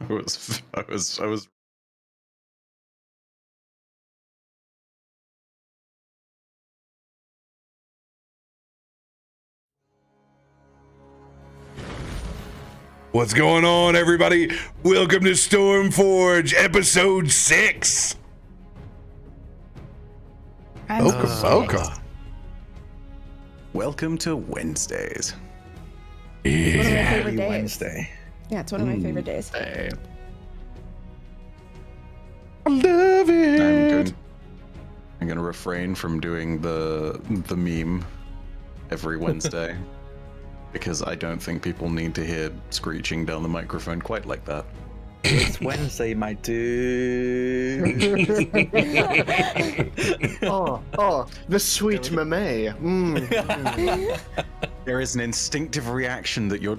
I was. What's going on, everybody? Welcome to Stormforge, episode 6. Welcome. Welcome to Wednesdays. One of my Yeah. favorite days. Wednesday. Yeah, it's one of my favorite days. Hey, I love it. I'm gonna refrain from doing the meme every Wednesday because I don't think people need to hear screeching down the microphone quite like that. It's Wednesday, my dude. Oh, the sweet mame. There is an instinctive reaction that you're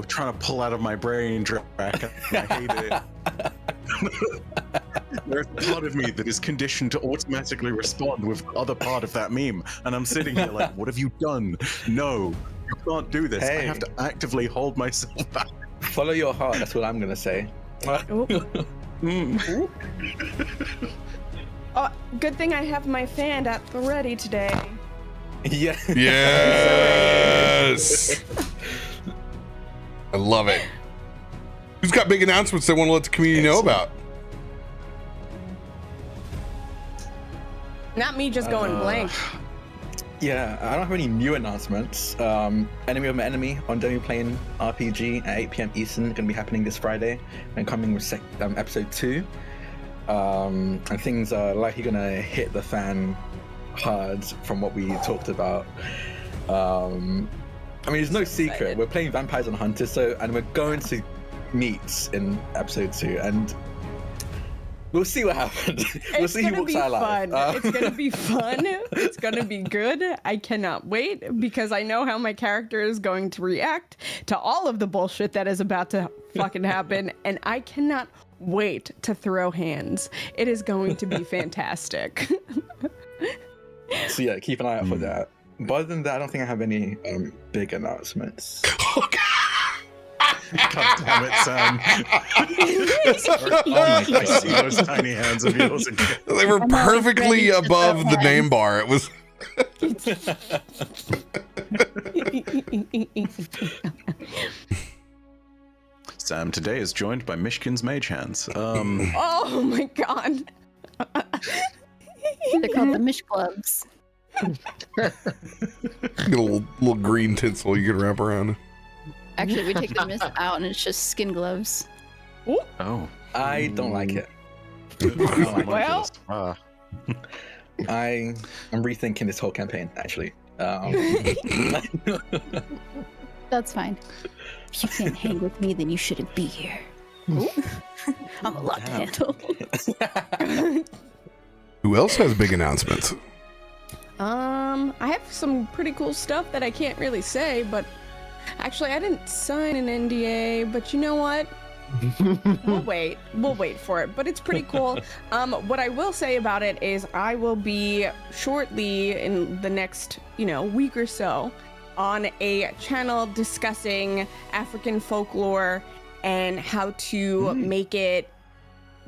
trying to pull out of my brain, Drak. I hate it. There's a part of me that is conditioned to automatically respond with the other part of that meme, and I'm sitting here like, what have you done? No, you can't do this. I Hey. have to actively hold myself back. Follow your heart, that's what I'm gonna say. Oh, good thing I have my fan at the ready today. Yeah. Yes. I love it. Who's got big announcements they want to let the community know about? Not me just going blank. Yeah, I don't have any new announcements. Enemy of My Enemy on Demi Playing RPG at 8 p.m. Eastern, going to be happening this Friday and coming with episode 2. And things are likely going to hit the fan hard from what we talked about. I mean, it's no secret. excited. We're playing Vampires and Hunters, and we're going to meet in episode 2, and we'll see what happens. We'll It's see who gonna walks be out fun. alive. It's gonna be fun. It's gonna be good. I cannot wait because I know how my character is going to react to all of the bullshit that is about to fucking happen, and I cannot wait to throw hands. It is going to be fantastic. So yeah, keep an eye out for that. But other than that, I don't think I have any big announcements. God damn it, Sam. I see those tiny hands of yours again. They were I'm not ready perfectly to above throw the hands. name bar. It was. Sam today is joined by Myshkin's Mage Hands. Oh my god. They're called the Mish Clubs. Get a little green tinsel you can wrap around. Actually, we take the mist out and it's just skin gloves. Oh. I don't like it. Well- I'm rethinking this whole campaign, actually. That's fine. If you can't hang with me, then you shouldn't be here. I'm a lot to Damn. handle. Who else has big announcements? I have some pretty cool stuff that I can't really say, but actually I didn't sign an NDA, but you know what? We'll wait for it, but it's pretty cool. What I will say about it is I will be shortly in the next, week or so on a channel discussing African folklore and how to make it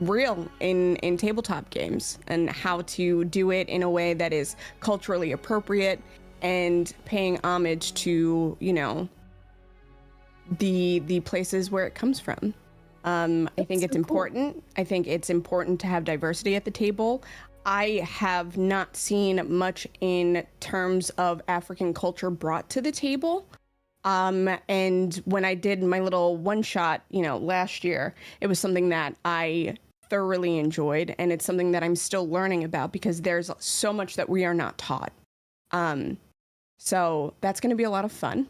real in tabletop games and how to do it in a way that is culturally appropriate and paying homage to, the places where it comes from. I think it's important. I think it's important to have diversity at the table. I have not seen much in terms of African culture brought to the table. And when I did my little one shot, last year, it was something that I thoroughly enjoyed. And it's something that I'm still learning about because there's so much that we are not taught. So that's going to be a lot of fun.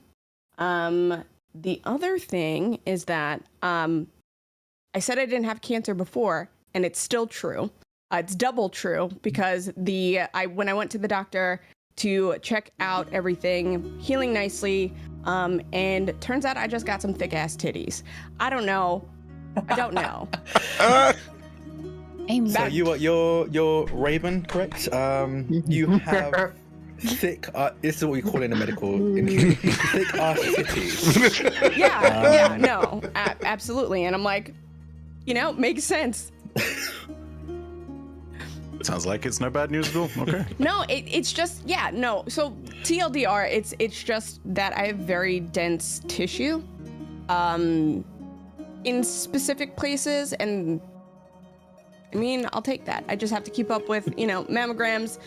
The other thing is that I said I didn't have cancer before, and it's still true. It's double true because when I went to the doctor to check out everything, healing nicely, and it turns out I just got some thick ass titties. I don't know. Amen. So you're Raven, correct? You have thick. This is what we call it in the medical industry. Thick ass titties. No, absolutely. And I'm like, makes sense. Sounds like it's no bad news at all. Okay. No, it's just, no. So TLDR, it's just that I have very dense tissue in specific places, and I mean, I'll take that. I just have to keep up with, mammograms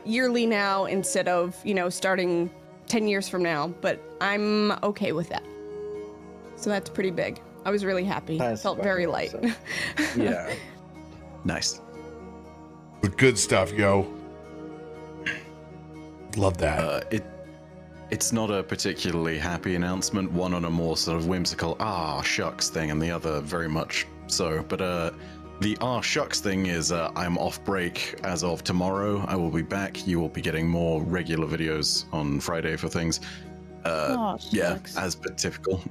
yearly now instead of, starting 10 years from now, but I'm okay with that. So that's pretty big. I was really happy. Felt very light. Yeah. Nice. Good stuff, yo. Love that. It's not a particularly happy announcement, one on a more sort of whimsical shucks thing, and the other very much so. But the shucks thing is I'm off break as of tomorrow. I will be back. You will be getting more regular videos on Friday for things. As per typical.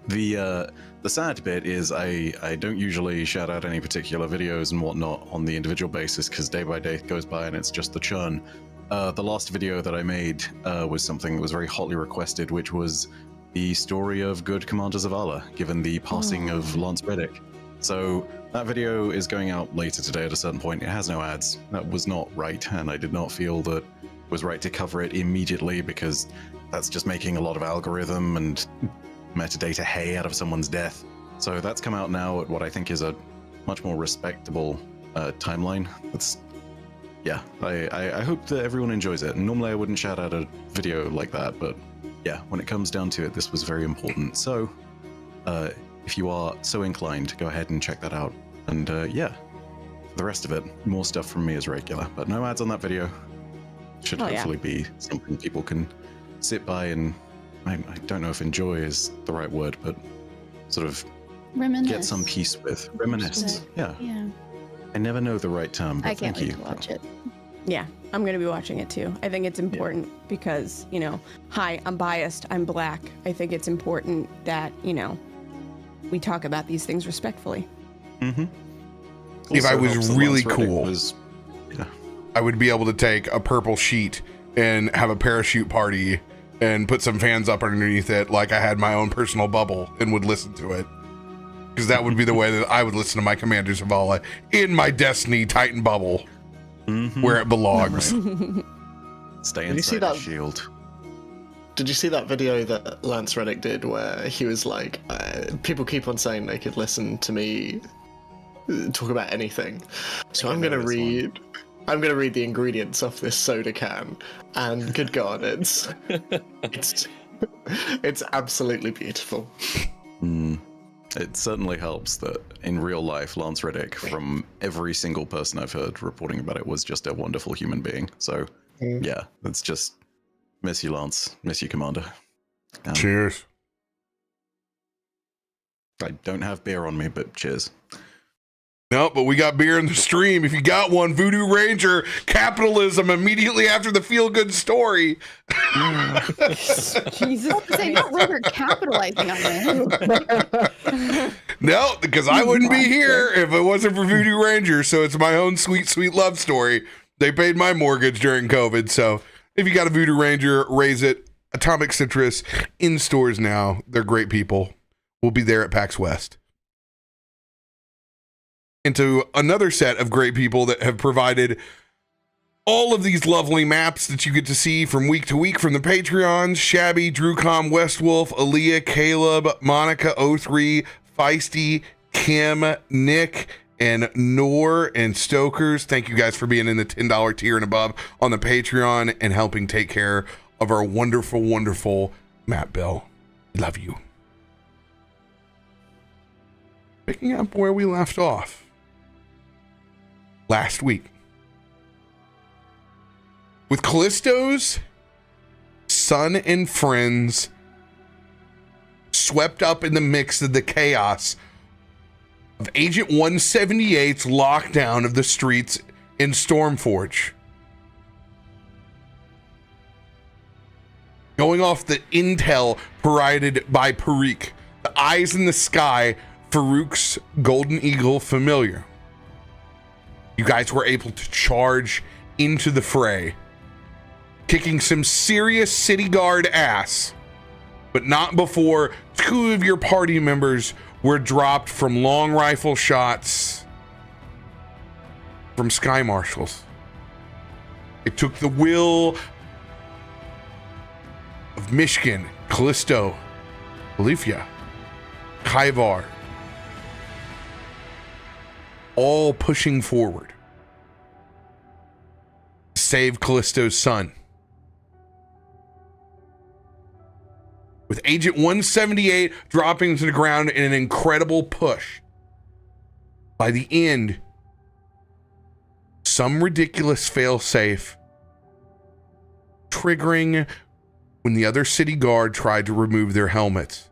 The sad bit is I don't usually shout out any particular videos and whatnot on the individual basis, because day by day goes by and it's just the churn. The last video that I made was something that was very hotly requested, which was the story of good Commander Zavala, given the passing of Lance Reddick. So that video is going out later today at a certain point. It has no ads. That was not right, and I did not feel that it was right to cover it immediately, because that's just making a lot of algorithm and metadata hay out of someone's death. So that's come out now at what I think is a much more respectable timeline. I hope that everyone enjoys it. Normally I wouldn't shout out a video like that, but yeah, when it comes down to it, this was very important. So if you are so inclined, go ahead and check that out. And for the rest of it, more stuff from me is regular, but no ads on that video. Should hopefully be something people can sit by and, I don't know if enjoy is the right word, but sort of Reminisce. Get some peace with. Reminisce. Yeah. Yeah. I never know the right term, but I can't thank wait you. to watch it. Yeah, I'm going to be watching it too. I think it's important because, hi, I'm biased, I'm black. I think it's important that, we talk about these things respectfully. Mm-hmm. If I was really cool, yeah. I would be able to take a purple sheet and have a parachute party and put some fans up underneath it like I had my own personal bubble and would listen to it. Because that would be the way that I would listen to my Commander Zavala in my Destiny Titan bubble, where it belongs. Stay Did you see inside that? the shield. Did you see that video that Lance Reddick did where he was like, people keep on saying they could listen to me talk about anything. So I'm gonna read the ingredients off this soda can, and good God, it's absolutely beautiful. It certainly helps that in real life, Lance Reddick, from every single person I've heard reporting about it, was just a wonderful human being. So, yeah, it's just miss you, Lance. Miss you, Commander. Cheers. I don't have beer on me, but cheers. No, but we got beer in the stream. If you got one, Voodoo Ranger, capitalism immediately after the feel-good story. Jesus. Say, not Robert capitalizing on it. No, because I wouldn't be here if it wasn't for Voodoo Ranger. So it's my own sweet, sweet love story. They paid my mortgage during COVID. So if you got a Voodoo Ranger, raise it. Atomic Citrus in stores now. They're great people. We'll be there at PAX West. Into another set of great people that have provided all of these lovely maps that you get to see from week to week from the Patreons: Shabby, Drewcom, Westwolf, Aaliyah, Caleb, Monica, O3, Feisty, Kim, Nick, and Noor and Stokers. Thank you guys for being in the $10 tier and above on the Patreon and helping take care of our wonderful, wonderful map bill. Love you. Picking up where we left off last week with Kallisto's son and friends swept up in the mix of the chaos of Agent 178's lockdown of the streets in Stormforge. Going off the intel provided by Faroük, the eyes in the sky, Farouk's Golden Eagle familiar. You guys were able to charge into the fray, kicking some serious city guard ass, but not before two of your party members were dropped from long rifle shots from Sky Marshals. It took the will of Myshkin, Kallisto, Loluphia, Kaivar, all pushing forward to save Kallisto's son. With Agent 178 dropping to the ground in an incredible push. By the end, some ridiculous failsafe triggering when the other city guard tried to remove their helmets.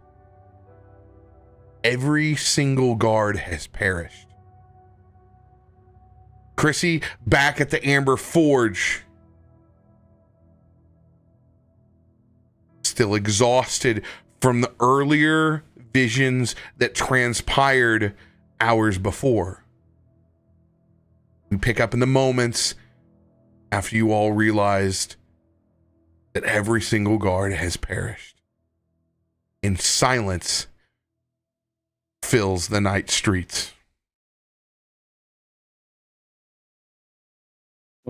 Every single guard has perished. Chrissy back at the Amber Forge, still exhausted from the earlier visions that transpired hours before. We pick up in the moments after you all realized that every single guard has perished. And silence fills the night streets.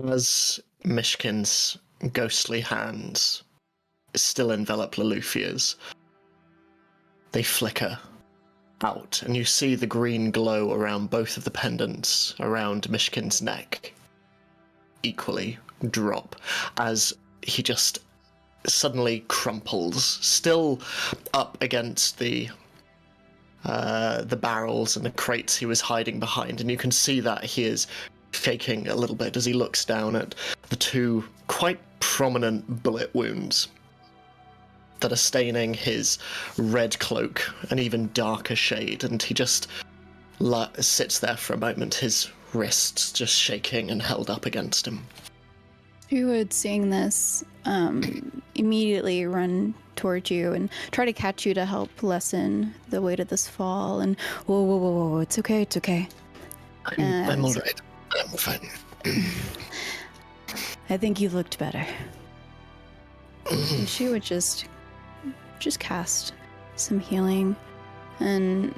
As Myshkin's ghostly hands still envelop Loluphia's, they flicker out, and you see the green glow around both of the pendants around Myshkin's neck equally drop as he just suddenly crumples, still up against the barrels and the crates he was hiding behind, and you can see that he is shaking a little bit as he looks down at the two quite prominent bullet wounds that are staining his red cloak an even darker shade, and he just sits there for a moment, his wrists just shaking and held up against him. Druid, seeing this, immediately run towards you and try to catch you to help lessen the weight of this fall. And whoa, it's okay, it's okay. I'm all right. I'm fine. I think you looked better. And she would just cast some healing and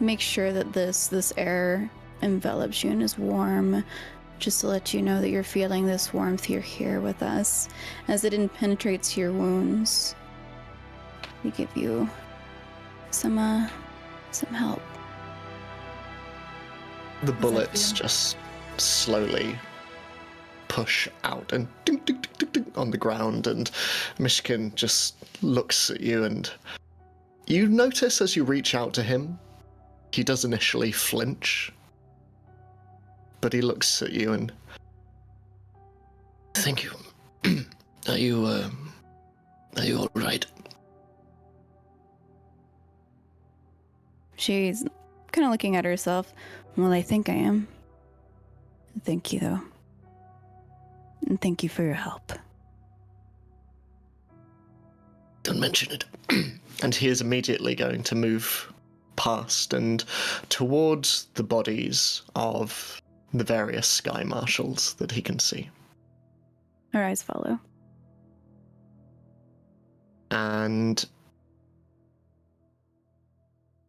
make sure that this air envelops you and is warm, just to let you know that you're feeling this warmth. You're here with us. As it penetrates your wounds, we give you some help. The bullets just slowly push out and ding, ding, ding, ding, ding on the ground, and Myshkin just looks at you, and you notice as you reach out to him, he does initially flinch, but he looks at you and... Thank you. Are you all right? She's kind of looking at herself. Well, I think I am. Thank you, though. And thank you for your help. Don't mention it. And he is immediately going to move past and towards the bodies of the various Sky Marshals that he can see. Our eyes follow. And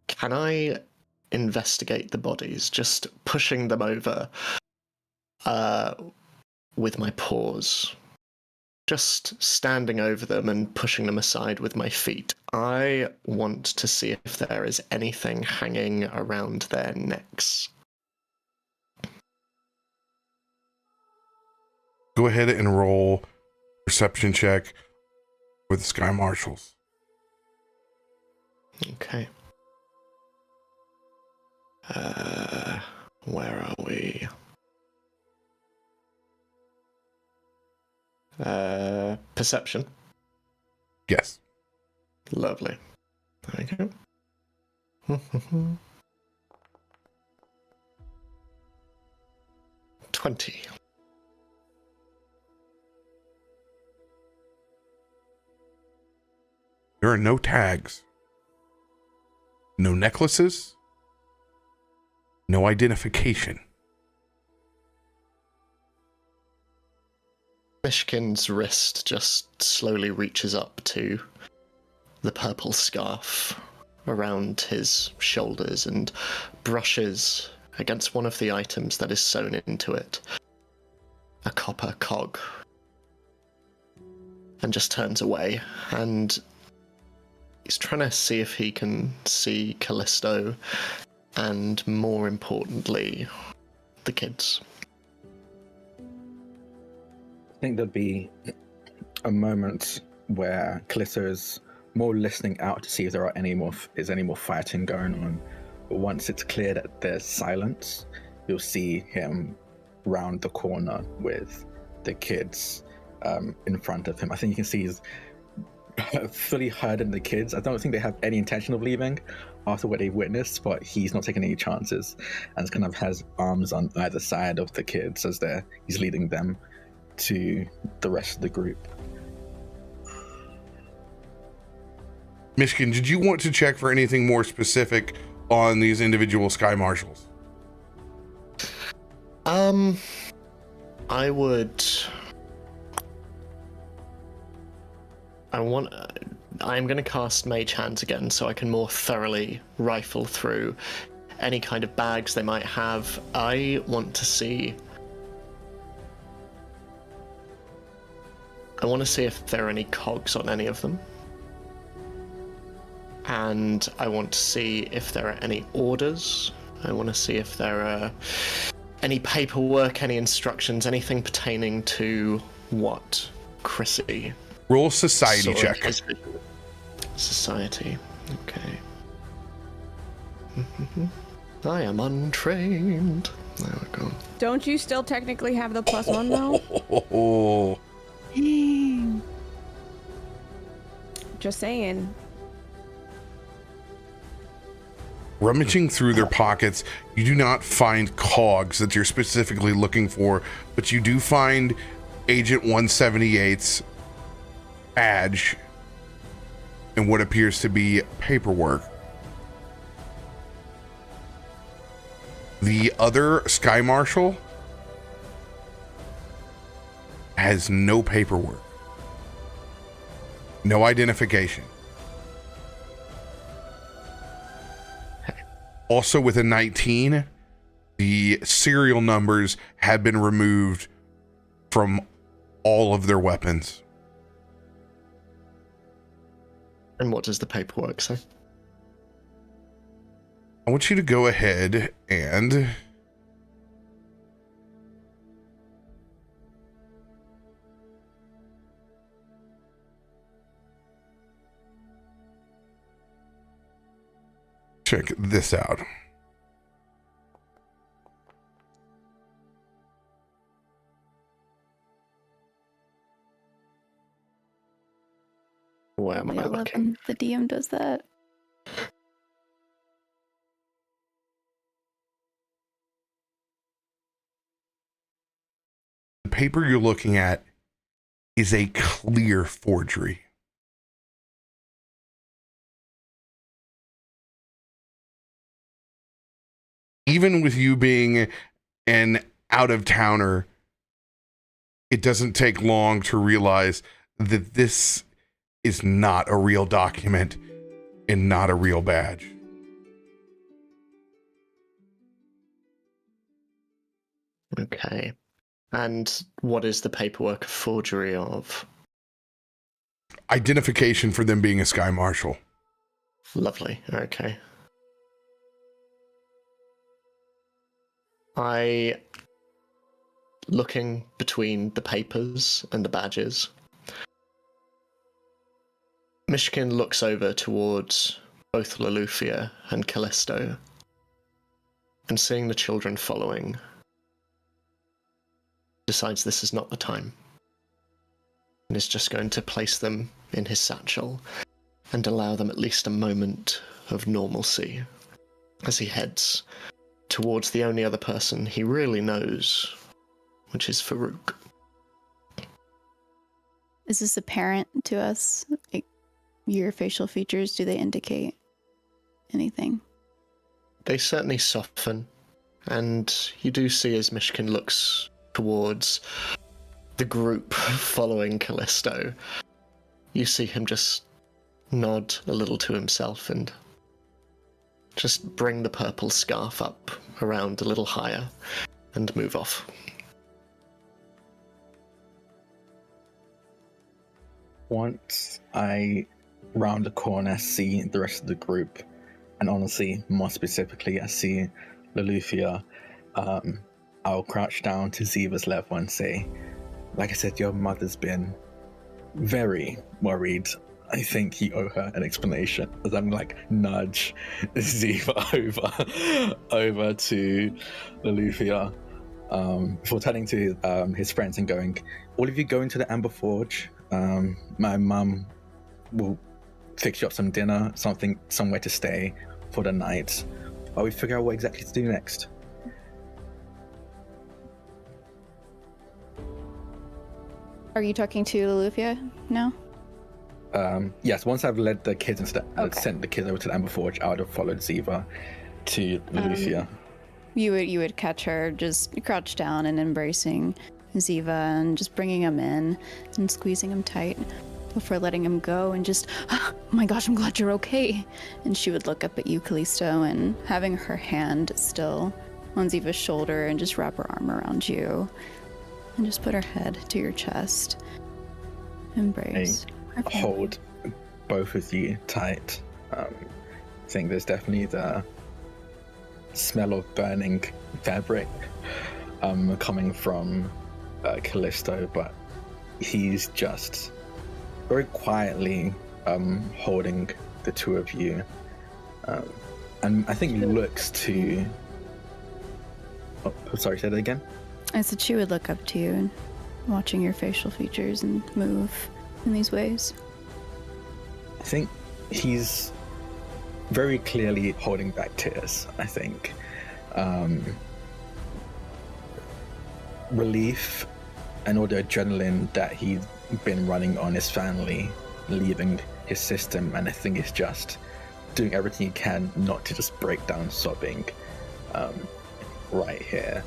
can I investigate the bodies, just pushing them over with my paws, just standing over them and pushing them aside with my feet? I want to see if there is anything hanging around their necks. Go ahead and roll perception check with the Sky Marshals. Okay. Where are we? Perception. Yes. Lovely. There we go. 20. There are no tags, no necklaces, no identification. Myshkin's wrist just slowly reaches up to the purple scarf around his shoulders and brushes against one of the items that is sewn into it, a copper cog, and just turns away. And he's trying to see if he can see Kallisto and, more importantly, the kids. I think there'd be a moment where Kallisto is more listening out to see if there are any more fighting going on. But once it's clear that there's silence, you'll see him round the corner with the kids in front of him. I think you can see he's fully herding the kids. I don't think they have any intention of leaving after what they've witnessed, but he's not taking any chances and kind of has arms on either side of the kids as he's leading them to the rest of the group. Myshkin, did you want to check for anything more specific on these individual Sky Marshals? I'm going to cast Mage Hands again so I can more thoroughly rifle through any kind of bags they might have. I want to see if there are any cogs on any of them. And I want to see if there are any orders. I want to see if there are any paperwork, any instructions, anything pertaining to what Chrissy. Roll society check. Society. Okay. I am untrained. There we go. Don't you still technically have the +1 though? Oh. Just saying. Rummaging through their pockets, you do not find cogs that you're specifically looking for, but you do find Agent 178's badge and what appears to be paperwork. The other Sky Marshal has no paperwork, no identification. Also with a 19, the serial numbers have been removed from all of their weapons. And what does the paperwork say? I want you to go ahead and check this out. Where am I looking? The DM does that. The paper you're looking at is a clear forgery. Even with you being an out-of-towner, it doesn't take long to realize that this is not a real document and not a real badge. Okay. And what is the paperwork a forgery of? Identification for them being a Sky Marshal. Lovely. Okay. Looking between the papers and the badges, Myshkin looks over towards both Loluphia and Kallisto, and seeing the children following, decides this is not the time, and is just going to place them in his satchel and allow them at least a moment of normalcy as he heads towards the only other person he really knows, which is Faroük. Is this apparent to us? Like, your facial features, do they indicate anything? They certainly soften, and you do see as Myshkin looks towards the group following Kallisto, you see him just nod a little to himself and just bring the purple scarf up around a little higher and move off. Once I round the corner, see the rest of the group, and honestly, more specifically, I see Loluphia, I'll crouch down to Ziva's level and say, like I said, your mother's been very worried. I think you owe her an explanation. As I'm like, nudge Ziva over to Loluphia, before turning to his friends and going, all of you go into the Amber Forge. My mum will fix you up some dinner, somewhere to stay for the night, while we figure out what exactly to do next. Are you talking to Loluphia now? Yes, once I've led the kids sent the kids over to the Amber Forge, I would have followed Ziva to Loluphia. You would catch her just crouched down and embracing Ziva and just bringing him in and squeezing him tight before letting him go and just, oh my gosh, I'm glad you're okay. And she would look up at you, Kallisto, and having her hand still on Ziva's shoulder and just wrap her arm around you and just put her head to your chest. Embrace. I hold both of you tight. I think there's definitely the smell of burning fabric coming from Kallisto, but he's just very quietly holding the two of you, and I think looks to. Oh, sorry, say that again. I said she would look up to you and watching your facial features and move in these ways. I think he's very clearly holding back tears. I think relief and all the adrenaline that he's been running on his family leaving his system, and I think it's just doing everything he can not to just break down sobbing right here.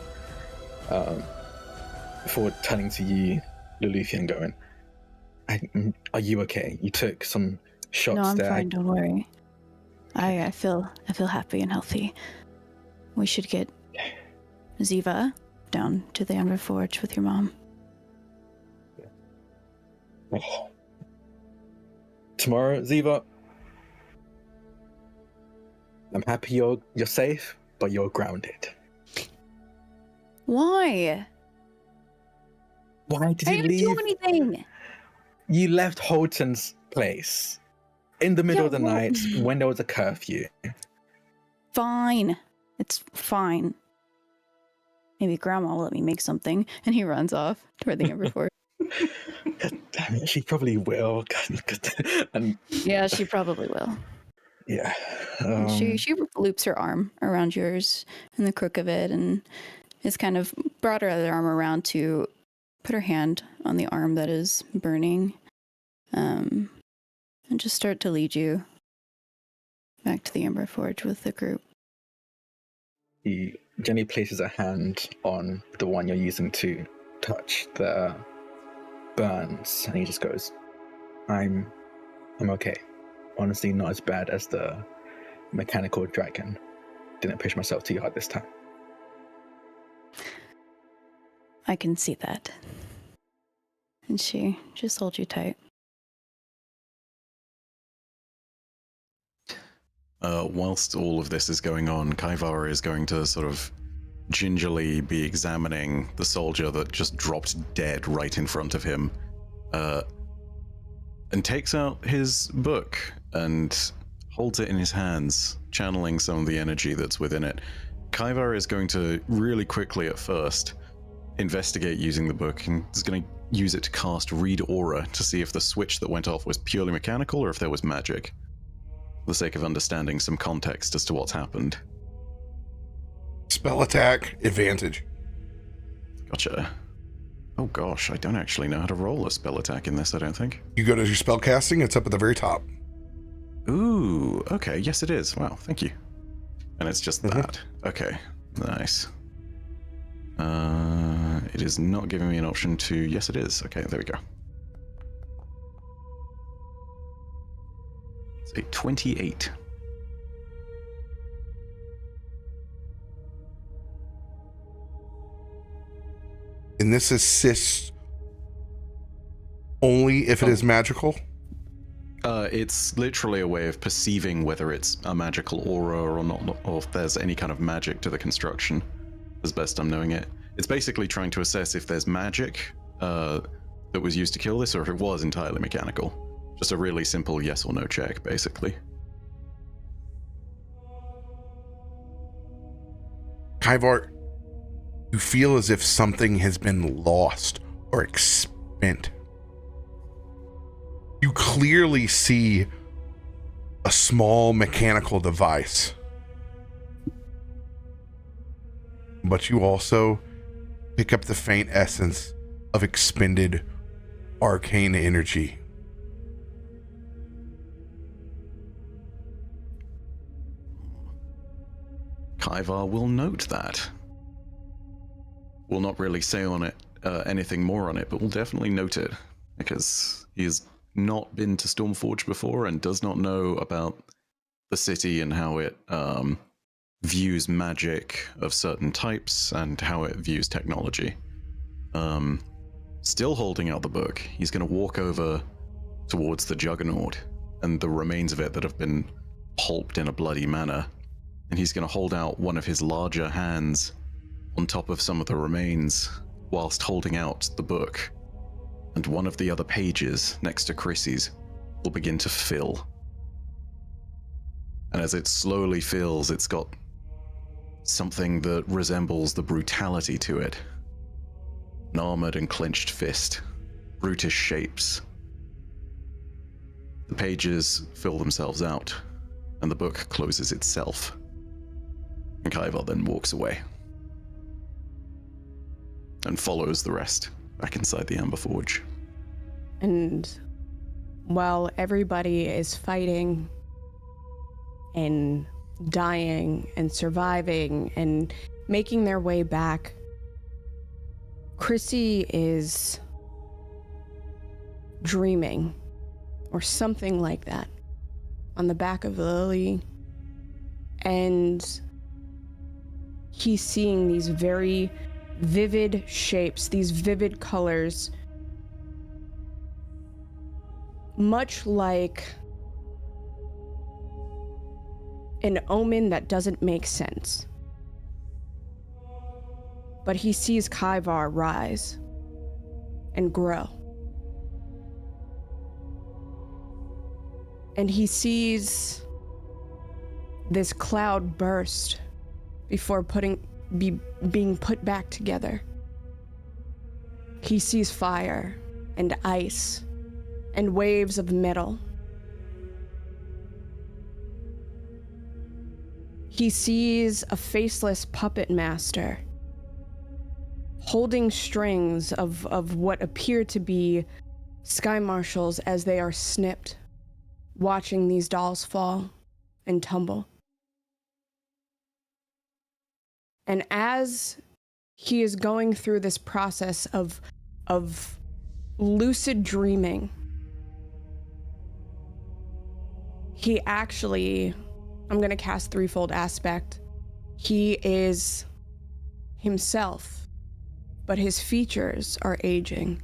Before turning to you, Loluphia, and going, are you okay? You took some shots. No, I'm there. fine, don't worry. I feel happy and healthy. We should get Ziva down to the Amber Forge with your mom. Oh. Tomorrow, Ziva, I'm happy you're safe, but you're grounded. Why? Why did I you didn't leave? do anything. You left Holton's place in the middle of the night when there was a curfew. Fine. It's fine. Maybe Grandma will let me make something. And he runs off toward the Amber Forge. God damn it, she probably will. And Yeah, she probably will. yeah. She loops her arm around yours in the crook of it and has kind of brought her other arm around to put her hand on the arm that is burning, and just start to lead you back to the Amber Forge with the group. Jenny places a hand on the one you're using to touch the burns, and he just goes, I'm okay. Honestly, not as bad as the mechanical dragon. Didn't push myself too hard this time. I can see that. And she just holds you tight. Whilst all of this is going on, Kaivara is going to sort of gingerly be examining the soldier that just dropped dead right in front of him, and takes out his book and holds it in his hands, channeling some of the energy that's within it. Kaivara is going to really quickly at first investigate using the book, and is going to use it to cast Read Aura to see if the switch that went off was purely mechanical or if there was magic, for the sake of understanding some context as to what's happened. Spell attack, advantage. Gotcha. Oh gosh, I don't actually know how to roll a spell attack in this, I don't think. You go to your spell casting, it's up at the very top. Ooh, okay, yes it is. Wow, thank you. And it's just that. Okay, nice. It is not giving me an option to... Yes, it is. Okay, there we go. It's a 28. And this assists only if it is magical? It's literally a way of perceiving whether it's a magical aura or not, or if there's any kind of magic to the construction, as best I'm knowing it. It's basically trying to assess if there's magic that was used to kill this, or if it was entirely mechanical. Just a really simple yes or no check, basically. Kaivar, you feel as if something has been lost or expent. You clearly see a small mechanical device, but you also pick up the faint essence of expended arcane energy. Kaivar will note that. We'll not really say on it anything more on it, but we'll definitely note it, because he has not been to Stormforge before and does not know about the city and how it views magic of certain types and how it views technology. Still holding out the book, he's going to walk over towards the Juggernaut and the remains of it that have been pulped in a bloody manner, and he's going to hold out one of his larger hands on top of some of the remains whilst holding out the book, and one of the other pages next to Chrissy's will begin to fill. And as it slowly fills, it's got something that resembles the brutality to it. An armored and clenched fist, brutish shapes. The pages fill themselves out, and the book closes itself. And Kaivar then walks away and follows the rest back inside the Amber Forge. And while everybody is fighting and dying and surviving and making their way back, Chrissy is dreaming or something like that on the back of Lily, and he's seeing these very vivid shapes, these vivid colors, much like an omen that doesn't make sense. But he sees Kaivar rise and grow. And he sees this cloud burst before being put back together. He sees fire and ice and waves of metal. He sees a faceless puppet master holding strings of what appear to be sky marshals as they are snipped, watching these dolls fall and tumble. And as he is going through this process of lucid dreaming, he actually, I'm going to cast threefold aspect. He is himself, but his features are aging.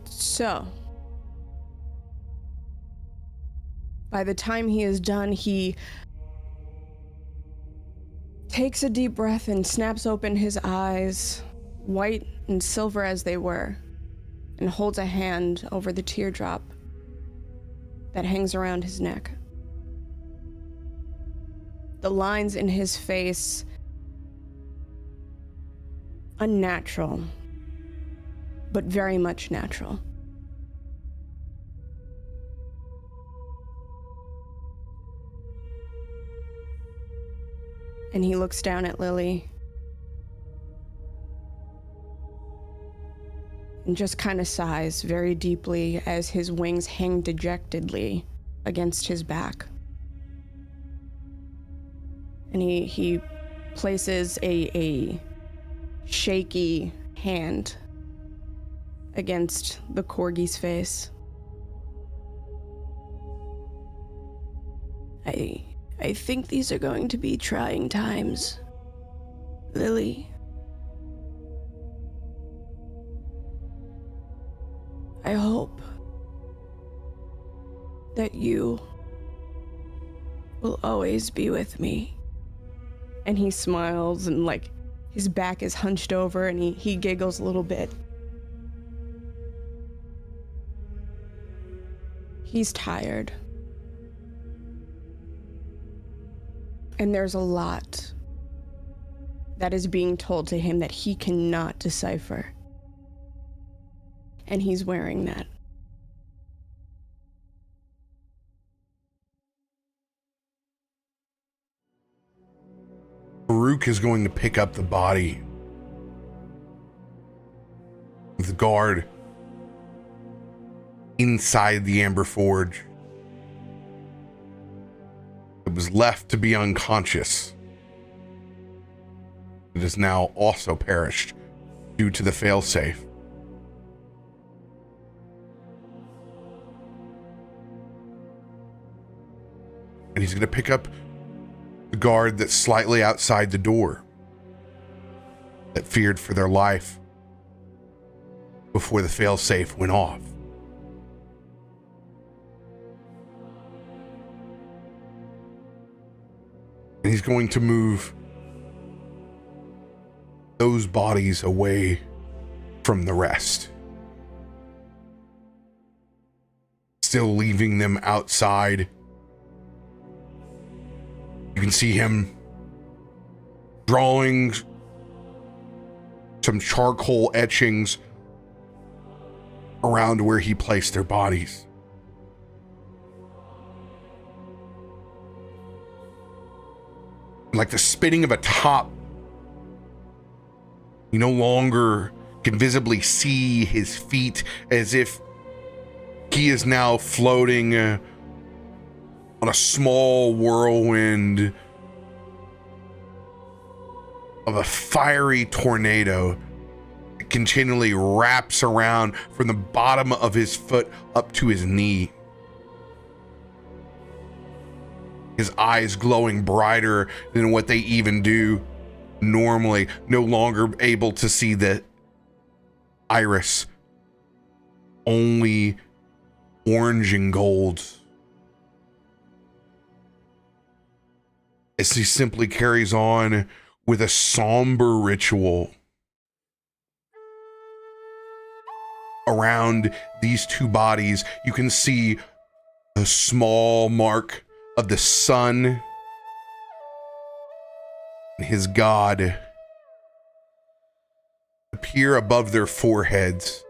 So, by the time he is done, he takes a deep breath and snaps open his eyes, white and silver as they were, and holds a hand over the teardrop that hangs around his neck. The lines in his face, unnatural, but very much natural. And he looks down at Lily and just kind of sighs very deeply as his wings hang dejectedly against his back. And he places a shaky hand against the corgi's face. I think these are going to be trying times. Lily. I hope that you will always be with me. And he smiles and like his back is hunched over and he giggles a little bit. He's tired. And there's a lot that is being told to him that he cannot decipher. And he's wearing that. Faroük is going to pick up the body of the guard inside the Amber Forge. It was left to be unconscious. It has now also perished due to the failsafe. And he's going to pick up the guard that's slightly outside the door that feared for their life before the failsafe went off. And he's going to move those bodies away from the rest, still leaving them outside. You can see him drawing some charcoal etchings around where he placed their bodies. Like the spinning of a top, you no longer can visibly see his feet, as if he is now floating on a small whirlwind of a fiery tornado that continually wraps around from the bottom of his foot up to his knee. His eyes glowing brighter than what they even do normally, no longer able to see the iris, only orange and gold. As he simply carries on with a somber ritual around these two bodies. You can see the small mark of the sun and his god appear above their foreheads.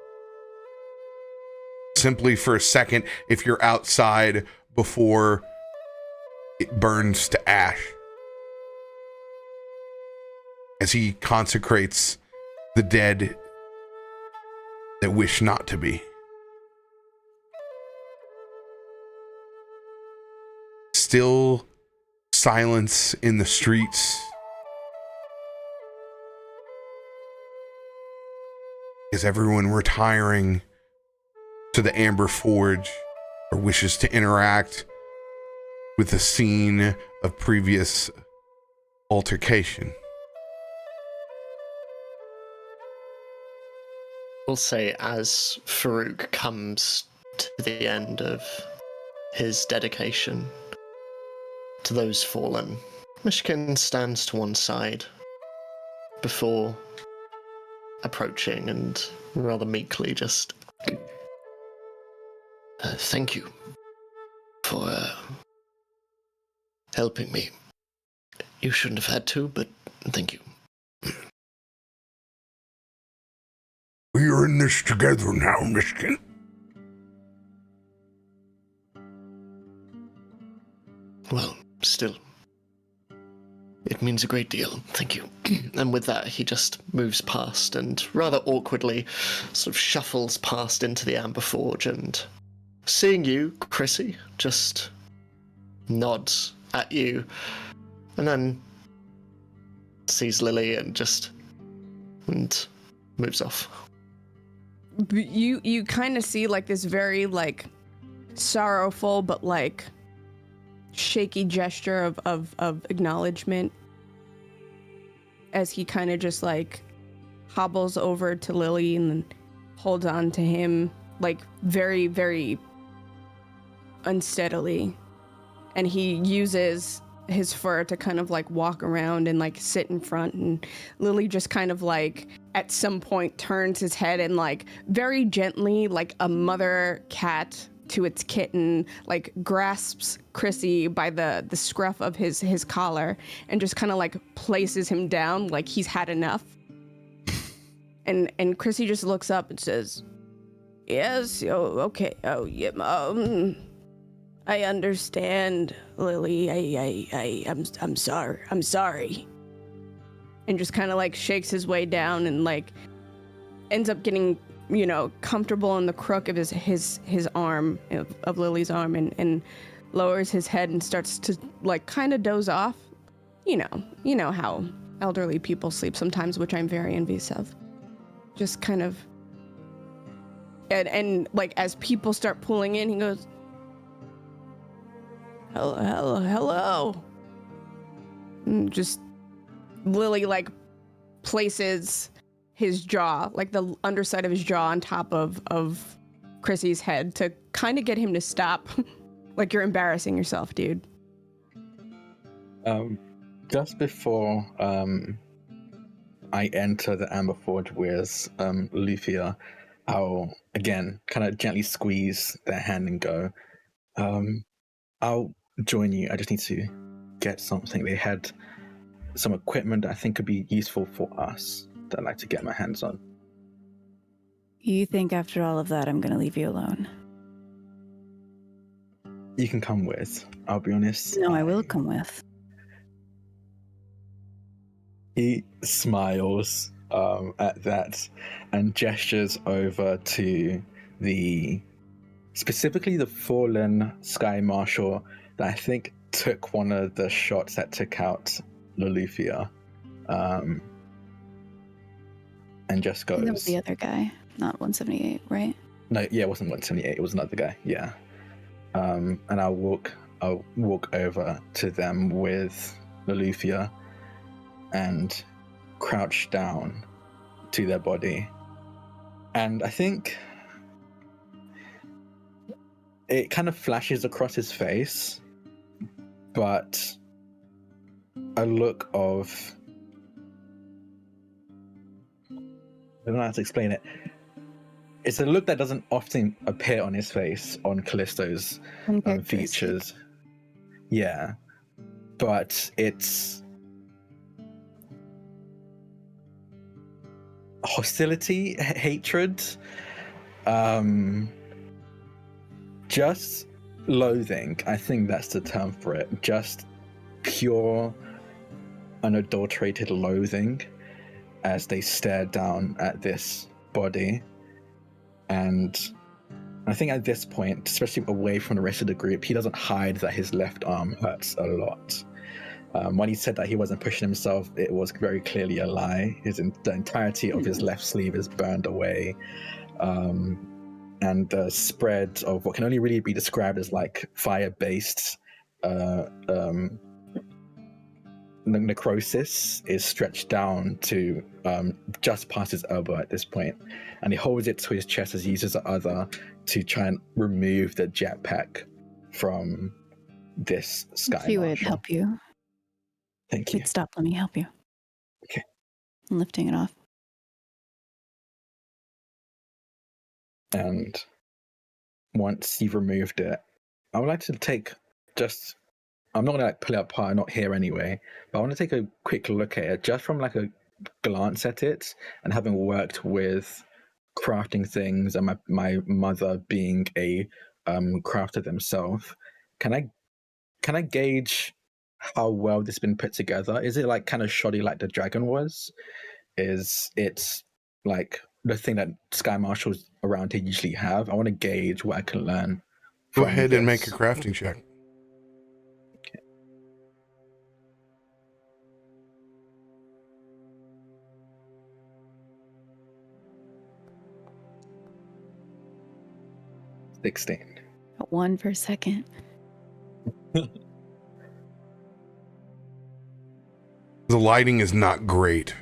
Simply for a second, if you're outside, before it burns to ash, as he consecrates the dead that wish not to be. Still silence in the streets as everyone retiring to the Amber Forge or wishes to interact with the scene of previous altercation. We'll say as Farouk comes to the end of his dedication to those fallen, Myshkin stands to one side before approaching and rather meekly just thank you for helping me. You shouldn't have had to, but thank you. We are in this together now, Myshkin. Well, still, it means a great deal. Thank you. And with that, he just moves past and rather awkwardly sort of shuffles past into the Amber Forge, and seeing you, Chrissy, just nods at you and then sees Lily and moves off. You kind of see like this very like sorrowful but like shaky gesture of acknowledgement as he kind of just like hobbles over to Lily and then holds on to him like very, very unsteadily. And he uses his fur to kind of like walk around and like sit in front, and Lily just kind of like at some point turns his head and like very gently, like a mother cat to its kitten, like grasps Chrissy by the scruff of his collar and just kind of like places him down like he's had enough. And Chrissy just looks up and says, "Yes, oh, okay, oh yeah, I understand, Lily. I'm sorry. And just kind of like shakes his way down and like ends up getting, you know, comfortable in the crook of his arm, of Lily's arm, and lowers his head and starts to like kind of doze off. You know how elderly people sleep sometimes, which I'm very envious of. Just kind of, and like as people start pulling in, he goes, hello. And just Lily like places his jaw, like the underside of his jaw on top of Chrissy's head to kind of get him to stop. Like, you're embarrassing yourself, dude. Just before I enter the Amber Forge with Loluphia, I'll again kind of gently squeeze their hand and go, I'll join you. I just need to get something. They had some equipment that I think could be useful for us that I'd like to get my hands on. You think after all of that I'm going to leave you alone? You can come with, I'll be honest. No, I will come with. He smiles at that and gestures over to specifically the fallen Sky Marshal that I think took one of the shots that took out Loluphia, and just goes. That was the other guy, not 178, right? No, yeah, it wasn't 178. It was another guy. Yeah, and I'll walk over to them with Loluphia and crouch down to their body, and I think it kind of flashes across his face, but a look of, I don't know how to explain it. It's a look that doesn't often appear on his face, on Kallisto's features. Yeah, but it's hostility, hatred, just loathing. I think that's the term for it. Just pure, unadulterated loathing as they stare down at this body. And I think at this point, especially away from the rest of the group, he doesn't hide that his left arm hurts a lot. When he said that he wasn't pushing himself, it was very clearly a lie. The entirety of his left sleeve is burned away. And the spread of what can only really be described as like fire-based necrosis is stretched down to just past his elbow at this point, and he holds it to his chest as he uses the other to try and remove the jetpack from this Sky She Marshal. would help you. Thank you. Wait, stop. Let me help you. Okay. I'm lifting it off. And once you've removed it, I would like to take just, I'm not gonna like pull it apart, not here anyway, but I want to take a quick look at it, just from like a glance at it, and having worked with crafting things and my mother being a crafter themselves, can I gauge how well this has been put together? Is it like kind of shoddy like the dragon was? Is it like the thing that Sky Marshals around here usually have? I want to gauge what I can learn. Go ahead and make a crafting check. Okay. $16. One per second. The lighting is not great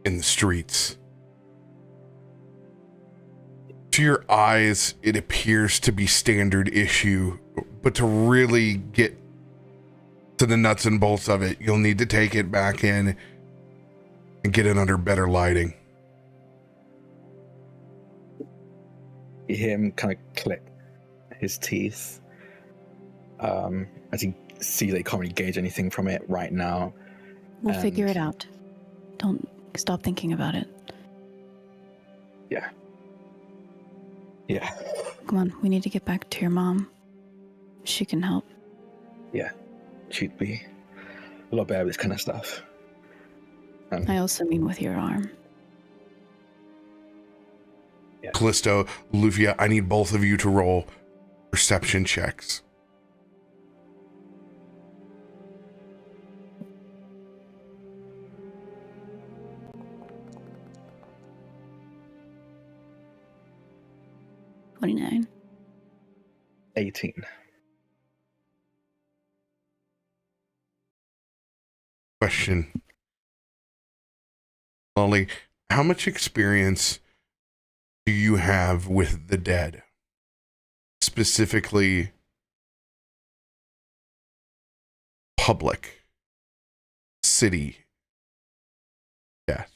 in the streets. To your eyes, it appears to be standard issue, but to really get to the nuts and bolts of it, you'll need to take it back in and get it under better lighting. You hear him kind of click his teeth as he sees that he can't really gauge anything from it right now. We'll figure it out. Don't stop thinking about it. Yeah. Yeah. Come on, we need to get back to your mom. She can help. Yeah. She'd be a lot better with this kind of stuff. I also mean with your arm. Yeah. Kallisto, Loluphia, I need both of you to roll perception checks. $29. 18. Question. Ollie, how much experience do you have with the dead? Specifically, public, city, death.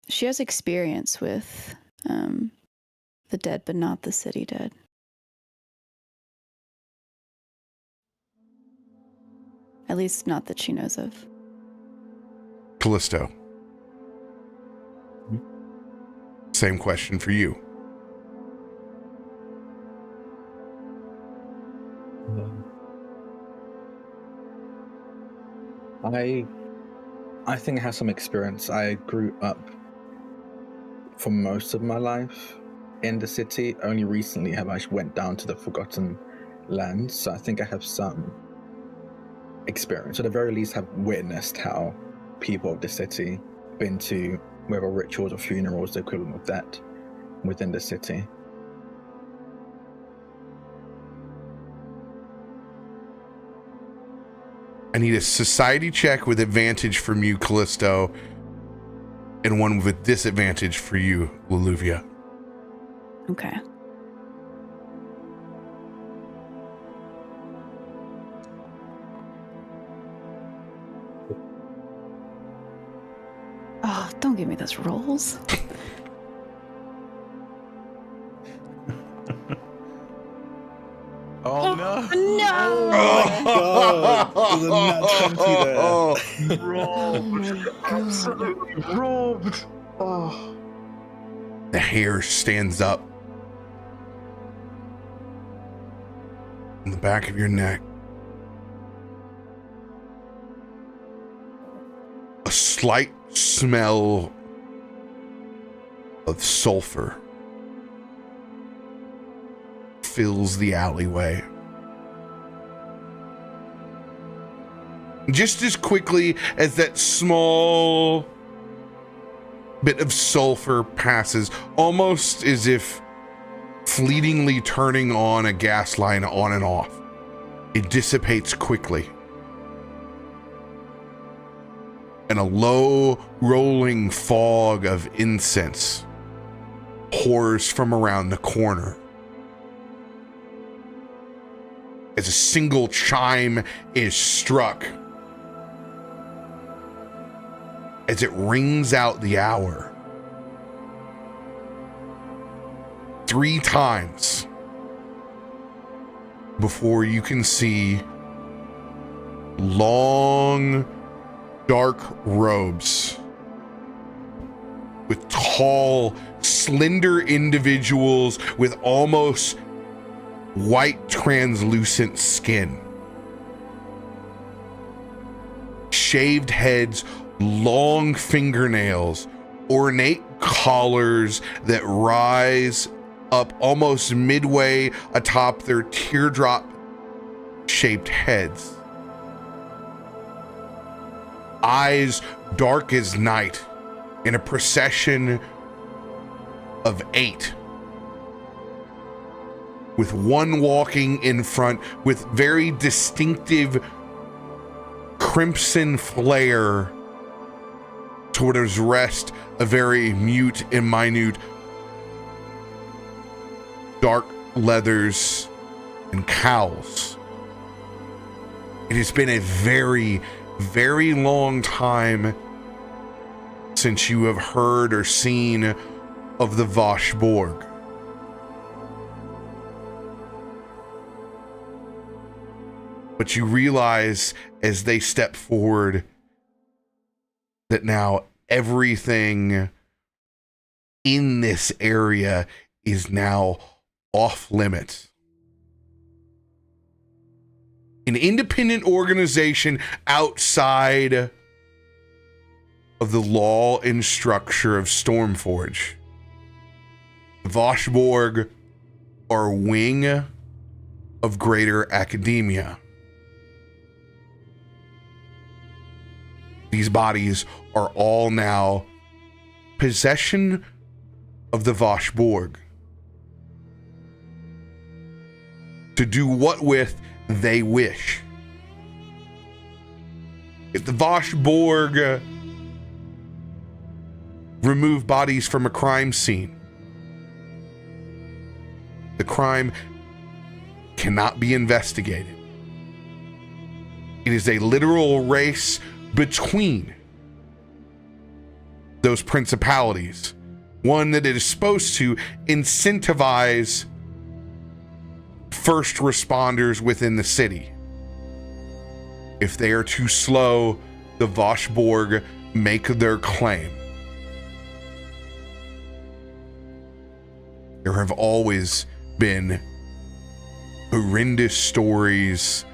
She has experience with the dead, but not the city dead. At least not that she knows of. Kallisto. Same question for you. I think I have some experience. I grew up for most of my life in the city. Only recently have I went down to the Forgotten Lands, so I think I have some experience. At the very least, have witnessed how people of the city been to whether rituals or funerals, the equivalent of that within the city. I need a society check with advantage from you, Kallisto, and one with disadvantage for you, Loluphia. Okay. Oh, don't give me those rolls. Oh no! No! Oh my god! There's a nat 20 there. Robbed! Absolutely robbed! Oh. The hair stands up on the back of your neck. A slight smell of sulfur fills the alleyway. Just as quickly as that small bit of sulfur passes, almost as if fleetingly turning on a gas line on and off, it dissipates quickly. And a low rolling fog of incense pours from around the corner as a single chime is struck, as it rings out the hour 3 times before you can see long, dark robes with tall, slender individuals with almost white, translucent skin. Shaved heads, long fingernails, ornate collars that rise up almost midway atop their teardrop-shaped heads. Eyes dark as night in a procession of 8. with one walking in front with very distinctive crimson flare toward his rest, a very mute and minute dark leathers and cowls. It has been a very, very long time since you have heard or seen of the Vashborg. But you realize as they step forward that now everything in this area is now off limits. An independent organization outside of the law and structure of Stormforge. The Vashborg are a wing of greater academia. These bodies are all now possession of the Vashborg. To do what with they wish. If the Vashborg remove bodies from a crime scene, the crime cannot be investigated. It is a literal race between those principalities, one that is supposed to incentivize first responders within the city. If they are too slow, the Vashborg make their claim. There have always been horrendous stories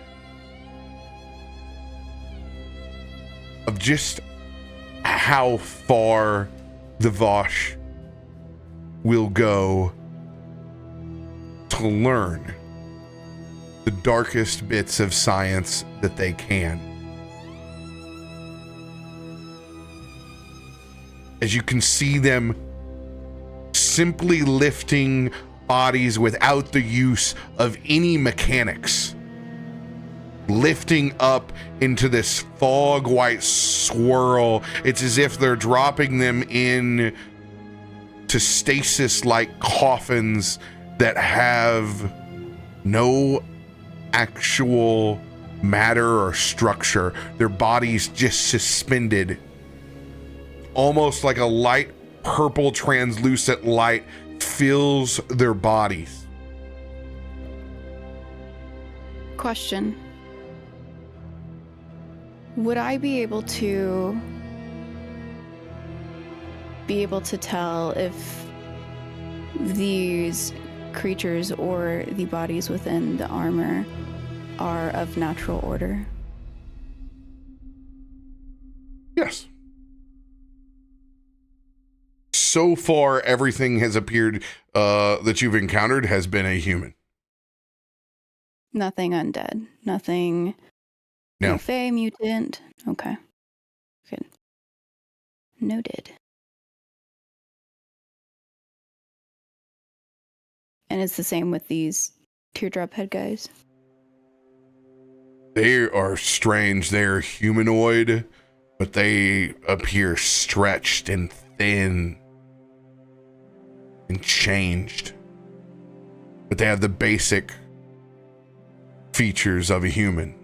of just how far the Vash will go to learn the darkest bits of science that they can. As you can see them simply lifting bodies without the use of any mechanics, lifting up into this fog white swirl. It's as if they're dropping them in to stasis like coffins that have no actual matter or structure. Their bodies just suspended, almost like a light purple translucent light fills their bodies. Question. Would I be able to tell if these creatures or the bodies within the armor are of natural order? Yes. So far, everything has appeared that you've encountered has been a human. Nothing undead. Nothing. No. Fey, mutant. Okay. Good. Noted. And it's the same with these teardrop head guys. They are strange. They're humanoid, but they appear stretched and thin and changed. But they have the basic features of a human.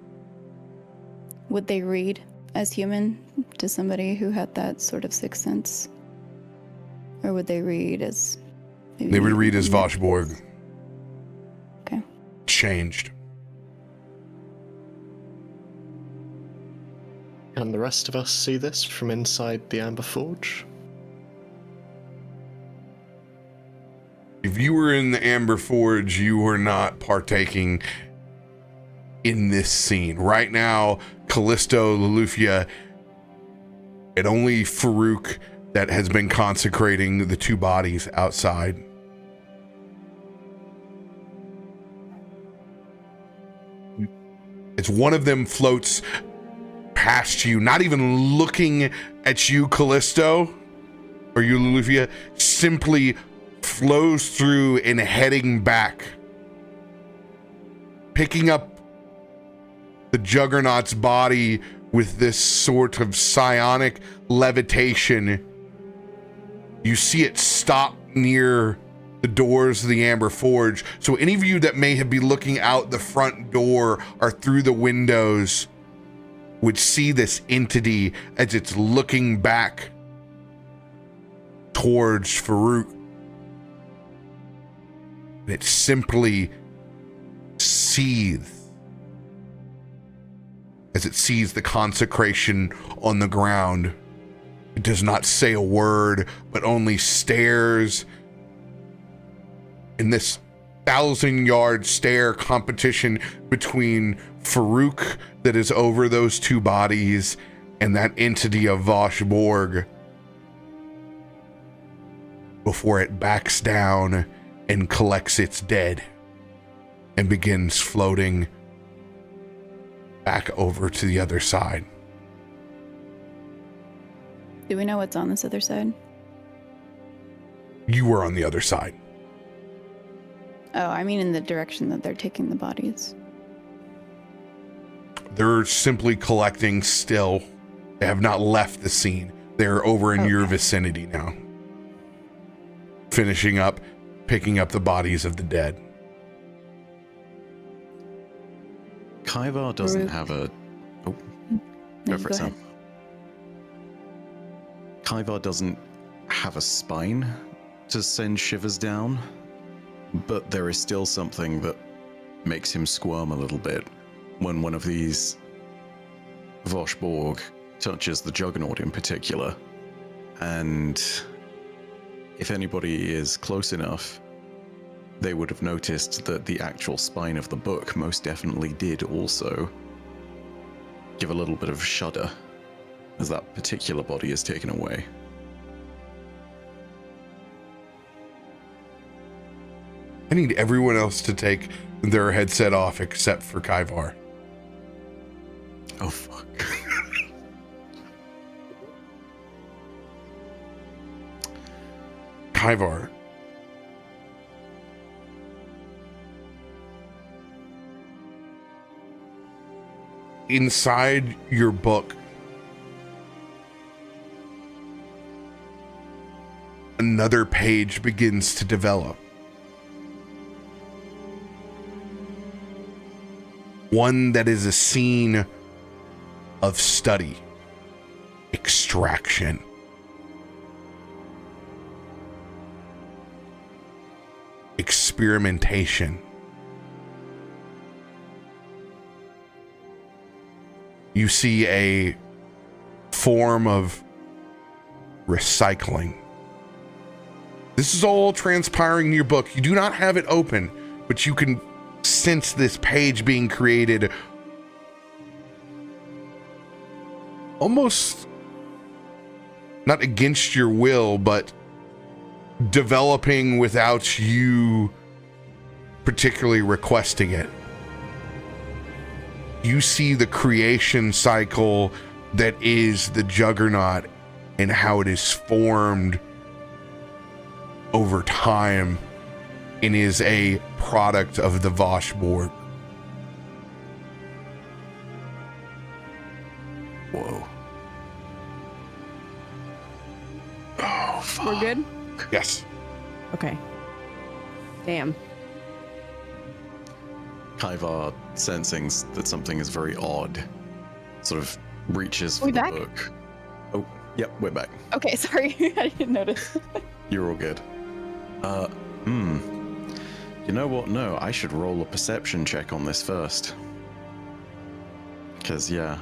Would they read as human to somebody who had that sort of sixth sense? Or would they read as... They would read as Vashborg. Okay. Changed. Can the rest of us see this from inside the Amber Forge? If you were in the Amber Forge, you were not partaking in this scene. Right now, Kallisto, Loluphia, and only Faroük that has been consecrating the two bodies outside. It's one of them floats past you, not even looking at you, Kallisto, or you, Loluphia, simply flows through and heading back picking up the Juggernaut's body with this sort of psionic levitation. You see it stop near the doors of the Amber Forge. So any of you that may have been looking out the front door or through the windows would see this entity as it's looking back towards Farouk. And it simply seethes as it sees the consecration on the ground. It does not say a word, but only stares in this 1,000-yard stare competition between Farouk that is over those two bodies and that entity of Voshborg, before it backs down and collects its dead and begins floating back over to the other side. Do we know what's on this other side? You were on the other side. Oh, I mean in the direction that they're taking the bodies. They're simply collecting still. They have not left the scene. They're over in your vicinity now. Finishing up, picking up the bodies of the dead. Kaivar doesn't have a... Oh, go for it, Sam. Kaivar doesn't have a spine to send shivers down, but there is still something that makes him squirm a little bit when one of these Voshborg touches the Juggernaut in particular. And if anybody is close enough, they would have noticed that the actual spine of the book most definitely did also give a little bit of a shudder as that particular body is taken away. I need everyone else to take their headset off except for Kaivar. Oh, fuck. Kaivar. Inside your book, another page begins to develop. One that is a scene of study, extraction, experimentation. You see a form of recycling. This is all transpiring in your book. You do not have it open, but you can sense this page being created almost not against your will, but developing without you particularly requesting it. You see the creation cycle that is the Juggernaut and how it is formed over time and is a product of the Voshborg. Whoa. Oh, fuck. We're good? Yes. Okay. Damn. Kaivar, sensing that something is very odd, sort of reaches for We the back? book. Oh, yep, we're back. Okay, sorry. I didn't notice. You're all good. You know what? No, I should roll a perception check on this first. Because, yeah,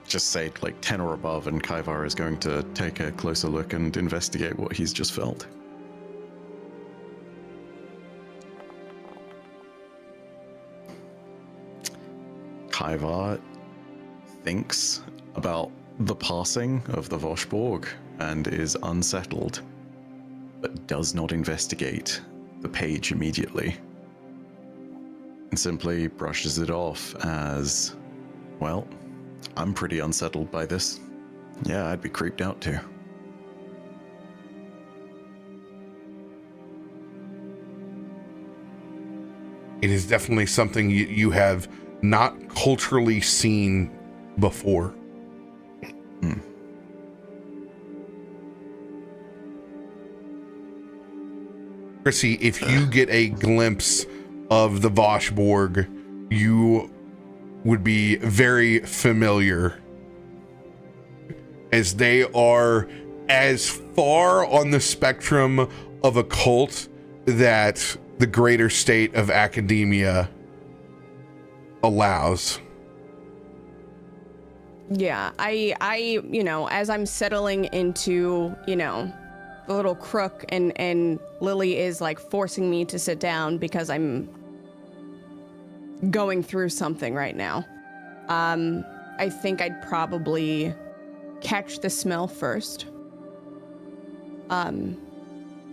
just say like 10 or above, and Kaivar is going to take a closer look and investigate what he's just felt. Kaivar thinks about the passing of the Voshborg and is unsettled, but does not investigate the page immediately, and simply brushes it off as, well, I'm pretty unsettled by this. Yeah, I'd be creeped out too. it is definitely something you have not culturally seen before. Chrissy, if you get a glimpse of the Voshborg, you would be very familiar, as they are as far on the spectrum of a cult that the greater state of academia allows. Yeah, I, you know, as I'm settling into, you know, the little crook, and Lily is like forcing me to sit down because I'm going through something right now. I think I'd probably catch the smell first. And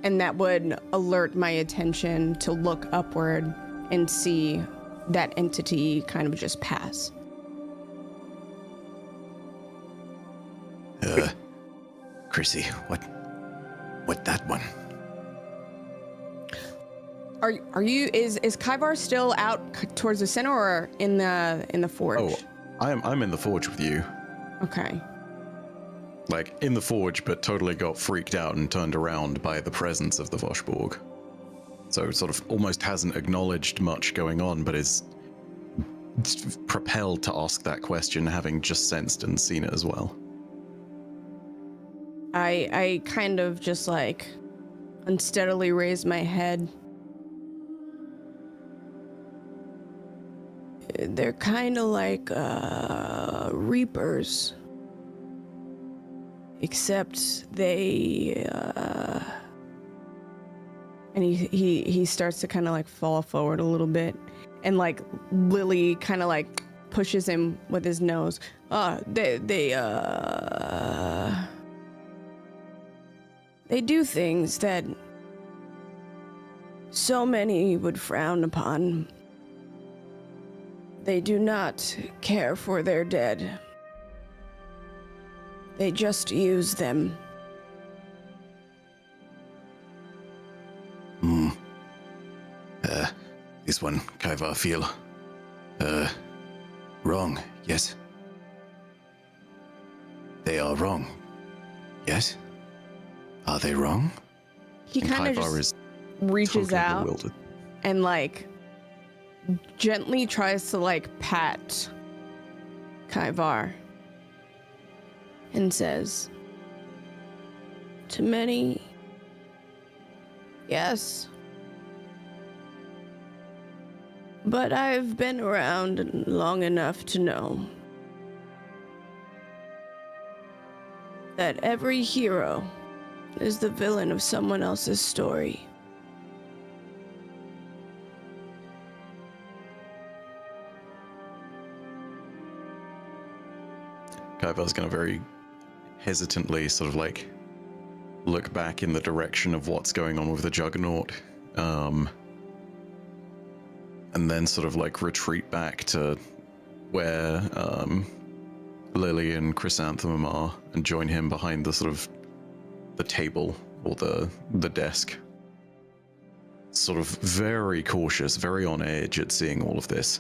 that would alert my attention to look upward and see that entity kind of just pass. Chrissy, what that one? Are you is Kaivar still out towards the center or in the forge? Oh, I'm in the forge with you. Okay. Like in the forge, but totally got freaked out and turned around by the presence of the Voshborg. So sort of almost hasn't acknowledged much going on, but is propelled to ask that question, having just sensed and seen it as well. I kind of just like unsteadily raise my head. They're kind of like reapers, except they and he starts to kind of like fall forward a little bit, and like Lily kind of like pushes him with his nose. They do things that so many would frown upon. They do not care for their dead. They just use them. This one, Kaivar, feel wrong, yes? They are wrong, yes? Are they wrong? He kind of just reaches totally out bewildered. and like gently tries to like pat Kaivar and says, "To many, yes. But I've been around long enough to know that every hero is the villain of someone else's story." Kaivar's gonna very hesitantly sort of like look back in the direction of what's going on with the Juggernaut, and then sort of like retreat back to where Lily and Chrysanthemum are, and join him behind the sort of the table or the desk. Sort of very cautious, very on edge at seeing all of this.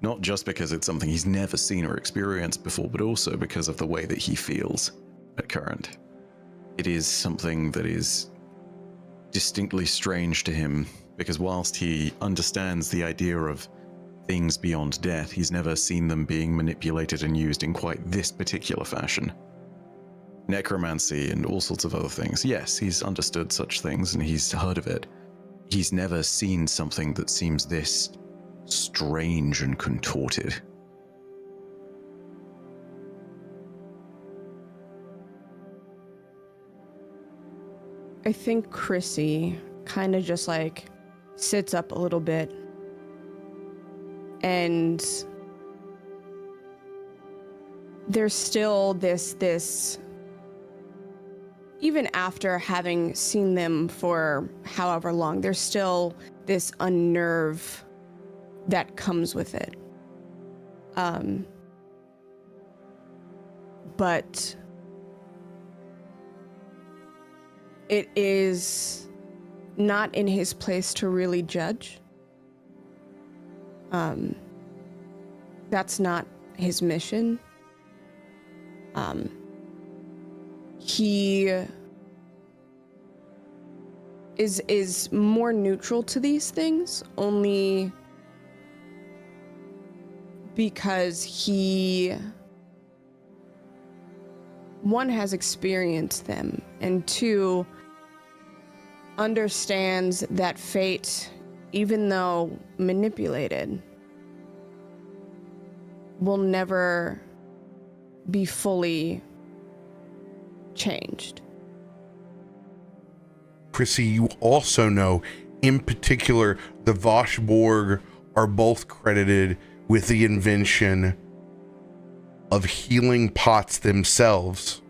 Not just because it's something he's never seen or experienced before, but also because of the way that he feels at current. It is something that is distinctly strange to him, because whilst he understands the idea of things beyond death, he's never seen them being manipulated and used in quite this particular fashion. Necromancy and all sorts of other things. Yes, he's understood such things and he's heard of it. He's never seen something that seems this strange and contorted. I think Chrissy kind of just like sits up a little bit and there's still this even after having seen them for however long, there's still this unnerve that comes with it. But it is not in his place to really judge. That's not his mission. He is more neutral to these things, only because he, one, has experienced them, and two, understands that fate, even though manipulated, will never be fully changed. Chrissy, you also know, in particular, the Voshborg are both credited with the invention of healing pots themselves,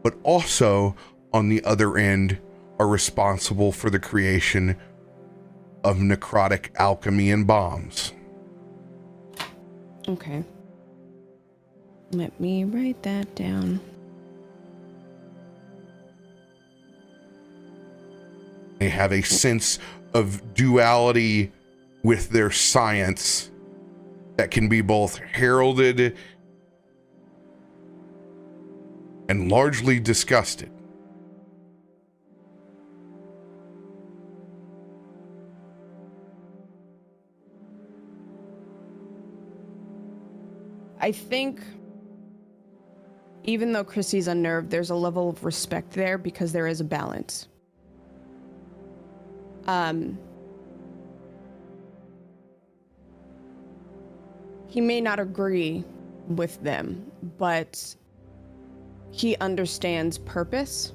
but also, on the other end, are responsible for the creation of necrotic alchemy and bombs. Okay. Let me write that down. They have a sense of duality with their science that can be both heralded and largely disgusted. I think, even though Chrissy's unnerved, there's a level of respect there because there is a balance. He may not agree with them, but he understands purpose.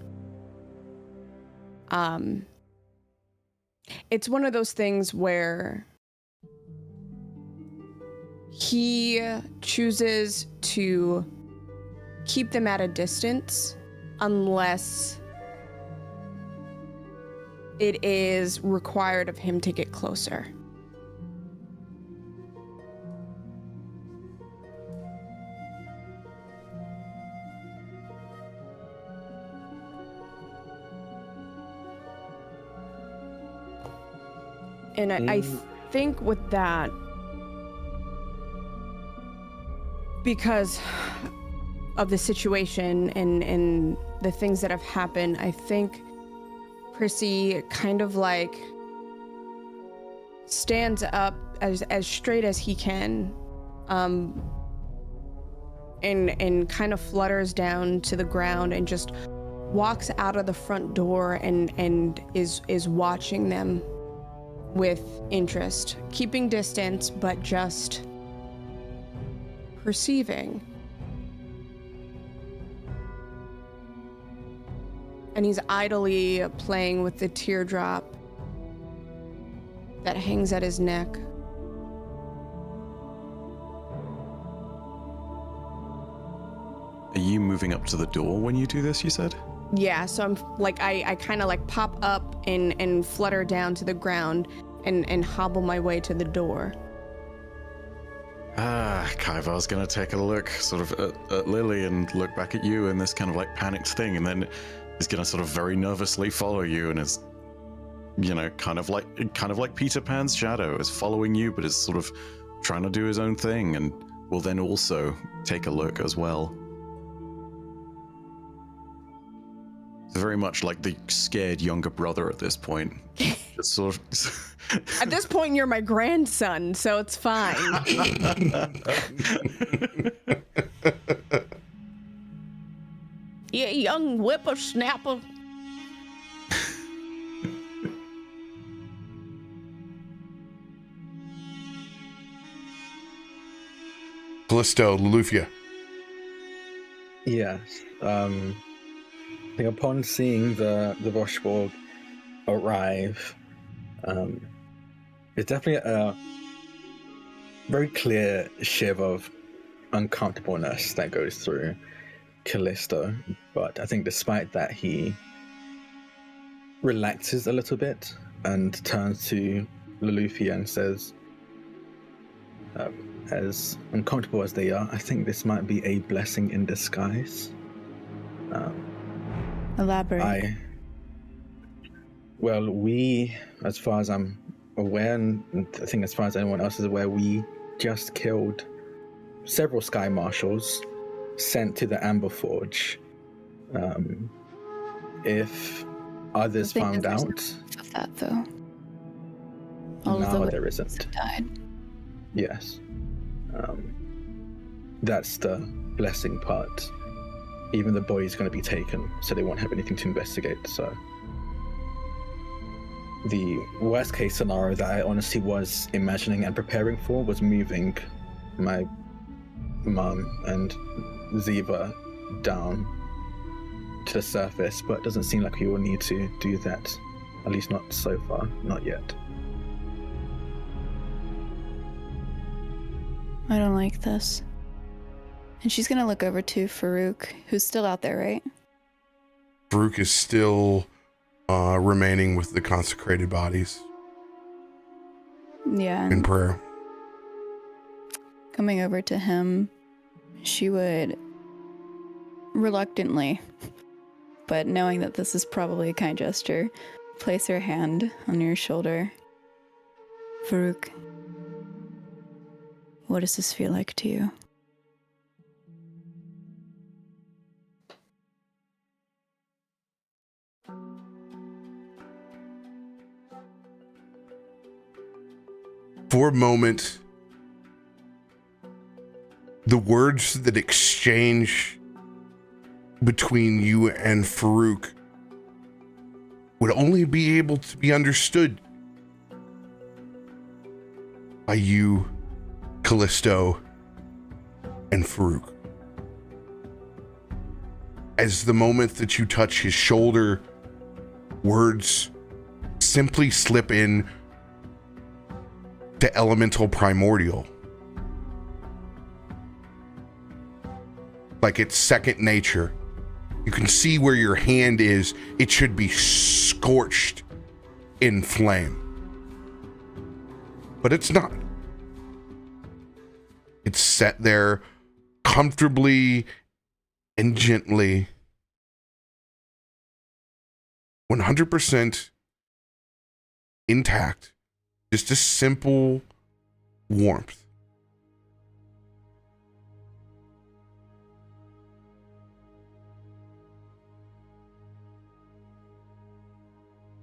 It's one of those things where he chooses to keep them at a distance unless it is required of him to get closer. And I think with that, because of the situation and the things that have happened, I think Chrissy kind of like stands up as straight as he can, and kind of flutters down to the ground and just walks out of the front door and is watching them with interest, keeping distance, but just perceiving. And he's idly playing with the teardrop that hangs at his neck. Are you moving up to the door when you do this, you said? Yeah, so I'm like, I kind of like pop up and flutter down to the ground and hobble my way to the door. Kaivar's gonna take a look sort of at Lily and look back at you in this kind of like panicked thing, and then is gonna sort of very nervously follow you, and is, you know, kind of like Peter Pan's shadow is following you, but is sort of trying to do his own thing, and will then also take a look as well. It's very much like the scared younger brother at this point. It's sort of At this point, you're my grandson, so it's fine. You young whippersnapper. Kallisto, Loluphia. Yes. I think upon seeing the Voshborg arrive, it's definitely a very clear shiver of uncomfortableness that goes through Kallisto. But I think despite that, he relaxes a little bit and turns to Loluphia and says, as uncomfortable as they are, I think this might be a blessing in disguise. Elaborate. Well, we, as far as I'm aware, and I think as far as anyone else is aware, we just killed several Sky Marshals sent to the Amber Forge. If others found out, of that though. All of no, the there witnesses isn't. have died. Yes, that's the blessing part. Even the body's going to be taken, so they won't have anything to investigate. So the worst case scenario that I honestly was imagining and preparing for was moving my mum and Ziva down to the surface, but it doesn't seem like we will need to do that. At least not so far, not yet. I don't like this. And she's gonna look over to Farouk, who's still out there, right? Farouk is still remaining with the consecrated bodies Yeah. in prayer. Coming over to him, she would reluctantly, but knowing that this is probably a kind gesture, place her hand on your shoulder. Farouk, what does this feel like to you? For a moment, the words that exchange between you and Farouk would only be able to be understood by you, Kallisto, and Farouk. As the moment that you touch his shoulder, words simply slip in to elemental primordial. Like it's second nature. You can see where your hand is. It should be scorched in flame. But it's not. It's set there comfortably and gently. 100% intact. Just a simple warmth.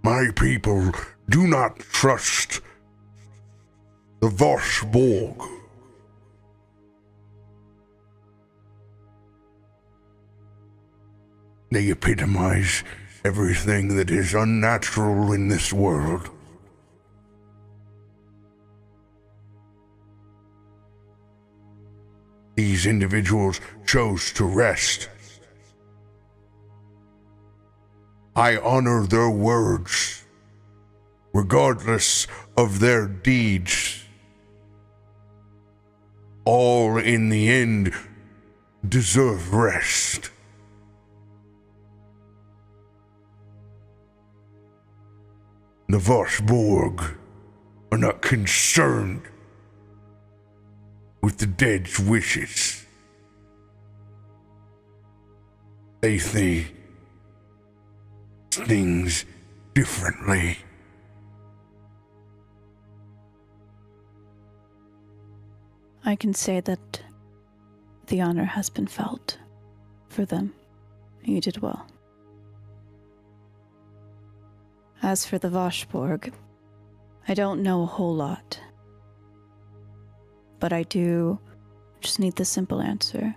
My people do not trust the Voshborg. They epitomize everything that is unnatural in this world. These individuals chose to rest. I honor their words, regardless of their deeds. All in the end deserve rest. The Voshborg are not concerned with the dead's wishes. They think things differently. I can say that the honor has been felt for them. You did well. As for the Voshborg, I don't know a whole lot. But I do just need the simple answer.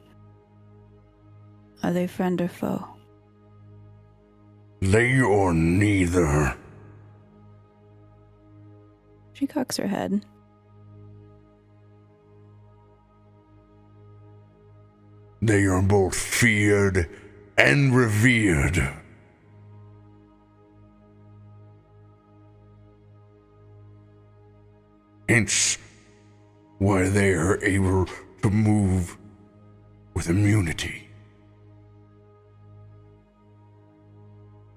Are they friend or foe? They or neither. She cocks her head. They are both feared and revered. Hence, why they are able to move with immunity.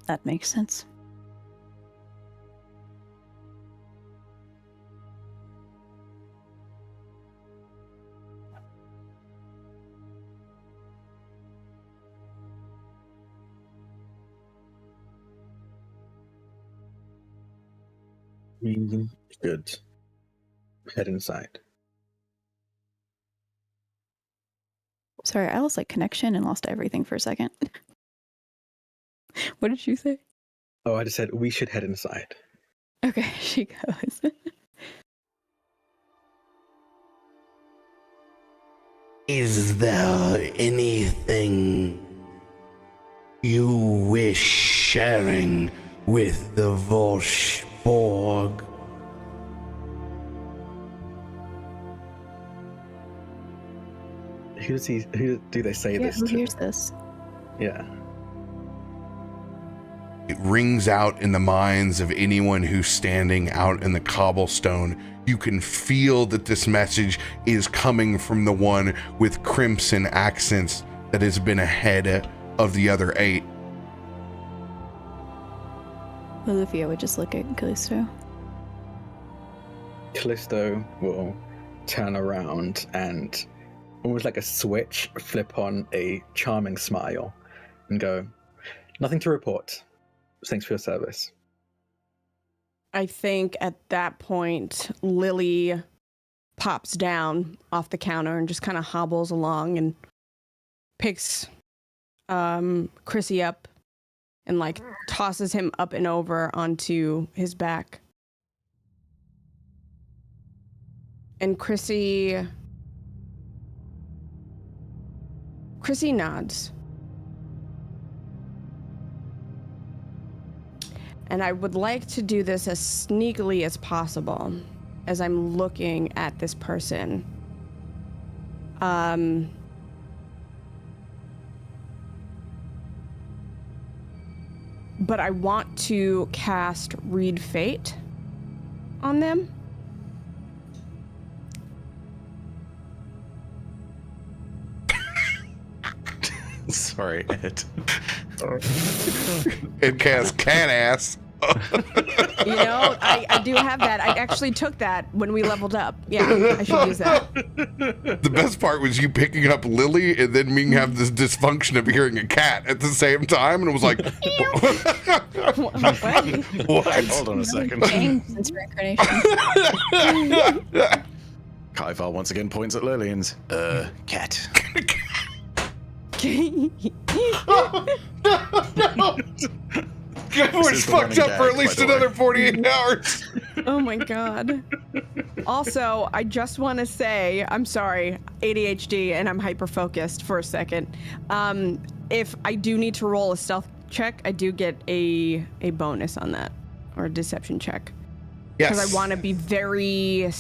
That makes sense. We should head inside. Sorry, I lost like connection and lost everything for a second. What did you say? Oh, I just said we should head inside. Okay, she goes. Is there anything you wish sharing with the Volsborg? Who do they say this Who to? hears this? Yeah. It rings out in the minds of anyone who's standing out in the cobblestone. You can feel that this message is coming from the one with crimson accents that has been ahead of the other 8. Loluphia would just look at Kallisto. Kallisto will turn around and, almost like a switch, flip on a charming smile and go, "Nothing to report. Thanks for your service." I think at that point, Lily pops down off the counter and just kind of hobbles along and picks Chrissy up and like tosses him up and over onto his back. And Chrissy nods. And I would like to do this as sneakily as possible as I'm looking at this person. But I want to cast Read Fate on them. Sorry, Ed. It casts cat ass. You know, I do have that. I actually took that when we leveled up. Yeah, I should use that. The best part was you picking up Lily and then me have this dysfunction of hearing a cat at the same time, and it was like, What? Hold on a second. Changed since reincarnation. Kaivar once again points at Lillian's. Cat. We're fucked up for at least another 48 hours. Oh my god. Also, I just want to say, I'm sorry, ADHD, and I'm hyper-focused for a second. If I do need to roll a stealth check, I do get a bonus on that, or a deception check. Yes. Because I want to be very,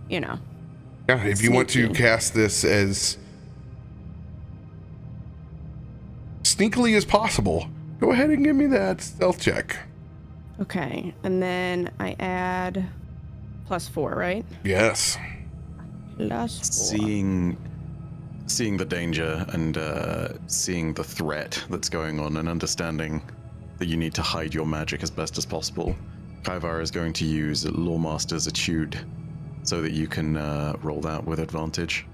you know. Yeah, if you want to Sneaky. cast this as sneakily as possible, go ahead and give me that stealth check. Okay, and then I add +4, right? Yes. +4. Seeing the danger and seeing the threat that's going on and understanding that you need to hide your magic as best as possible, Kaivar is going to use Loremaster's Etude so that you can roll that with advantage.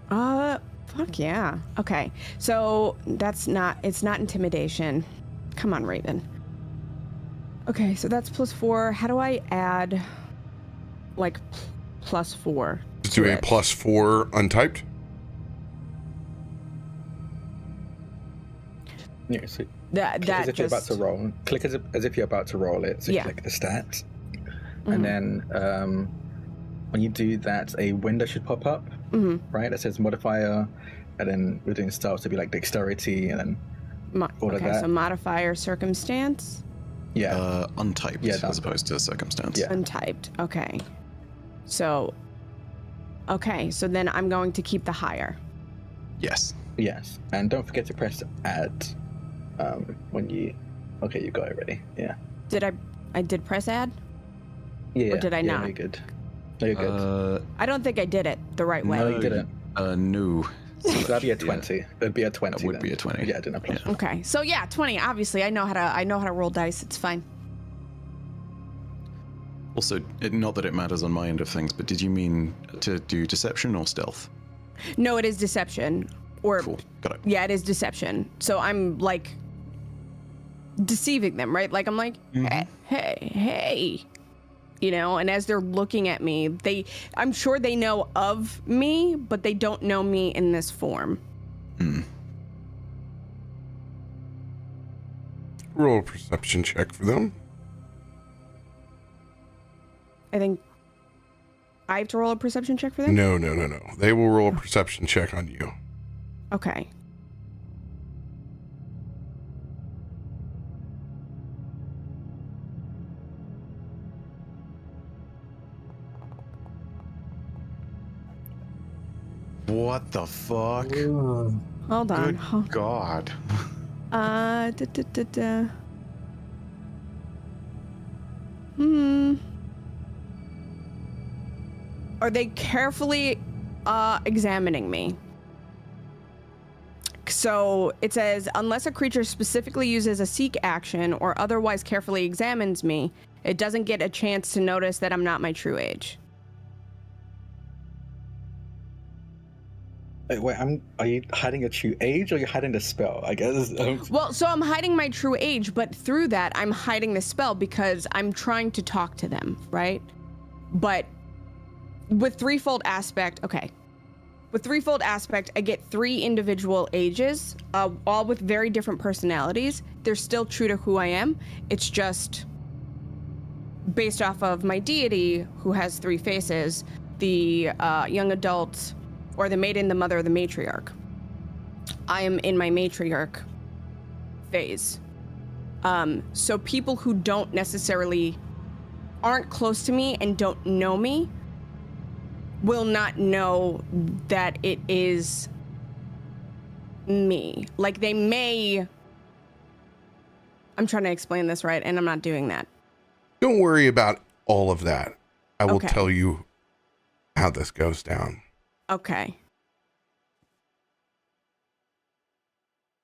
Fuck yeah. Okay, so it's not intimidation. Come on, Raven. Okay, so that's +4. How do I add, like, +4? Just do a +4 untyped. Yeah, so That click as if you're about just to roll. Click as if you're about to roll it. So Yeah. click the stats, Mhm. and then when you do that, a window should pop up, right? That says modifier, and then we're doing styles to be like dexterity, and then all of okay, that. so modifier circumstance, yeah, Untyped Yeah, as opposed to circumstance. Yeah. untyped. Okay, so then I'm going to keep the higher. Yes. yes, and don't forget to press add when you. Okay, you got it ready. Yeah. I did press add? Yeah. Or did I yeah, not? No, you're good. No, you're good. I don't think I did it the right way. No, you didn't. No. So that'd be a 20. It'd be a 20. That would then. be a 20. Yeah, I didn't apply. Yeah. Okay, so yeah, 20. Obviously, I know how to roll dice. It's fine. Also, not that it matters on my end of things, but did you mean to do deception or stealth? No, it is deception. Or Cool. Got it. yeah, it is deception. So I'm like deceiving them, right? Like I'm like, hey, you know, and as they're looking at me, I'm sure they know of me, but they don't know me in this form. Roll a perception check for them. I think I have to roll a perception check for them? No. They will roll a perception check on you. Okay. What the fuck? Hold on. Good God. Are they carefully examining me? So it says, unless a creature specifically uses a seek action or otherwise carefully examines me, it doesn't get a chance to notice that I'm not my true age. Wait, are you hiding your true age or are you hiding the spell? I guess. Well, so I'm hiding my true age, but through that, I'm hiding the spell because I'm trying to talk to them, right? But with threefold aspect, With threefold aspect, I get 3 individual ages, all with very different personalities. They're still true to who I am. It's just based off of my deity, who has 3 faces, the young adult, or the maiden, the mother, the matriarch. I am in my matriarch phase. So people who don't necessarily aren't close to me and don't know me will not know that it is me. Like they may... I'm trying to explain this right, and I'm not doing that. Don't worry about all of that. I will Okay. tell you how this goes down. Okay.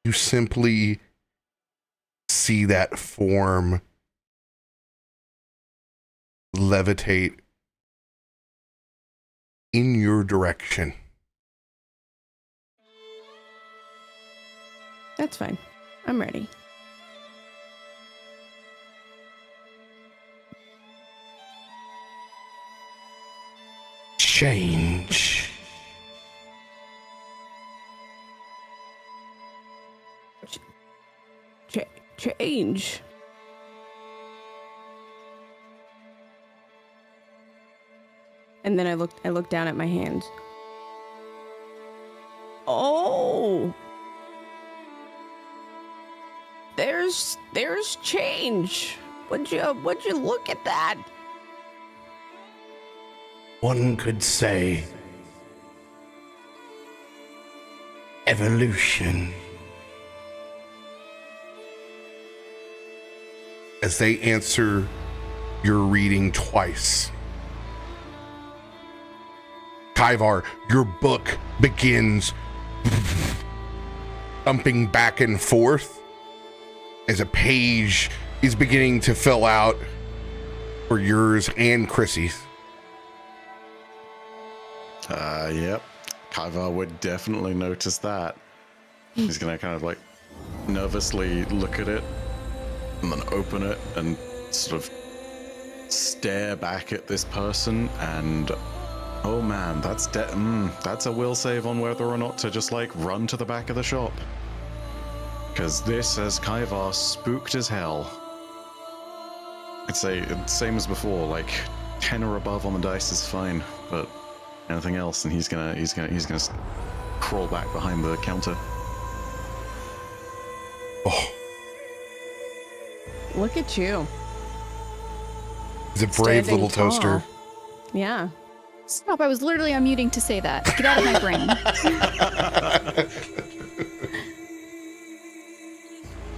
You simply see that form levitate in your direction. That's fine. I'm ready. Change. Change. And then I looked down at my hands. Oh. There's change. Would you look at that? One could say evolution. As they answer your reading twice, Kaivar, your book begins thumping back and forth as a page is beginning to fill out for yours and Chrissy's. Yep. Kaivar would definitely notice that. He's gonna kind of like nervously look at it and then open it and sort of stare back at this person and oh man, that's a will save on whether or not to just like run to the back of the shop. Because this has Kaivar spooked as hell. It's same as before, like 10 or above on the dice is fine, but anything else and he's gonna crawl back behind the counter. Oh, Look at you. he's a brave Standing little tall. toaster. Yeah. Stop, I was literally unmuting to say that. Get out of my brain.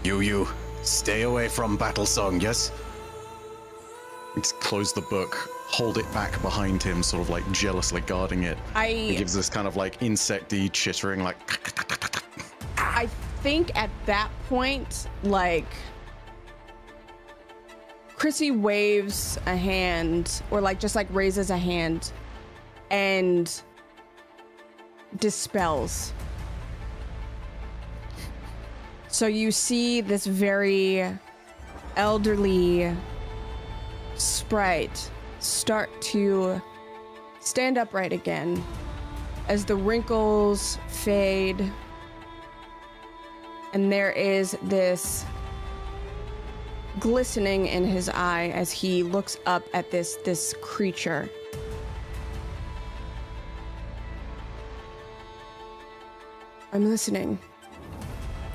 You, stay away from Battlesong, yes? Just close the book, hold it back behind him, sort of like jealously guarding it. He gives this kind of like insect-y chittering, like... I think at that point, like, Chrissy waves a hand, or like just like raises a hand, and dispels. So you see this very elderly sprite start to stand upright again as the wrinkles fade, and there is this glistening in his eye as he looks up at this creature. I'm listening.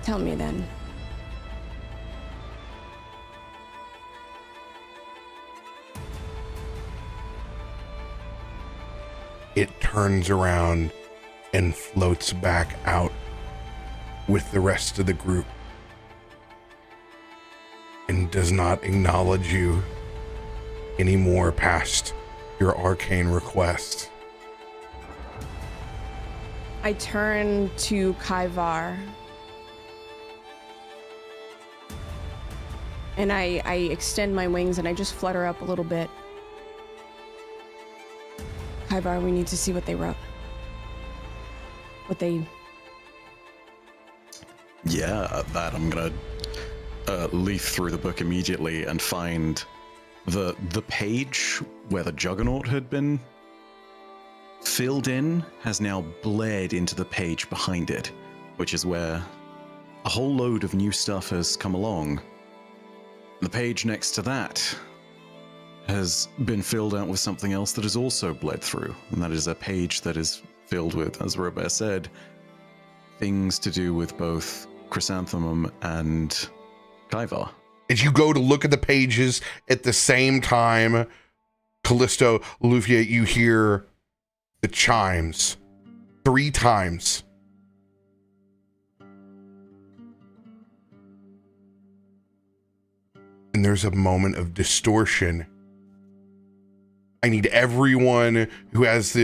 Tell me then. It turns around and floats back out with the rest of the group and does not acknowledge you anymore past your arcane request. I turn to Kaivar. And I extend my wings and I just flutter up a little bit. Kaivar, we need to see what they wrote. Yeah, that I'm gonna leaf through the book immediately and find the page where the Juggernaut had been filled in has now bled into the page behind it, which is where a whole load of new stuff has come along. The page next to that has been filled out with something else that has also bled through, and that is a page that is filled with, as RoBear said, things to do with both Chrysanthemum and Kaivar. As you go to look at the pages at the same time, Kallisto, Loluphia, you hear the chimes 3 times. And there's a moment of distortion. I need everyone who has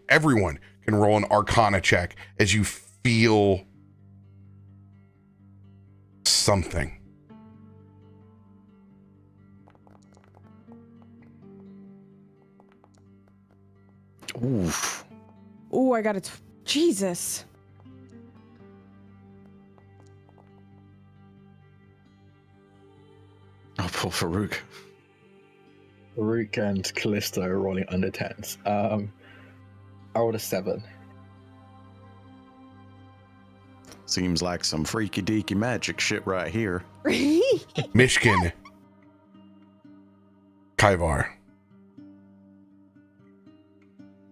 everyone can roll an Arcana check as you feel something. Oof. Ooh, I got it. Jesus. Oh, poor Farouk. Farouk and Kallisto are rolling under 10s. I rolled a 7. Seems like some freaky deaky magic shit right here. Myshkin, Kaivar,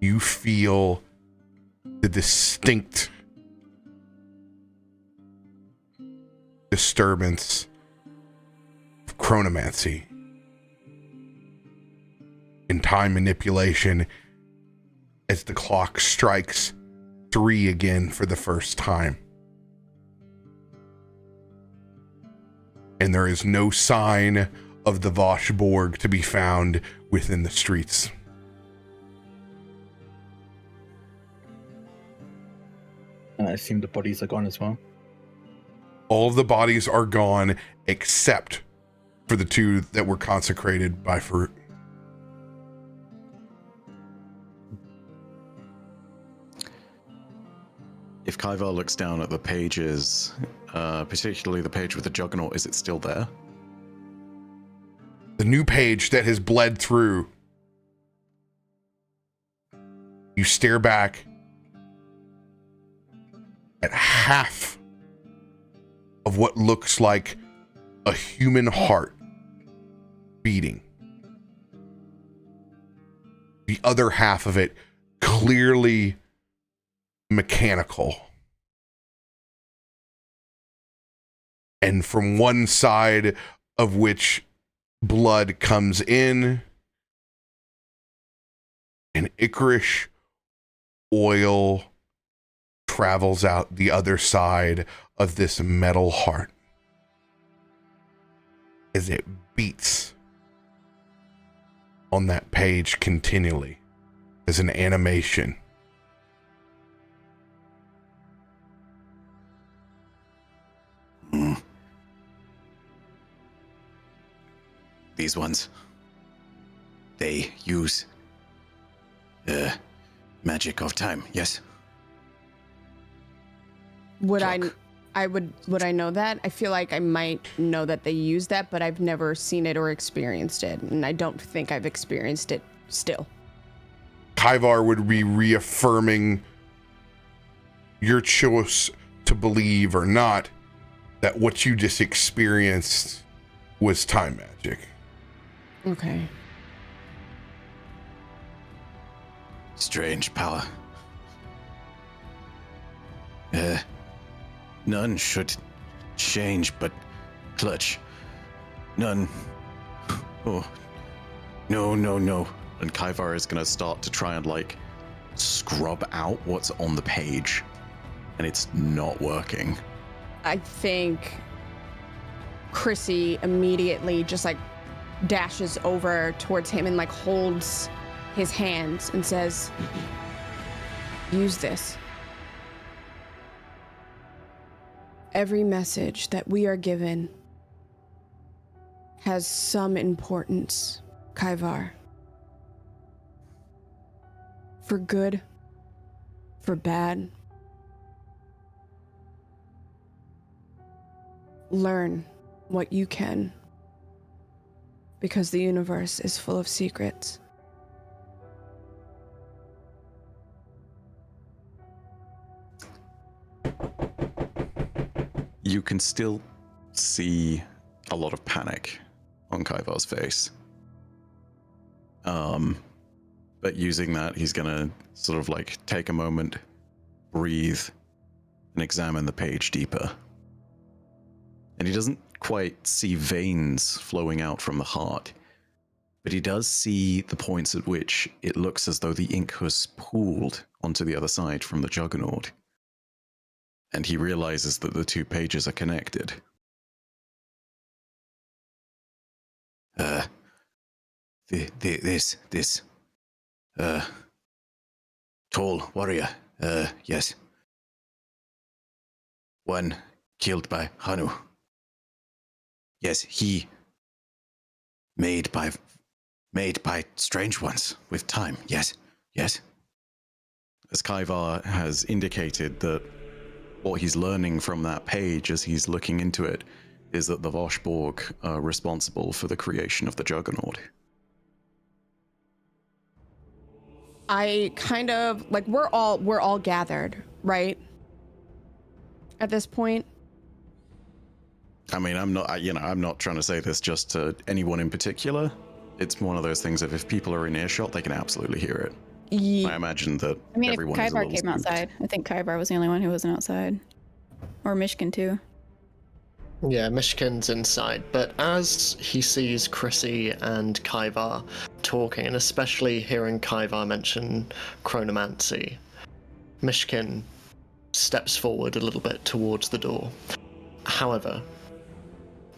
you feel the distinct disturbance of chronomancy and time manipulation as the clock strikes 3 again for the first time. And there is no sign of the Voshborg to be found within the streets. And I assume the bodies are gone as well. All of the bodies are gone except for the 2 that were consecrated by Farouk. If Kaivar looks down at the pages, particularly the page with the Juggernaut, is it still there? The new page that has bled through. You stare back at half of what looks like a human heart beating. The other half of it clearly mechanical. And from one side of which blood comes in, and ichorish oil travels out the other side of this metal heart as it beats on that page continually as an animation. These ones, they use the magic of time, yes? Would Clock. Would I know that? I feel like I might know that they use that, but I've never seen it or experienced it, and I don't think I've experienced it still. Kaivar would be reaffirming your choice to believe or not that what you just experienced was time magic. Okay. Strange power. None should change but clutch. None. Oh. No. And Kaivar is going to start to try and, like, scrub out what's on the page. And it's not working. I think Chrissy immediately just, like, dashes over towards him and, like, holds his hands and says, use this. Every message that we are given has some importance, Kaivar. For good, for bad. Learn what you can, because the universe is full of secrets. You can still see a lot of panic on Kaivar's face. But using that, he's gonna sort of like take a moment, breathe, and examine the page deeper. And he doesn't quite see veins flowing out from the heart, but he does see the points at which it looks as though the ink was pooled onto the other side from the Juggernaut. And he realizes that the two pages are connected. This tall warrior, yes. One killed by Hanu. Yes, he made by strange ones with time. Yes. As Kaivar has indicated that what he's learning from that page as he's looking into it is that the Voshborg are responsible for the creation of the Juggernaut. I kind of like we're all gathered, right? At this point. I mean, I'm not trying to say this just to anyone in particular. It's one of those things of if people are in earshot, they can absolutely hear it. I imagine that everyone is a little Kaivar came spooked. outside, I think Kaivar was the only one who wasn't outside. Or Myshkin too. Yeah, Myshkin's inside, but as he sees Chrissy and Kaivar talking, and especially hearing Kaivar mention chronomancy, Myshkin steps forward a little bit towards the door. However,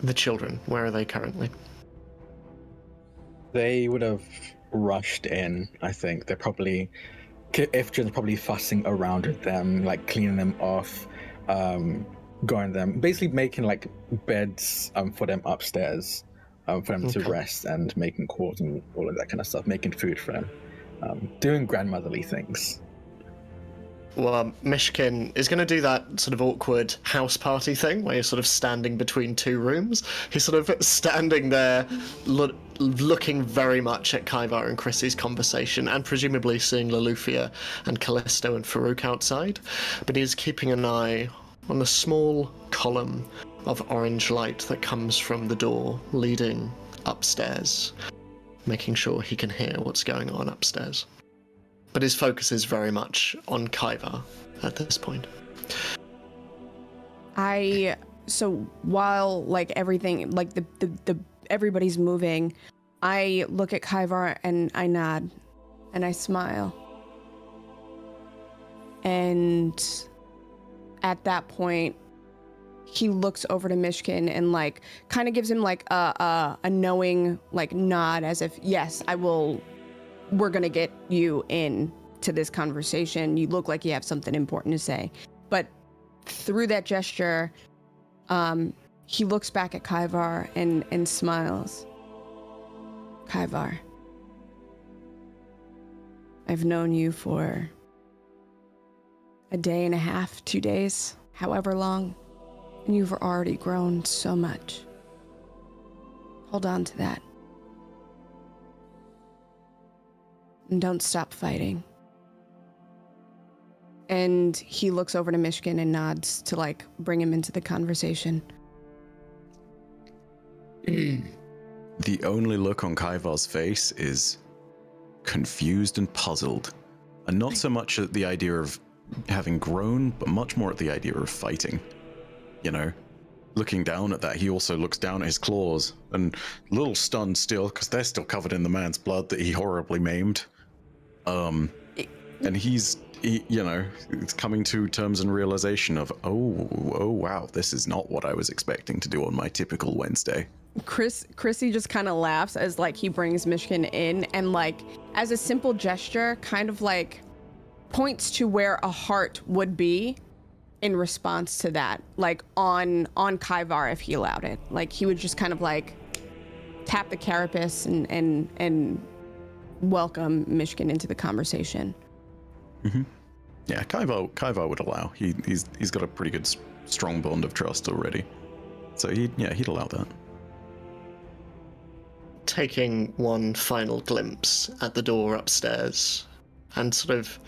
the children, where are they currently? They would have rushed in, I think. They're probably... Ifrit's probably fussing around with them, like cleaning them off, going them, basically making like beds for them upstairs, for them to rest, and making calls and all of that kind of stuff, making food for them, doing grandmotherly things. Well, Myshkin is going to do that sort of awkward house party thing where you're sort of standing between two rooms. He's sort of standing there looking very much at Kaivar and Chrissy's conversation and presumably seeing Loluphia and Kallisto and Farouk outside. But he's keeping an eye on the small column of orange light that comes from the door leading upstairs, making sure he can hear what's going on upstairs. But his focus is very much on Kaivar at this point. So while like everything, like the everybody's moving, I look at Kaivar and I nod and I smile. And at that point, he looks over to Myshkin and like kind of gives him like a knowing like nod as if, yes, I will. We're going to get you in to this conversation. You look like you have something important to say. But through that gesture, he looks back at Kaivar and smiles. Kaivar, I've known you for a day and a half, 2 days, however long. And you've already grown so much. Hold on to that. And don't stop fighting. And he looks over to Myshkin and nods to, like, bring him into the conversation. The only look on Kaivar's face is confused and puzzled. And not so much at the idea of having grown, but much more at the idea of fighting. You know? Looking down at that, he also looks down at his claws, and a little stunned still, because they're still covered in the man's blood that he horribly maimed. And he's coming to terms and realization of, oh wow, this is not what I was expecting to do on my typical Wednesday. Chrissy just kind of laughs as, like, he brings Myshkin in and, like, as a simple gesture, kind of, like, points to where a heart would be in response to that, like, on Kaivar if he allowed it. Like, he would just kind of, like, tap the carapace and welcome Myshkin into the conversation. Mm-hmm. Yeah, Kaivar would allow. He's got a pretty good strong bond of trust already, so he'd allow that. Taking one final glimpse at the door upstairs and sort of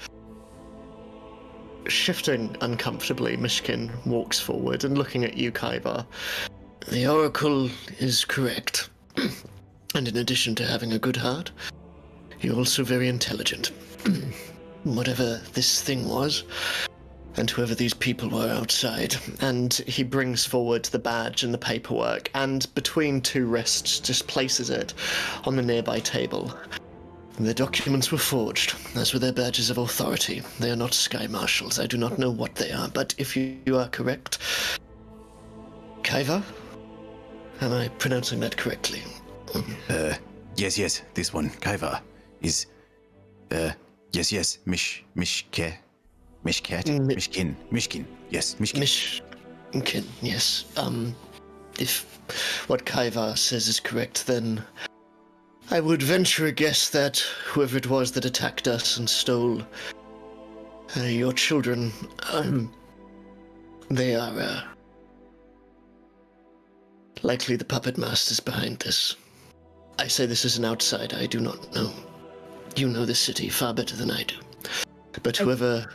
shifting uncomfortably, Myshkin walks forward and looking at you, Kaivar. The Oracle is correct. And in addition to having a good heart, you're also very intelligent. Whatever this thing was, and whoever these people were outside. And he brings forward the badge and the paperwork, and between two wrists just places it on the nearby table. The documents were forged, as were their badges of authority. They are not Sky Marshals. I do not know what they are, but if you are correct... Kaivar? Am I pronouncing that correctly? Yes, this one, Kaivar, is... Yes, Myshkin, yes, Myshkin. Myshkin, yes. If what Kaivar says is correct, then I would venture a guess that whoever it was that attacked us and stole your children, they are likely the puppet masters behind this. I say this as an outsider, I do not know. You know the city far better than I do. But whoever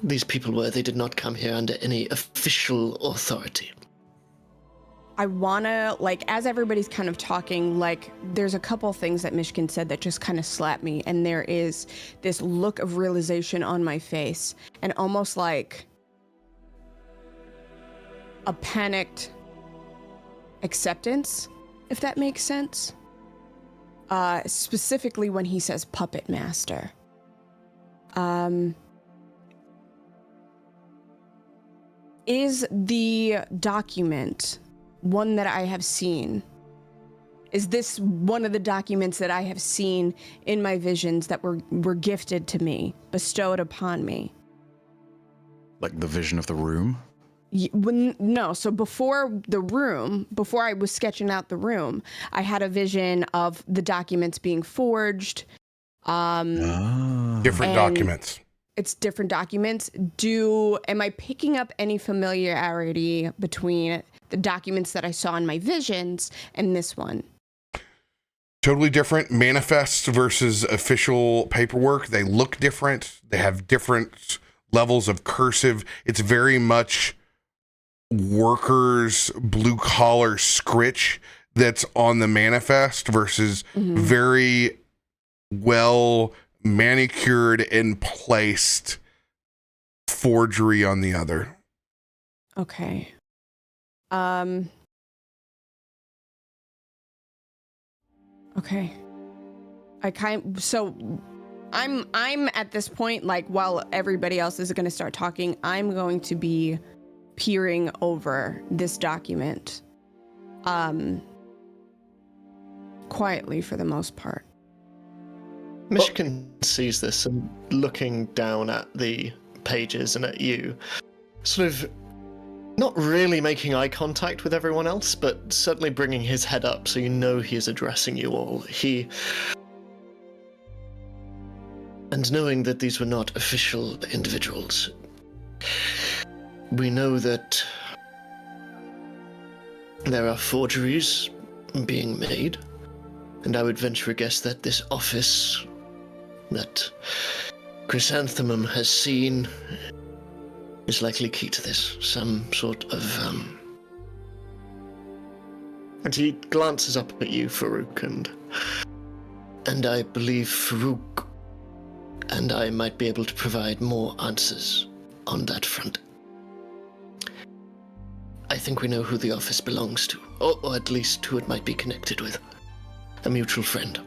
these people were, they did not come here under any official authority. I wanna, like, as everybody's kind of talking, like, there's a couple things that Myshkin said that just kind of slapped me, and there is this look of realization on my face, and almost like a panicked acceptance, if that makes sense. Specifically when he says puppet master. Is the document one that I have seen? Is this one of the documents that I have seen in my visions that were gifted to me, bestowed upon me? Like the vision of the room? No, so before I was sketching out the room, I had a vision of the documents being forged. Different documents. It's different documents. Am I picking up any familiarity between the documents that I saw in my visions and this one? Totally different. Manifests versus official paperwork. They look different. They have different levels of cursive. It's very much workers, blue collar scritch that's on the manifest versus very well manicured and placed forgery on the other. Okay. Okay. I'm at this point, like, while everybody else is going to start talking, I'm going to be peering over this document quietly for the most part. Myshkin sees this and looking down at the pages and at you, sort of not really making eye contact with everyone else, but certainly bringing his head up so you know he is addressing you all. And knowing that these were not official individuals, we know that there are forgeries being made, and I would venture a guess that this office that Chrysanthemum has seen is likely key to this. Some sort of, And he glances up at you, Farouk, and I believe Farouk and I might be able to provide more answers on that front. I think we know who the office belongs to, or at least who it might be connected with. A mutual friend.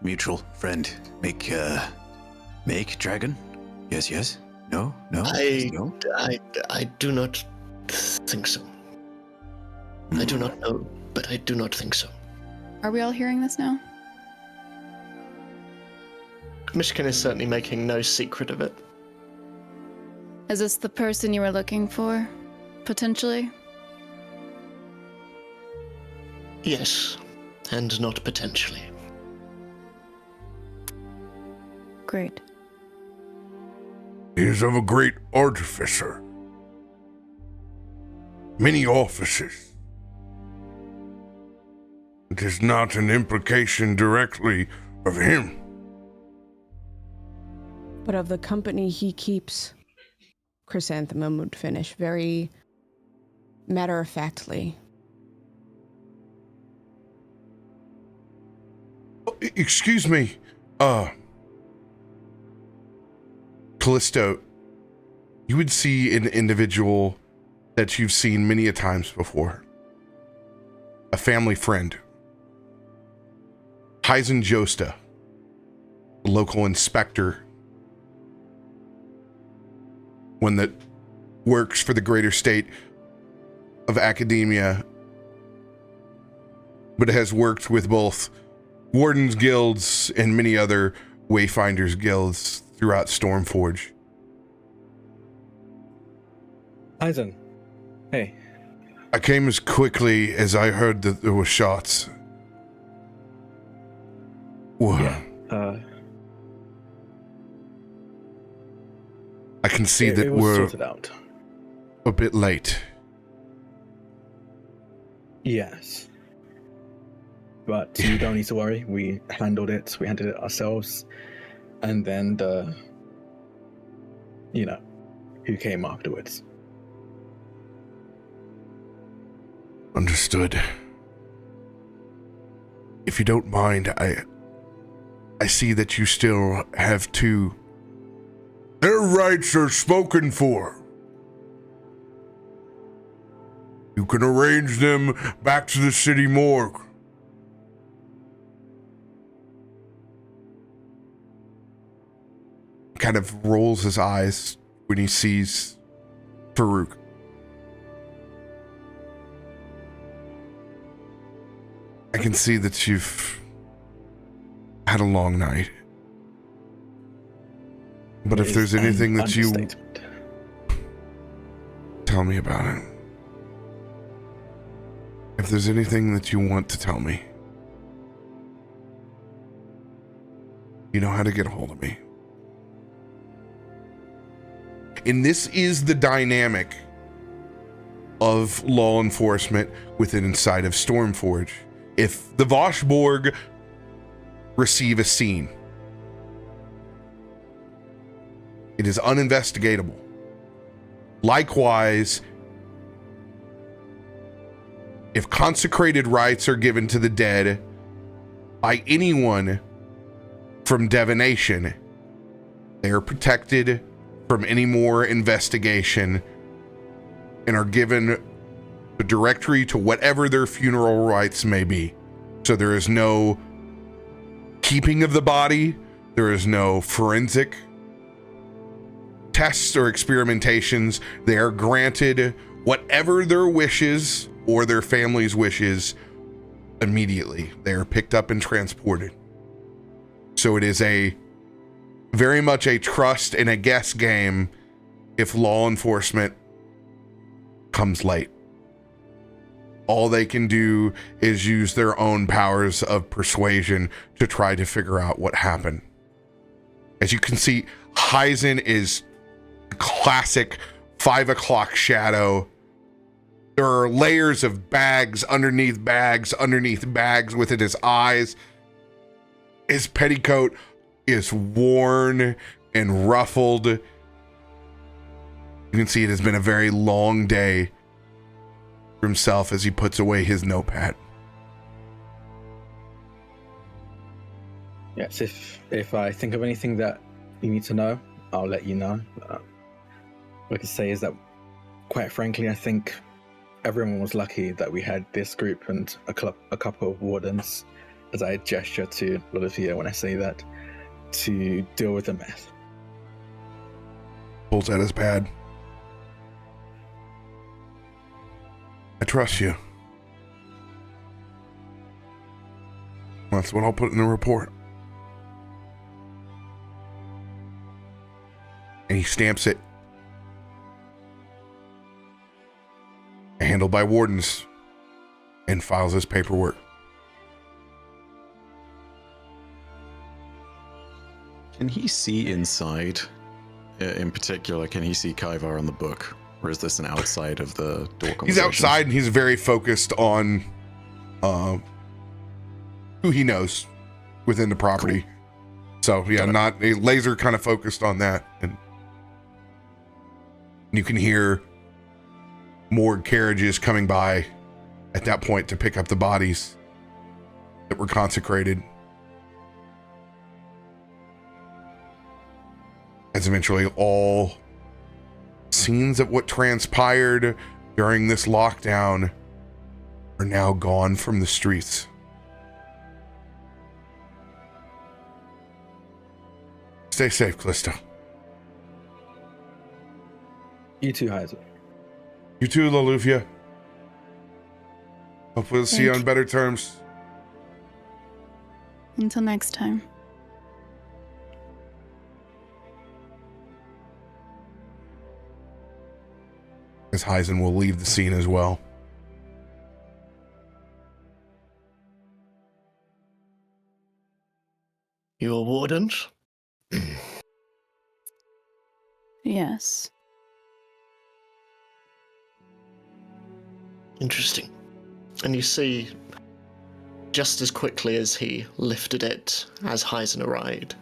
Mutual friend. Make dragon? Yes. No? I do not think so. I do not know, but I do not think so. Are we all hearing this now? Myshkin is certainly making no secret of it. Is this the person you were looking for? Potentially? Yes, and not potentially. Great. He is of a great artificer. Many offices. It is not an implication directly of him. But of the company he keeps, Chrysanthemum would finish very matter-of-factly. Excuse me, Kallisto, you would see an individual that you've seen many a times before. A family friend. Hyzen Josta, a local inspector. One that works for the greater state of academia, but has worked with both Wardens Guilds and many other Wayfinders Guilds throughout Stormforge. Aizen, hey. I came as quickly as I heard that there were shots. Whoa. Yeah, I can see that it was we're sorted out. a bit late. Yes. But you don't need to worry. We handled it. We handled it ourselves. And then who came afterwards. Understood. If you don't mind, I see that you still have two. Their rights are spoken for. You can arrange them back to the city morgue. Kind of rolls his eyes when he sees Farouk. I can see that you've had a long night. But if there's anything that you tell me about it. If there's anything that you want to tell me, you know how to get a hold of me. And this is the dynamic of law enforcement within inside of Stormforge. If the Voshborg receive a scene, it is uninvestigatable. Likewise, if consecrated rites are given to the dead by anyone from divination, they are protected from any more investigation and are given the directory to whatever their funeral rites may be. So there is no keeping of the body, there is no forensic tests or experimentations. They are granted whatever their wishes or their family's wishes immediately. They are picked up and transported. So it is very much a trust and a guess game if law enforcement comes late. All they can do is use their own powers of persuasion to try to figure out what happened. As you can see, Hyzen is classic 5 o'clock shadow. There are layers of bags underneath within his eyes. His petticoat is worn and ruffled. You can see it has been a very long day for himself as he puts away his notepad. Yes, if I think of anything that you need to know, I'll let you know. What I can say is that, quite frankly, I think everyone was lucky that we had this group and a couple of wardens, as I gesture to Loluphia when I say that, to deal with the mess. Pulls out his pad. I trust you. That's what I'll put in the report. And he stamps it. Handled by wardens, and files his paperwork. Can he see inside? In particular, can he see Kaivar on the book? Or is this an outside of the door conversation? He's outside and he's very focused on who he knows within the property. Cool. So yeah, not a laser kind of focused on that. And you can hear more carriages coming by at that point to pick up the bodies that were consecrated. As eventually all scenes of what transpired during this lockdown are now gone from the streets. Stay safe, Kallisto. You too, Heiser. You too, Loluphia. Hope we'll see you on better terms. Until next time. As Heisen will leave the scene as well. You are wardens? Yes. Interesting. And you see, just as quickly as he lifted it, as Heisen arrived,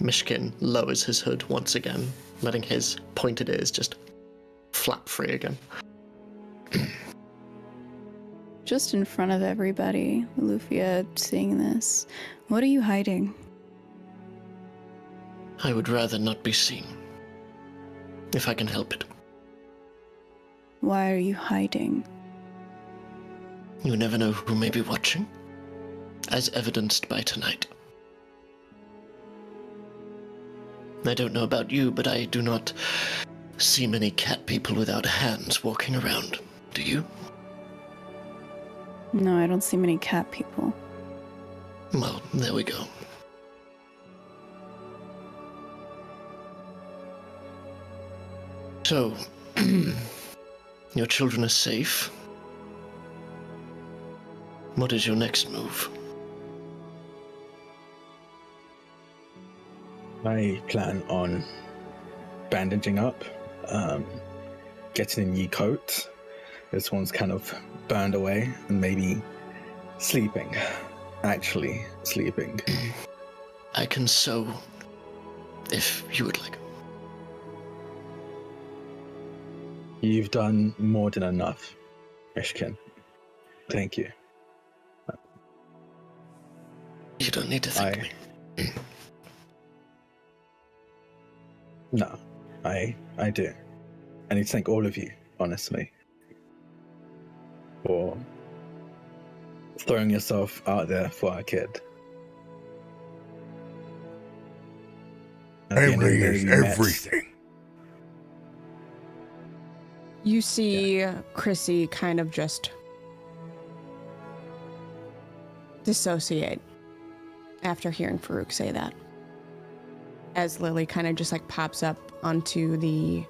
Myshkin lowers his hood once again, letting his pointed ears just flap free again. Just in front of everybody, Loluphia seeing this. What are you hiding? I would rather not be seen, if I can help it. Why are you hiding? You never know who may be watching, as evidenced by tonight. I don't know about you, but I do not see many cat people without hands walking around. Do you? No, I don't see many cat people. Well, there we go. So, your children are safe. What is your next move? I plan on bandaging up, getting a new coat. This one's kind of burned away, and maybe sleeping. Actually, sleeping. I can sew, if you would like. You've done more than enough, Myshkin. Thank you. You don't need to thank me. No, I do. I need to thank all of you, honestly, for throwing yourself out there for our kid. Family is everything. You see Chrissy kind of just dissociate after hearing Farouk say that. As Lily kind of just like pops up onto the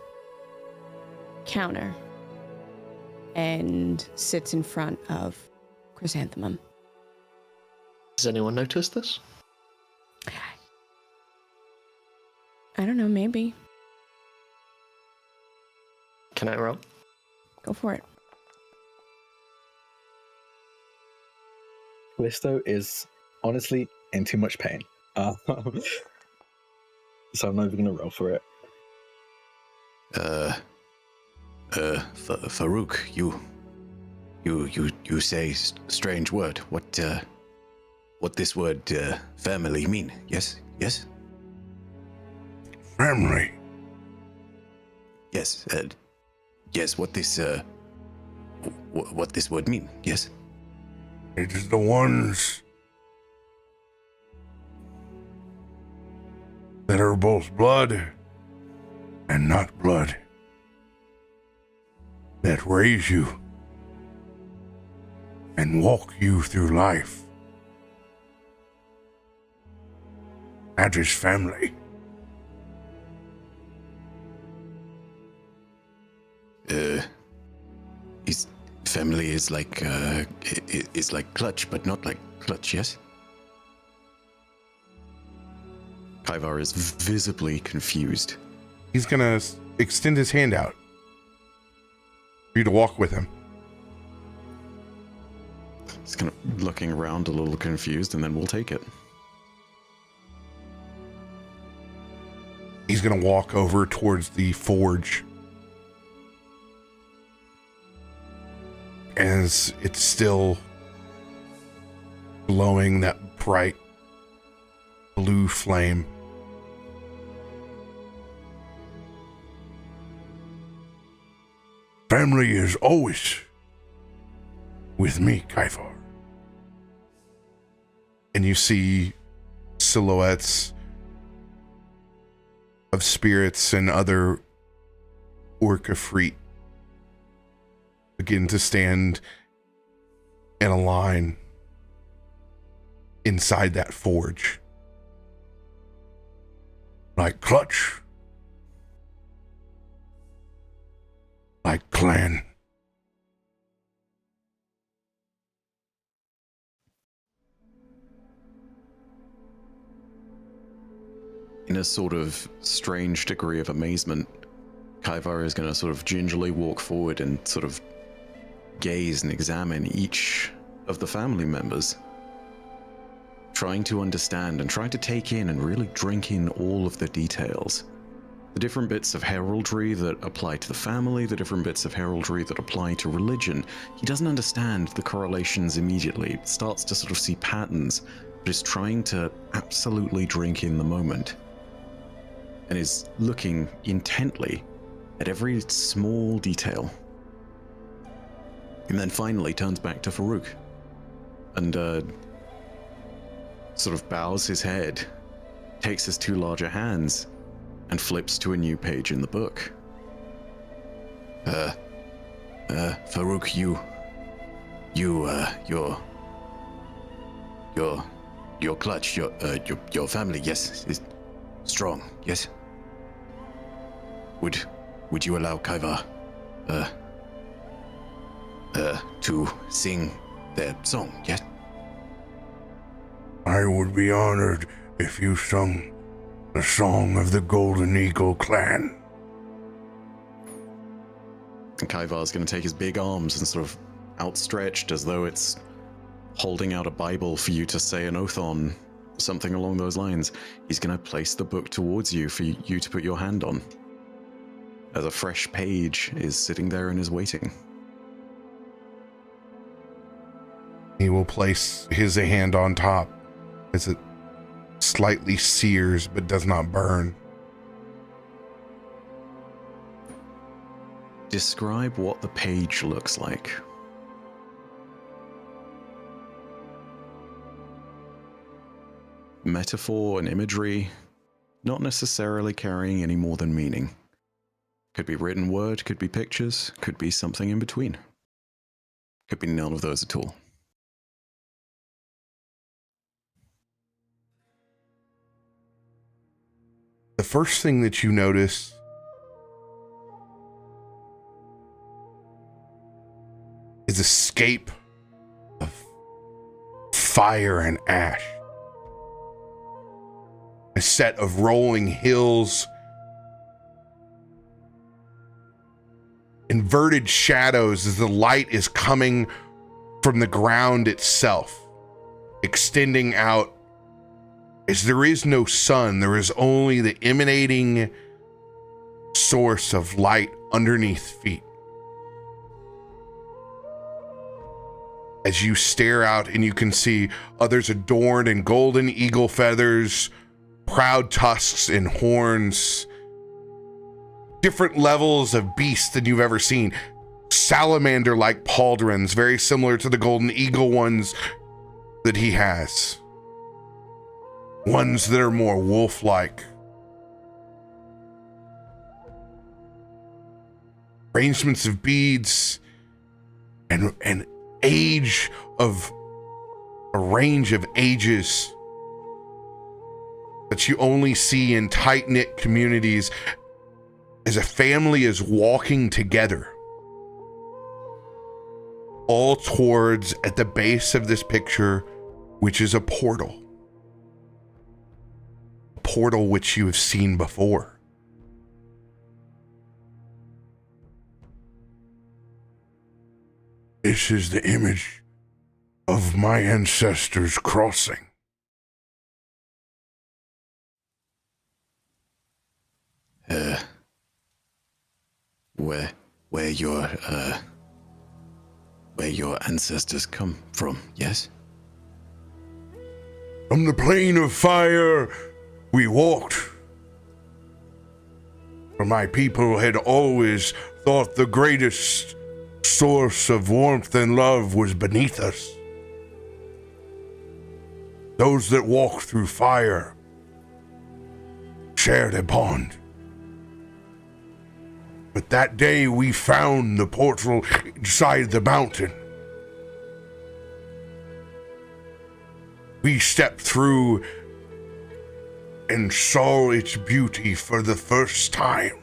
counter and sits in front of Chrysanthemum. Has anyone noticed this? I don't know, maybe. Can I roll? Go for it. Kallisto is honestly in too much pain. So I'm not even gonna roll for it. Farouk, you say strange word. What this word family mean? Yes. Family. Yes. Yes. What this word mean? Yes. It is the ones that are both blood and not blood that raise you and walk you through life. That is family. His family is like is like clutch, but not like clutch. Yes. Kaivar is visibly confused. He's gonna extend his hand out for you to walk with him. He's kind of looking around a little confused, and then we'll take it. He's gonna walk over towards the forge. As it's still glowing that bright blue flame. Family is always with me, Kaivar. And you see silhouettes of spirits and other Ifrit begin to stand in a line inside that forge. Like clutch. Like clan. In a sort of strange degree of amazement, Kaivar is going to sort of gingerly walk forward and sort of gaze and examine each of the family members, trying to understand and trying to take in and really drink in all of the details. The different bits of heraldry that apply to the family, the different bits of heraldry that apply to religion. He doesn't understand the correlations immediately, starts to sort of see patterns, but is trying to absolutely drink in the moment, and is looking intently at every small detail. And then finally turns back to Farouk and sort of bows his head, takes his two larger hands, and flips to a new page in the book. Farouk, your clutch, your family, yes, is strong, yes. Would you allow Kaivar, to sing their song, yes? I would be honored if you sung the song of the Golden Eagle clan. And Kaivar's going to take his big arms and sort of outstretched as though it's holding out a Bible for you to say an oath on, something along those lines. He's going to place the book towards you for you to put your hand on, as a fresh page is sitting there and is waiting. He will place his hand on top as it slightly sears but does not burn. Describe what the page looks like. Metaphor and imagery, not necessarily carrying any more than meaning. Could be written word, could be pictures, could be something in between. Could be none of those at all. The first thing that you notice is a scape of fire and ash. A set of rolling hills inverted shadows as the light is coming from the ground itself, extending out. As there is no sun, there is only the emanating source of light underneath feet. As you stare out and you can see others adorned in golden eagle feathers, proud tusks and horns, different levels of beasts than you've ever seen. Salamander-like pauldrons, very similar to the golden eagle ones that he has. Ones that are more wolf-like. Arrangements of beads and an age of a range of ages that you only see in tight-knit communities as a family is walking together, all towards at the base of this picture, which is a portal. A portal which you have seen before. This is the image of my ancestors crossing. Where your ancestors come from, yes? From the plane of fire, we walked. For my people had always thought the greatest source of warmth and love was beneath us. Those that walked through fire shared a bond. But that day we found the portal inside the mountain. We stepped through and saw its beauty for the first time.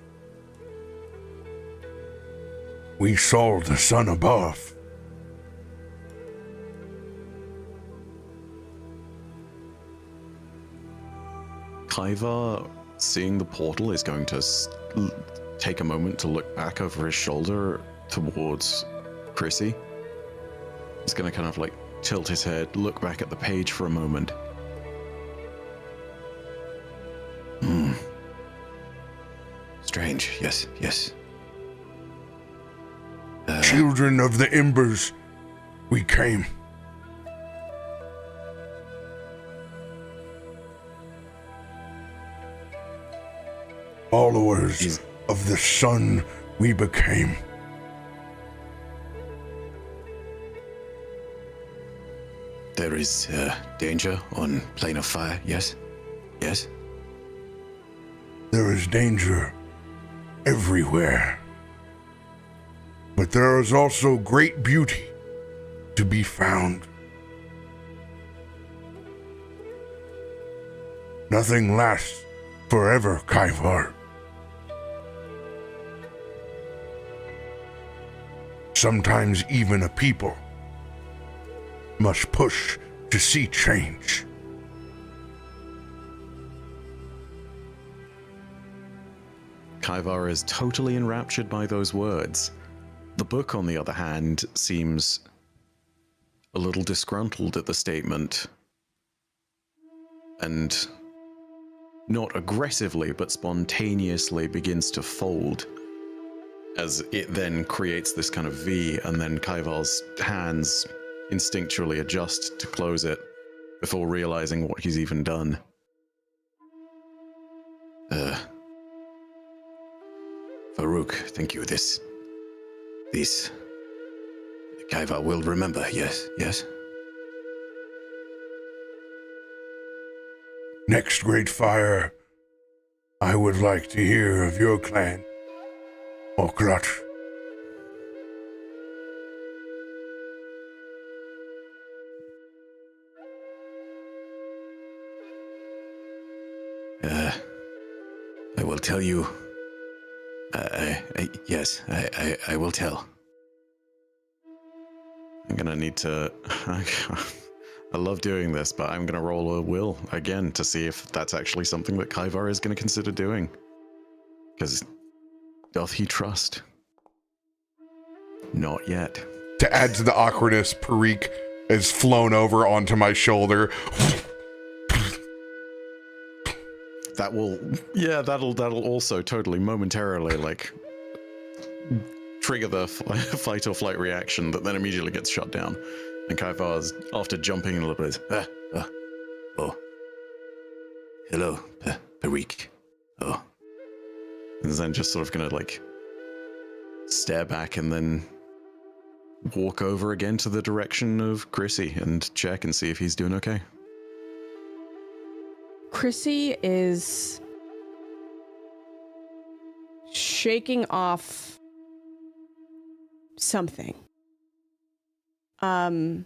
We saw the sun above. Kaivar, seeing the portal, is going to take a moment to look back over his shoulder towards Chrissy. He's going to kind of like tilt his head, look back at the page for a moment. Strange, yes, yes. Children of the embers, we came. Followers of the sun we became. There is danger on plane of fire, yes? Yes? There is danger everywhere. But there is also great beauty to be found. Nothing lasts forever, Kaivar. Sometimes even a people must push to see change. Kaivar is totally enraptured by those words. The book, on the other hand, seems a little disgruntled at the statement. And not aggressively, but spontaneously begins to fold as it then creates this kind of V, and then Kaivar's hands instinctually adjust to close it before realizing what he's even done. Farouk, thank you. This Kaivar will remember, yes, yes. Next great fire, I would like to hear of your clan, Okrat. I will tell you. Yes, I will tell. I'm gonna need to... I love doing this, but I'm gonna roll a will again to see if that's actually something that Kaivar is gonna consider doing. Because doth he trust? Not yet. To add to the awkwardness, Farouk has flown over onto my shoulder. That'll also totally momentarily like trigger the fight or flight reaction that then immediately gets shut down. And Kaivar's, after jumping a little bit, Hello, Farouk. Oh. and then just sort of gonna like stare back and then walk over again to the direction of Chrissy and check and see if he's doing okay. Chrissy is shaking off something. And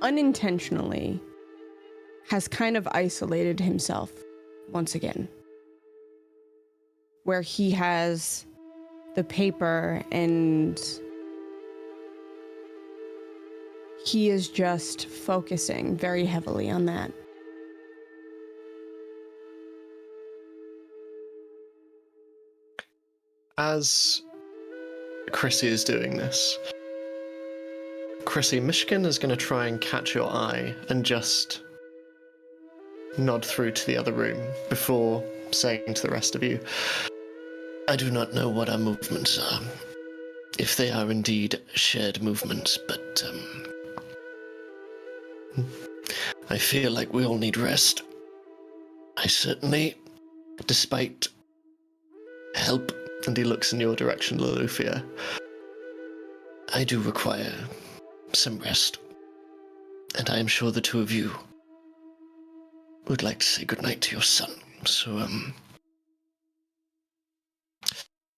unintentionally has kind of isolated himself once again, where he has the paper and he is just focusing very heavily on that. As Chrissy is doing this, Chrissy, Myshkin is going to try and catch your eye and just nod through to the other room before saying to the rest of you, I do not know what our movements are, if they are indeed shared movements, but I feel like we all need rest. I certainly, despite help, and he looks in your direction, Loluphia, I do require some rest. And I am sure the two of you would like to say goodnight to your son. So,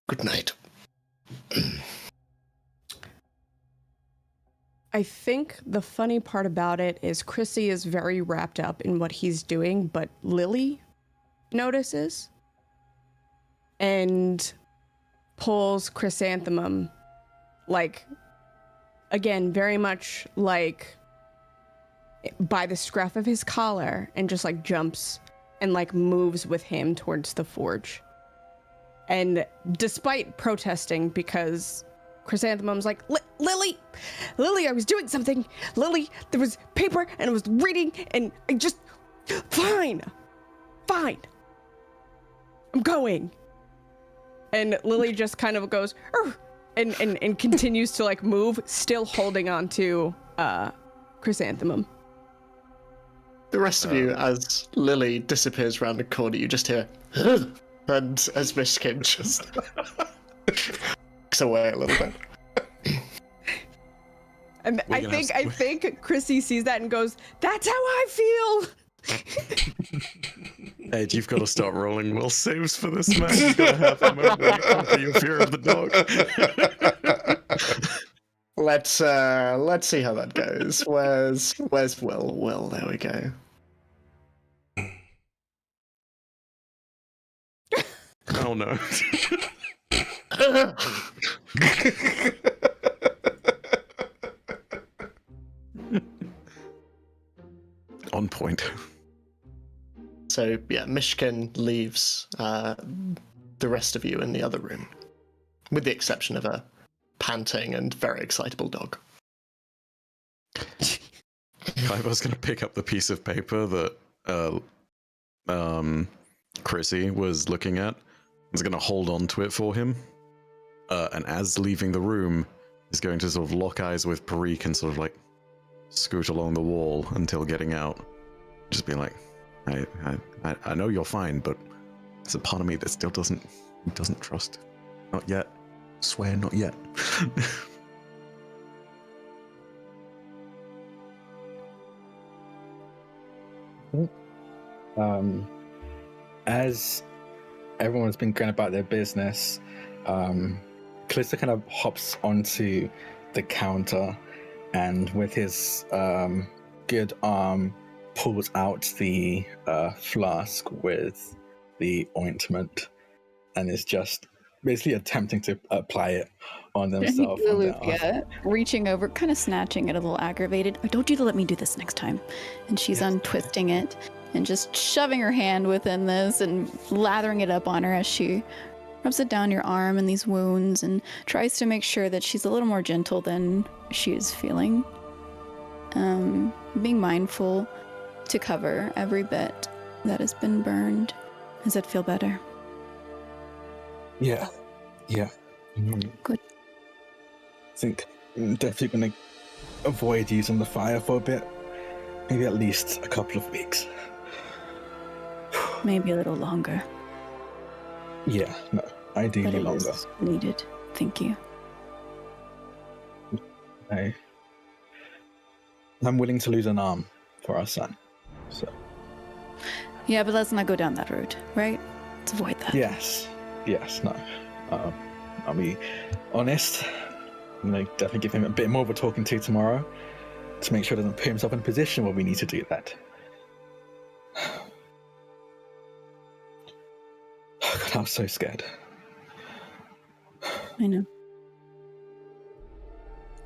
good night. I think the funny part about it is Chrissy is very wrapped up in what he's doing, but Lily notices and pulls Chrysanthemum, like, again, very much like by the scruff of his collar, and just like jumps and like moves with him towards the forge. And despite protesting, because Chrysanthemum's like, Lily, I was doing something. Lily, there was paper and I was reading and I just, fine, I'm going. And Lily just kind of goes, and continues to like move, still holding on to Chrysanthemum. The rest of you, as Lily disappears around the corner, you just hear, and as Myshkin just looks away a little bit. And I think Chrissy sees that and goes, that's how I feel. Ed, you've got to start rolling will saves for this, man. You've got to have a moment where you conquer your fear of the dog. Let's see how that goes. Where's Will? Will, there we go. Oh no. On point. So yeah, Myshkin leaves the rest of you in the other room, with the exception of a panting and very excitable dog. Kaiva's going to pick up the piece of paper that Chrissy was looking at. He's going to hold on to it for him. And as leaving the room, he's going to sort of lock eyes with Farouk and sort of like scoot along the wall until getting out. Just being like, I know you're fine, but there's a part of me that still doesn't trust. Not yet. Swear not yet. As everyone's been going about their business, Kallisto kind of hops onto the counter and with his good arm pulls out the flask with the ointment and is just basically attempting to apply it on themselves. Loluphia, reaching over, kind of snatching it, a little aggravated. Oh, don't you let me do this next time. And she's untwisting it and just shoving her hand within this and lathering it up on her as she rubs it down your arm and these wounds and tries to make sure that she's a little more gentle than she is feeling. Being mindful to cover every bit that has been burned. Does it feel better? Yeah. Good. I think I'm definitely going to avoid using the fire for a bit. Maybe at least a couple of weeks. Maybe a little longer. Yeah, no, ideally But it longer. is needed. Thank you. I'm willing to lose an arm for our son. So Yeah, but let's not go down that road, right? Let's avoid that. yes, no. I'll be honest. I'm gonna definitely give him a bit more of a talking to tomorrow to make sure he doesn't put himself in a position where we need to do that. Oh, God, I was so scared. I know.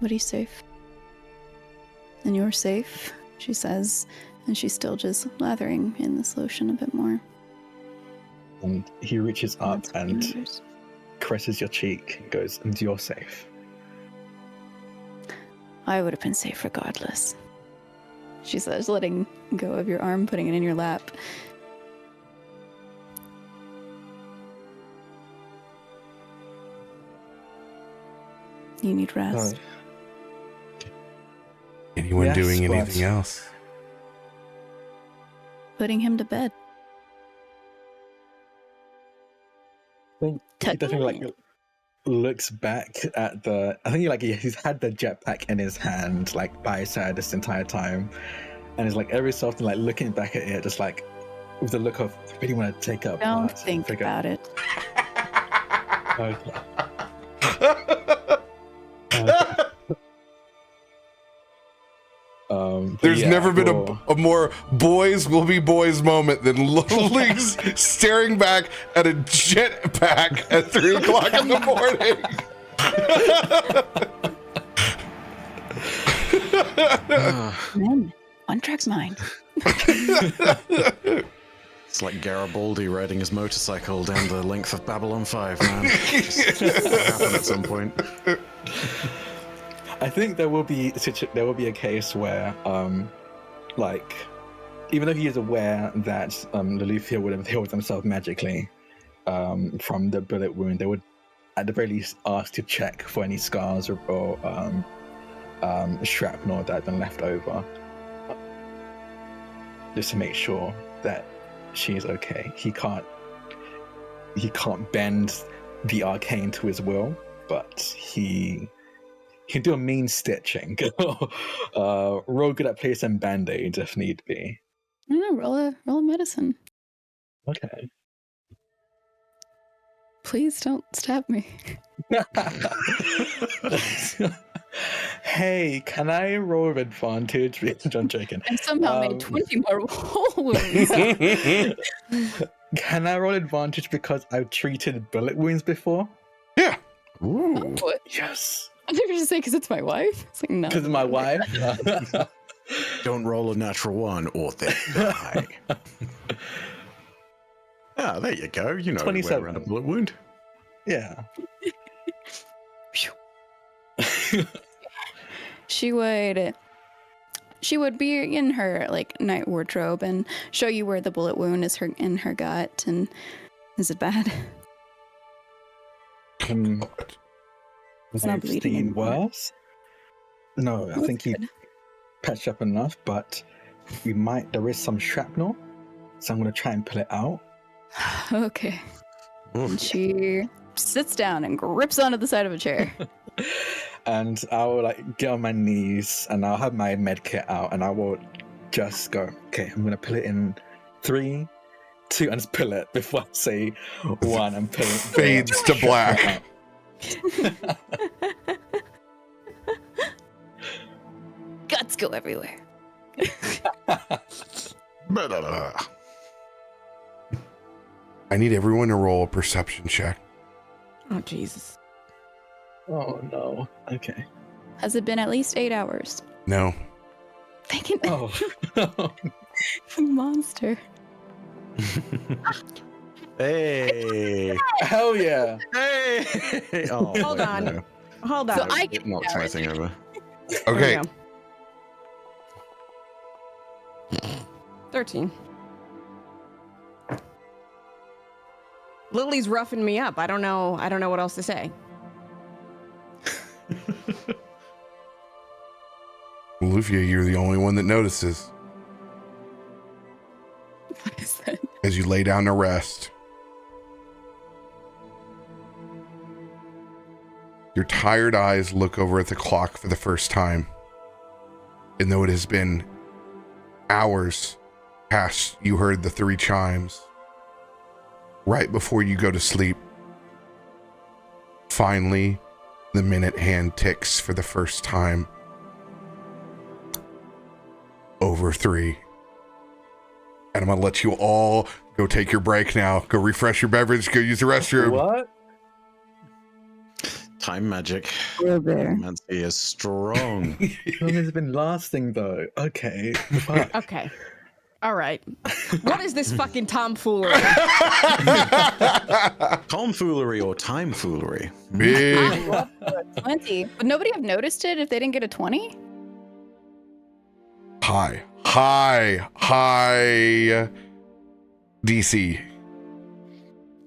But he's safe. And you're safe, she says, and she's still just lathering in this lotion a bit more. And he reaches up That's what and matters. caresses your cheek and goes, and you're safe. I would have been safe regardless. She says, letting go of your arm, putting it in your lap. You need rest. Oh, Anyone Yes, doing but- anything else? Putting him to bed. I think he definitely like looks back at the. I think he's had the jetpack in his hand like by his side this entire time, and is like every so often like looking back at it, just like with the look of I really want to take up. Don't think about it. Okay. But There's yeah, never been well, a more boys will be boys moment than Lily's staring back at a jetpack at 3 o'clock in the morning. Men, one track's mine. It's like Garibaldi riding his motorcycle down the length of Babylon 5, man. Just happen at some point. I think there will be a case where, like, even though he is aware that Loluphia would have healed themselves magically from the bullet wound, they would, at the very least, ask to check for any scars or shrapnel that had been left over, just to make sure that she is okay. He can't bend the arcane to his will, but he can do a mean stitching. Real good at placing band-aids if need be. Roll a medicine. Okay. Please don't stab me. Hey, can I roll with advantage? I'm joking. I somehow made 20 more whole wounds. Can I roll advantage because I've treated bullet wounds before? Yeah. Ooh. What? Yes. I thought you were just saying because it's my wife. It's like, no. Because of my wife. Don't roll a natural 1 or they die. Ah, there you go. You know the way 27. around a bullet wound. Yeah. She would be in her like night wardrobe and show you where the bullet wound is in her gut. And is it bad? It's not I've bleeding seen anymore. worse. No, I That's think he good. patched up enough, but there is some shrapnel, so I'm going to try and pull it out. Okay. And she sits down and grips onto the side of a chair. And I'll like get on my knees and I'll have my med kit out and I will just go, okay, I'm going to pull it in 3, 2, and just pull it before I say 1 and pull it. Fades to black. Guts go everywhere. I need everyone to roll a perception check. Oh, Jesus. Oh no. Okay. Has it been at least 8 hours? No. They can. Oh. Monster. Hey! Hell yeah. Hey! Oh, Hold on. no. Hold on. So I It get knocks my thing over. Okay. There we go. 13. Lily's roughing me up. I don't know what else to say. Loluphia, you're the only one that notices What is that? as you lay down to rest. Your tired eyes look over at the clock for the first time. And though it has been hours past you heard the 3 chimes, right before you go to sleep, finally, the minute hand ticks for the first time. Over 3. And I'm going to let you all go take your break now. Go refresh your beverage. Go use the restroom. What? Time magic. RoBear. Mancy is strong. How long has it been lasting though? Okay. Fuck. Okay. All right. What is this fucking tomfoolery? Tomfoolery or timefoolery? Big 20. Would nobody have noticed it if they didn't get a 20? high DC.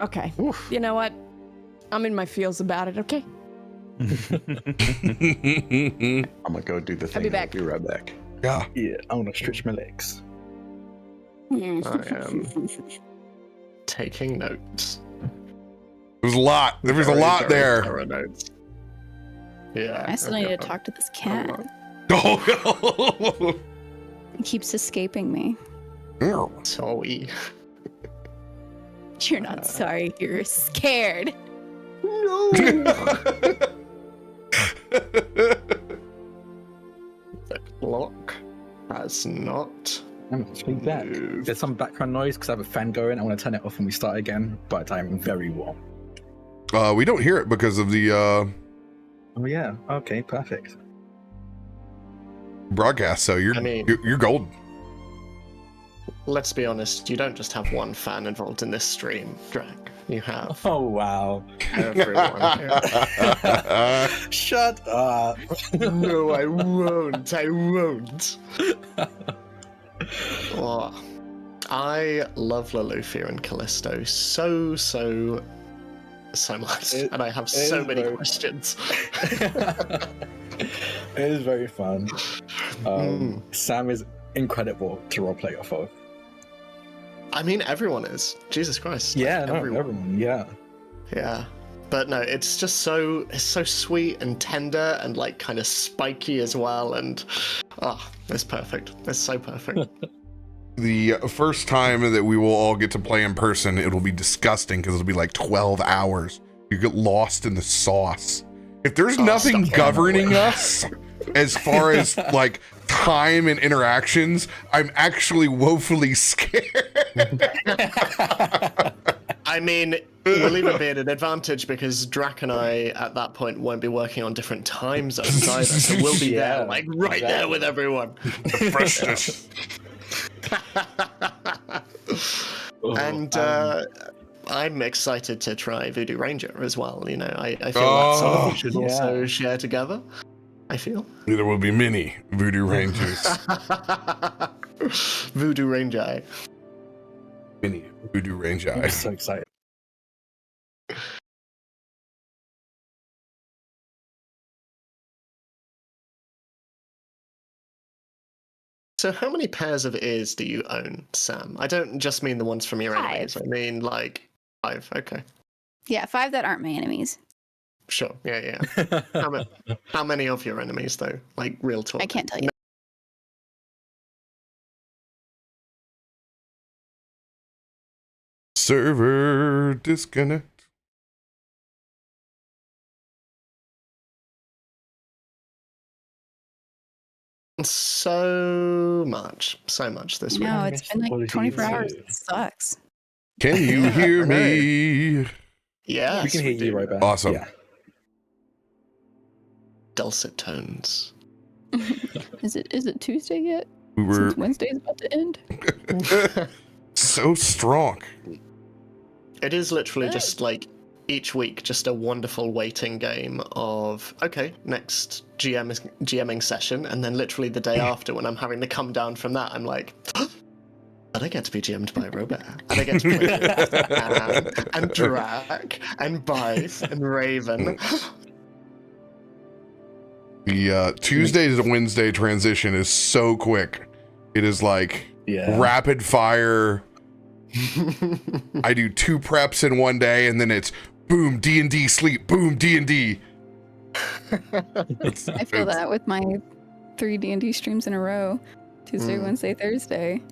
Okay. You know what? I'm in my feels about it, okay? I'm gonna go do the thing. I'll be back. I'll be right back. Yeah. Yeah, I want to stretch my legs. I am taking notes. There was a lot. There was a Very, lot very there. thorough notes. Yeah. I still need to talk to this cat. Oh, It keeps escaping me. no. Sorry. You're not sorry, you're scared. No. The clock has not. I'm going to speak back. There's some background noise because I have a fan going. I want to turn it off when we start again, but I'm very warm. We don't hear it because of the Oh yeah. Okay. Perfect. broadcast, so you're I mean- you're golden. Let's be honest, you don't just have one fan involved in this stream, Drak. You have Oh wow. everyone here. Shut up. No, I won't. I won't. Oh, I love Loluphia and Kallisto so much, and I have so many questions. It is very fun. Sam is incredible to roleplay off of. I mean, everyone is. Jesus Christ. Yeah, like, no, everyone. Yeah. Yeah. But no, it's just it's so sweet and tender and like kind of spiky as well, and it's perfect. It's so perfect. The first time that we will all get to play in person, it'll be disgusting because it'll be like 12 hours. You get lost in the sauce. If there's nothing stop. governing us as far as like time and interactions, I'm actually woefully scared. I mean, we'll even be at an advantage because Drak and I at that point won't be working on different time zones either, so we'll be Yeah, there, like right there with everyone. The freshness. And I'm excited to try Voodoo Ranger as well. You know, I feel that's something we should also share together. I feel. There will be many Voodoo Rangers. Voodoo Ranger. Many Voodoo I'm Ranger. so excited. So how many pairs of ears do you own, Sam? I don't just mean the ones from your 5. enemies. I mean like 5. Okay. Yeah, 5 that aren't my enemies. Sure. Yeah. How many of your enemies though? Like real talk. I can't tell you. Server disconnect. So much this week. No, it's been like 24 hours. It sucks. Can you hear me? Yeah. We can hear you right back. Awesome. Yeah. Dulcet tones. Is it Tuesday yet? We were Since Wednesday's about to end. so strong. It is literally just like each week, just a wonderful waiting game of, okay, next GMing session, and then literally the day after when I'm having to come down from that, I'm like, and I get to be GM'd by RoBear, and I get to play and Drak, and Blythe, and Raven. The Tuesday to Wednesday transition is so quick. It is like rapid fire. I do 2 preps in one day, and then it's boom, D&D, sleep, boom, D&D. I feel that with my 3 D&D streams in a row. Tuesday, Wednesday, Thursday.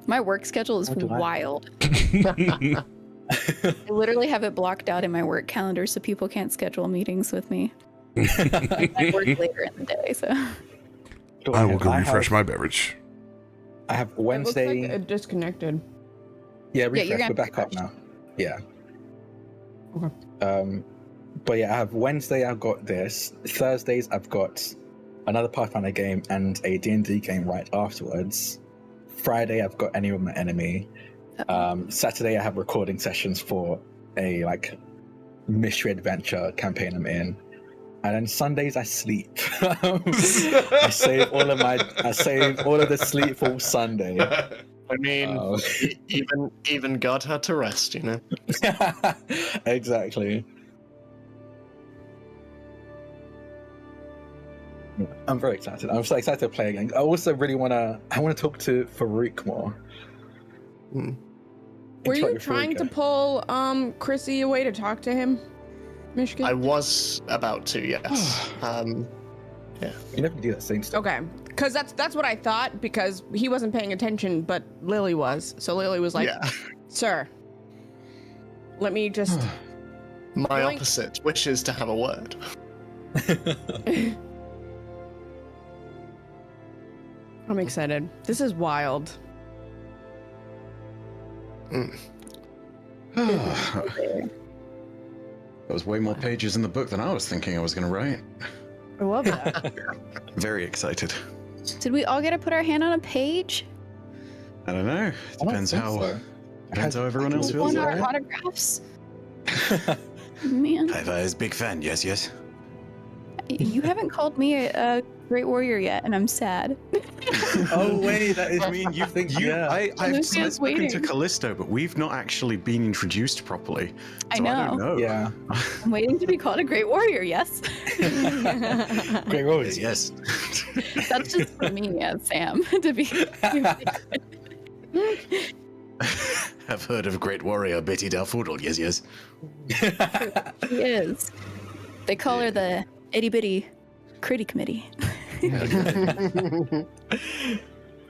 My work schedule is wild. I literally have it blocked out in my work calendar so people can't schedule meetings with me. I work later in the day, so. I will go refresh my beverage. I have It Wednesday. looks like it disconnected. Yeah, you're refresh. gonna We're back up now. Yeah. Okay. But yeah, I have Wednesday. I've got this. Thursdays, I've got another Pathfinder game and a D&D game right afterwards. Friday, I've got Any of My Enemy. Saturday, I have recording sessions for a mystery adventure campaign I'm in. And then Sundays I sleep. I save all of the sleep for Sunday. I mean, even God had to rest, you know. Exactly. I'm very excited. I'm so excited to play again. I also really want to talk to Farouk more. Were you trying to pull Chrissy away to talk to him, Myshkin? I was about to, yes. Yeah. You never do that same stuff. Okay, because that's what I thought, because he wasn't paying attention, but Lily was. So Lily was like, "Sir, let me just." My opposite wishes to have a word. I'm excited. This is wild. There was way more pages in the book than I was thinking I was going to write. I love that. Very excited. Did we all get to put our hand on a page? I don't know. Depends how everyone else feels. Want our Right? autographs? Man, Iva's big fan. Yes, yes. you haven't called me a great warrior yet, and I'm sad. Oh wait, that is mean. You think? I've Lucia's spoken to waiting. Callisto, but we've not actually been introduced properly. I So I don't know. know. Yeah. I'm waiting to be called a great warrior. Yes, Great rose. Yes. that's just for me, Sam, to be. I've heard of great warrior Betty Dalfoodle. Yes, yes. She is. They call her the itty bitty Critty Committee.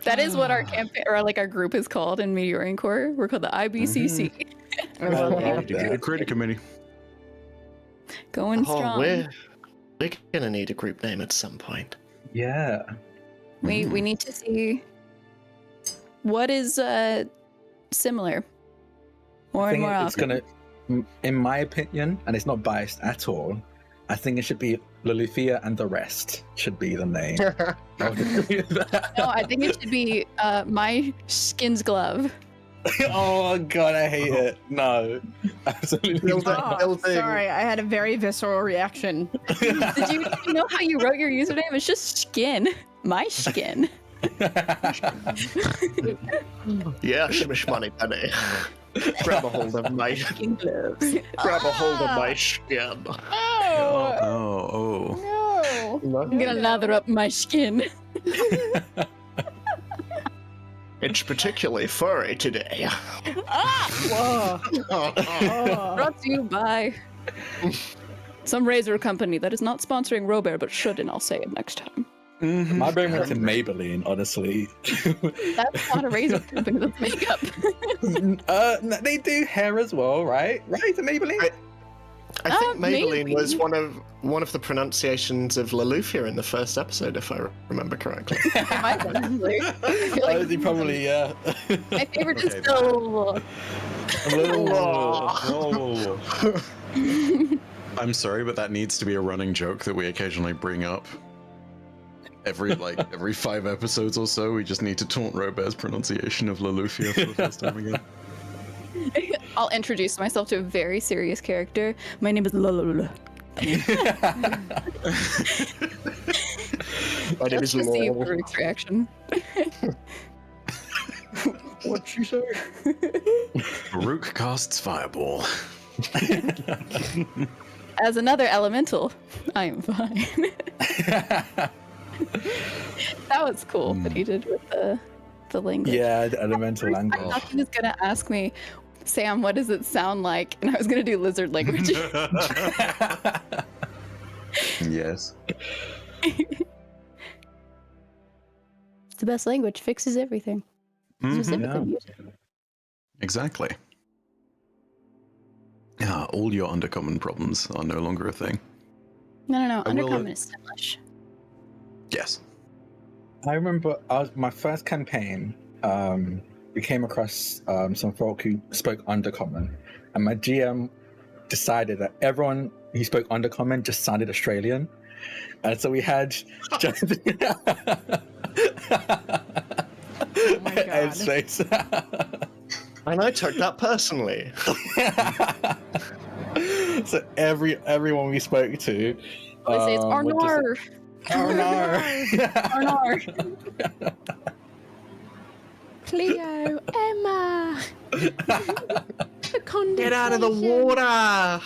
That is what our campaign, or like our group, is called in Meteoring Corps. We're called the IBCC. I love love that. The critic committee. Going strong. We're gonna need a group name at some point. Yeah. We need to see what is similar more I and think more it's often. gonna, in my opinion, and it's not biased at all, I think it should be Loluphia and the rest should be the name. No, I think it should be my skin's glove. Oh god, I hate it. No. Absolutely not. Oh, sorry, I had a very visceral reaction. Did you know how you wrote your username? It's just skin. My skin. Yeah, shimish money penny. Grab a hold of my Skin gloves. grab a hold of my skin. Oh. No. I'm gonna lather up my skin. It's particularly furry today. Brought to you by some razor company that is not sponsoring RoBear, but should, and I'll say it next time. My brain went to Maybelline, honestly. That's not a razor company, that's makeup. They do hair as well, right? Right, the Maybelline? I think Maybelline maybe. was one of the pronunciations of Loluphia in the first episode, if I remember correctly. My Probably, yeah. my favorite is Okay, still. I'm sorry, but that needs to be a running joke that we occasionally bring up. every 5 episodes or so, we just need to taunt RoBear's pronunciation of Loluphia for the first time again. I'll introduce myself to a very serious character. My name is Loluphia. My name is Let's see Lol. Farouk's reaction. What'd she say? Farouk casts Fireball. As another elemental, I am fine. That was cool what he did with the language. Yeah, the elemental I language. thought he was gonna ask me, Sam, what does it sound like? And I was gonna do lizard language. Yes. It's the best language, fixes everything. Specifically use it. Exactly. All your undercommon problems are no longer a thing. No. I will, Undercommon is Simlish. Yes. I remember my first campaign, we came across some folk who spoke Undercommon, and my GM decided that everyone who spoke Undercommon just sounded Australian, and so we had just Oh my god. Ed's face. And I took that personally. So everyone we spoke to, They say it's would just- Arnar. Arnar. Arnar. Cleo, Emma. The Get out of the condensation. water!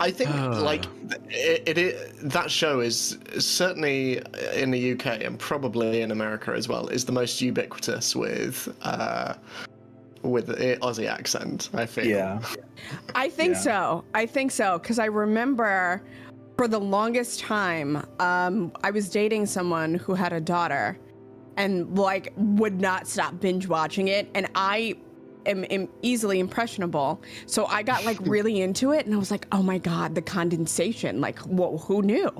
I think that show is certainly in the UK and probably in America as well is the most ubiquitous with the Aussie accent. I feel. Yeah. I think so. Because I remember for the longest time, I was dating someone who had a daughter and like would not stop binge watching it. And I am easily impressionable. So I got like really into it and I was like, oh my God, the condensation. Like, whoa, who knew?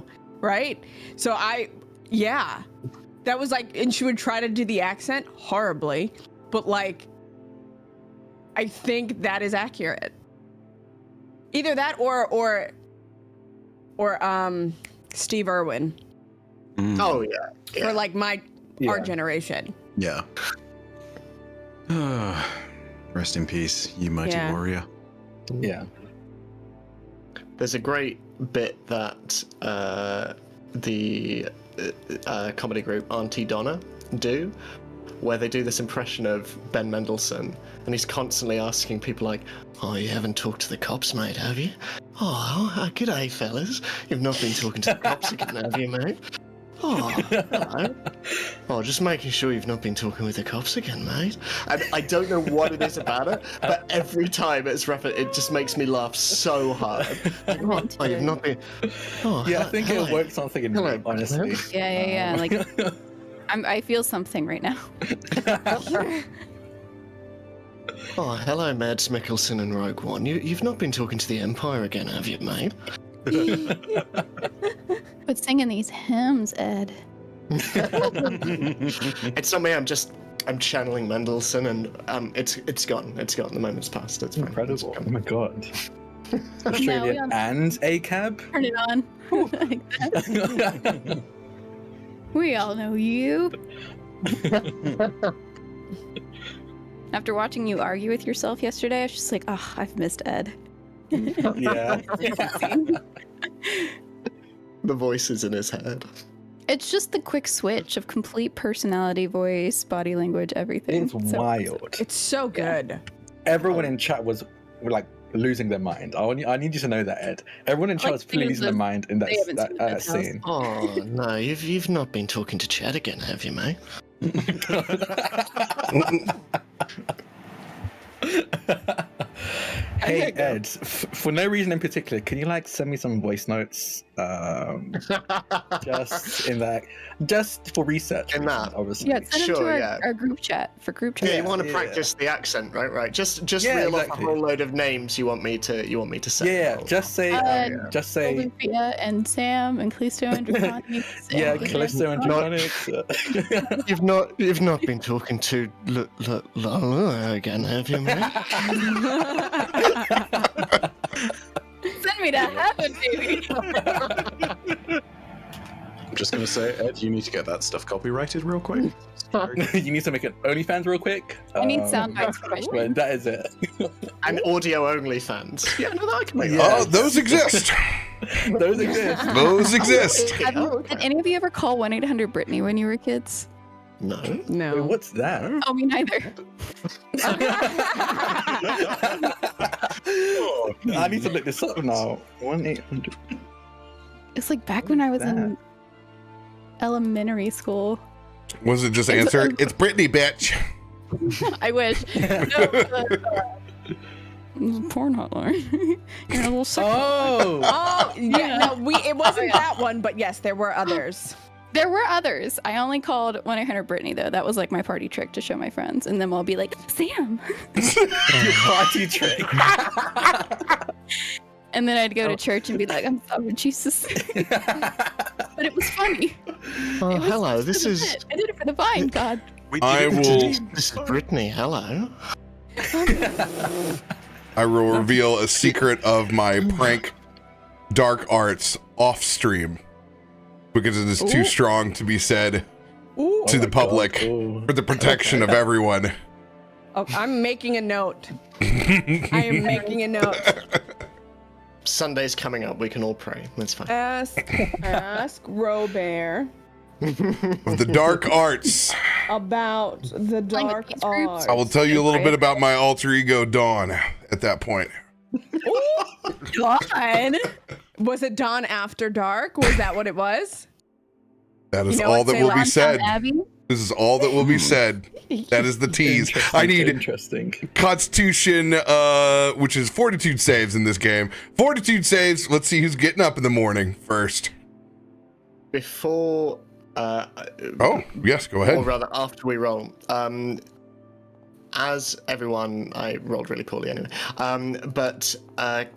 Right? So that was like, and she would try to do the accent horribly, but like, I think that is accurate. Either that or Steve Irwin Oh yeah. for like our Yeah. generation. Yeah. Rest in peace, you mighty Yeah. warrior. Yeah. There's a great bit that the comedy group Auntie Donna do, where they do this impression of Ben Mendelsohn, and he's constantly asking people like, "Oh, you haven't talked to the cops, mate, have you? Oh, good day, fellas. You've not been talking to the cops again, have you, mate? Oh, hello. Oh, just making sure you've not been talking with the cops again, mate." And I don't know what it is about it, but every time it's referenced, it just makes me laugh so hard. Like, oh, you've not been. Oh, Yeah, I think hello. it'll work something in Hello, me, honestly. Yeah. Like, I feel something right now. Oh, hello, Mads Mikkelsen and Rogue One. You've not been talking to the Empire again, have you, mate? But singing these hymns, Ed. It's not me. I'm channeling Mendelssohn, and it's gone. It's gone. The moment's passed. It's fine. Incredible. It's Oh gone. my god. Now we Australian and ACAB? Turn it on. Like that. We all know you. After watching you argue with yourself yesterday, I was just like, oh, I've missed Ed. Yeah. The voices in his head. It's just the quick switch of complete personality, voice, body language, everything. It's So- wild. It's so good. Everyone in chat were like losing their mind. I need you to know that, Ed. Everyone in chat Like, was fully losing their mind in they haven't seen that the scene. Oh no, you've not been talking to Chad again, have you, mate? Hey Ed, for no reason in particular, can you like send me some voice notes? Just for research. In that? obviously. Yeah, send them Sure, to yeah. our group chat for group chat. Yeah, you want to yeah. practice the accent, right? Right. Just Yeah, reel off exactly. a whole load of names you want me to say. Yeah, just say, just say, Loluphia and Sam and Kallisto and Draconics. yeah, and- Kallisto and Draconics. You've not been talking to Lola again, have you, mate? Send me me to heaven, baby. I'm just gonna say, Ed, you need to get that stuff copyrighted real quick. You need to make an OnlyFans real quick. I need sound bites for my But stream. that is it. And audio only fans. Yeah, no, I can make Yeah. Oh, those exist. Those exist. Those exist. Did any of you ever call 1-800-Britney when you were kids? No. Wait, No. what's that? Oh, me neither. I need to look this up now. 1-800. It's like back when I was that? in elementary school. Was it just answer? It's Britney, bitch. I wish. No, porn hotline. You're a little sick. Oh! Oh, yeah. No, it wasn't that one, but yes, there were others. There were others. I only called 1-800-Britney though. That was like my party trick to show my friends, and then I'll be like, Sam. Your party trick. And then I'd go to church and be like, I'm sorry, Jesus. But it was funny. Oh, It was hello. just This for the is bit. I did it for the vine, God. I will. this is Brittany. Hello. I will reveal a secret of my prank dark arts off stream because it is too strong to be said to the public for the protection of everyone. Oh, I'm making a note. I am making a note. Sunday's coming up. We can all pray. That's fine. Ask RoBear Of the dark arts. about the Playing with dark these groups. arts. I will tell you a little bit about my alter ego, Dawn, at that point. God. Was it Dawn After Dark? Was that what it was? That is You know all what, that say will be last said. Abby. This is all that will be said. That is the tease. I need Interesting. Constitution, which is Fortitude saves in this game. Fortitude saves. Let's see who's getting up in the morning first. Before, Oh, yes, go ahead. or rather, after we roll, as everyone, I rolled really poorly anyway. But